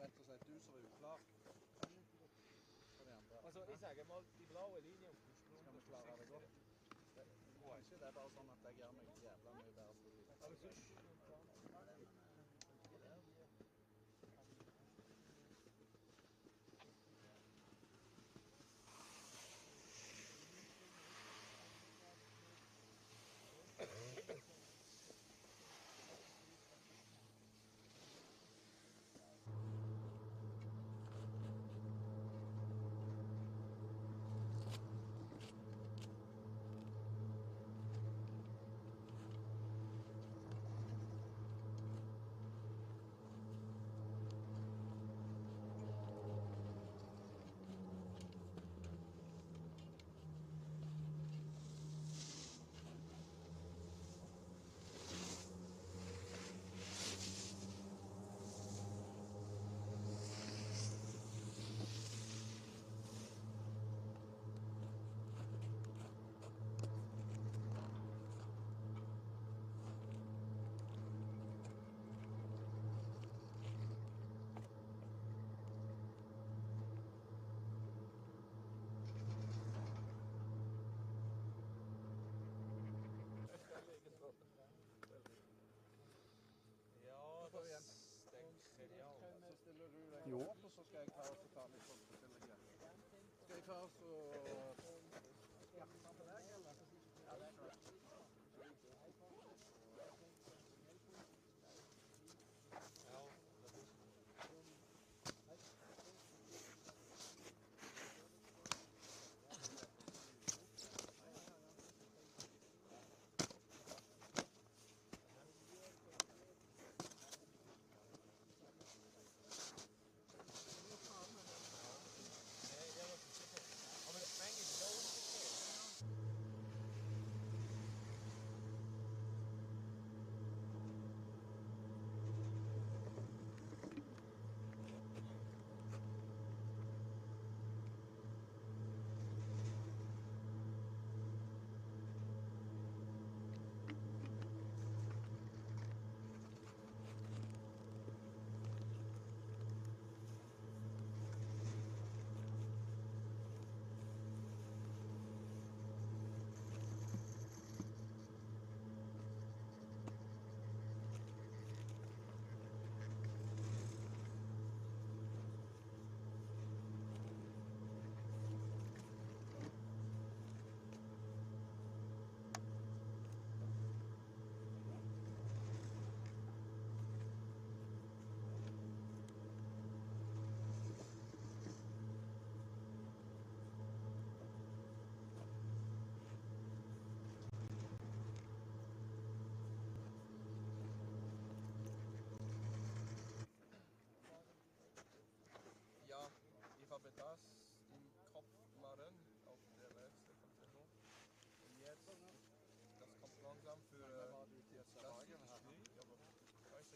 Rett og slett du som var uklar. Altså, jeg sage mal, de blaue linjer på sprung... Skal vi klare det godt? Kanskje det er bare sånn at jeg gjør meg jævla mye bedre stil. Ja, das denke ich auch. Så stiller du deg opp, og så skal jeg ta og ta litt sånn forskjellige. Skal jeg ta så skaffe på deg, eller? Ja, det er klart. Ja,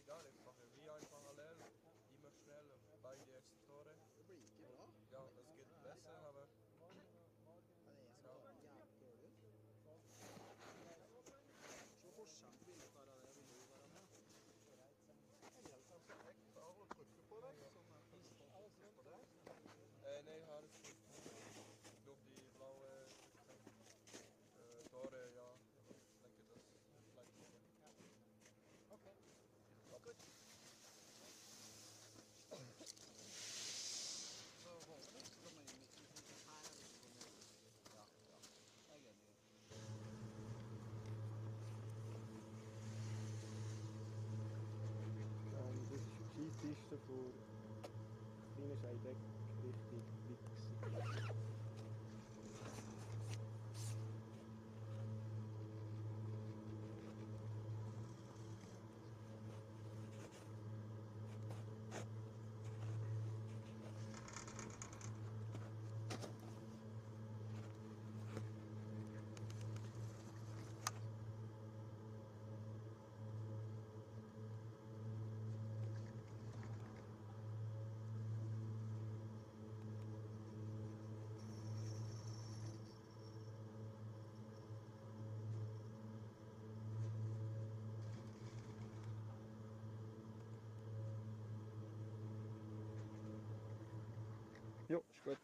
ja, das mache ich wie ein parallel, immer schnell beide ersten Tore. Ja, das geht besser, aber nee, alles gut. Ich glaube, die blaue Tore, ja, ich denke, das bleibt so. Okay. Gut. Das ist die Skipiste von Kleinen Scheideck Richtung Wix. Ja, ist gut.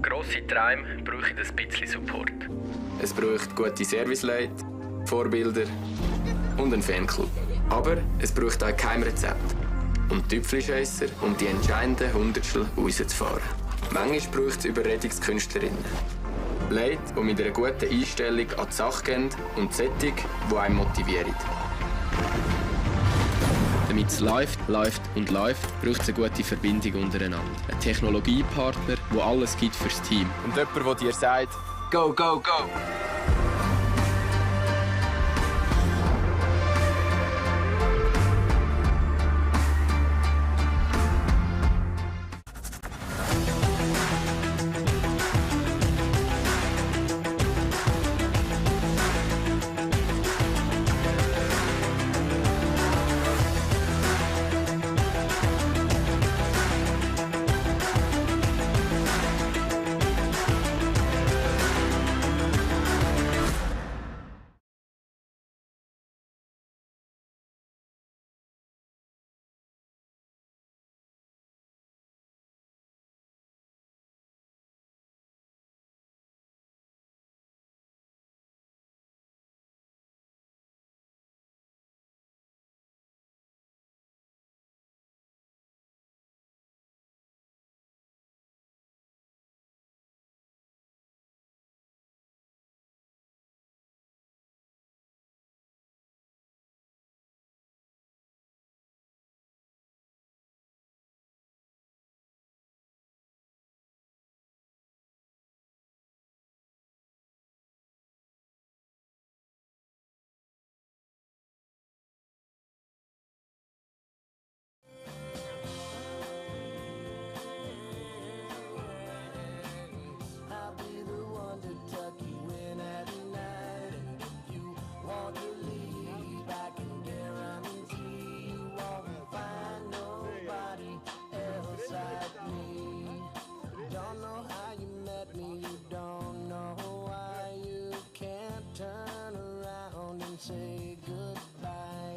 Grosse Träume brauchen ein bisschen Support. Es braucht gute Serviceleute, Vorbilder und einen Fanclub. Aber es braucht auch kein Rezept. Und Tüpfelscheisser, um die entscheidenden Hundertstel rauszufahren. Manchmal braucht es Überredungskünstlerinnen. Leute, die mit einer guten Einstellung an die Sache gehen und Sättig, die einen motivieren. Damit es läuft und läuft, braucht es eine gute Verbindung untereinander. Ein Technologiepartner, der alles gibt fürs Team. Und jemand, der dir sagt, go, go, go!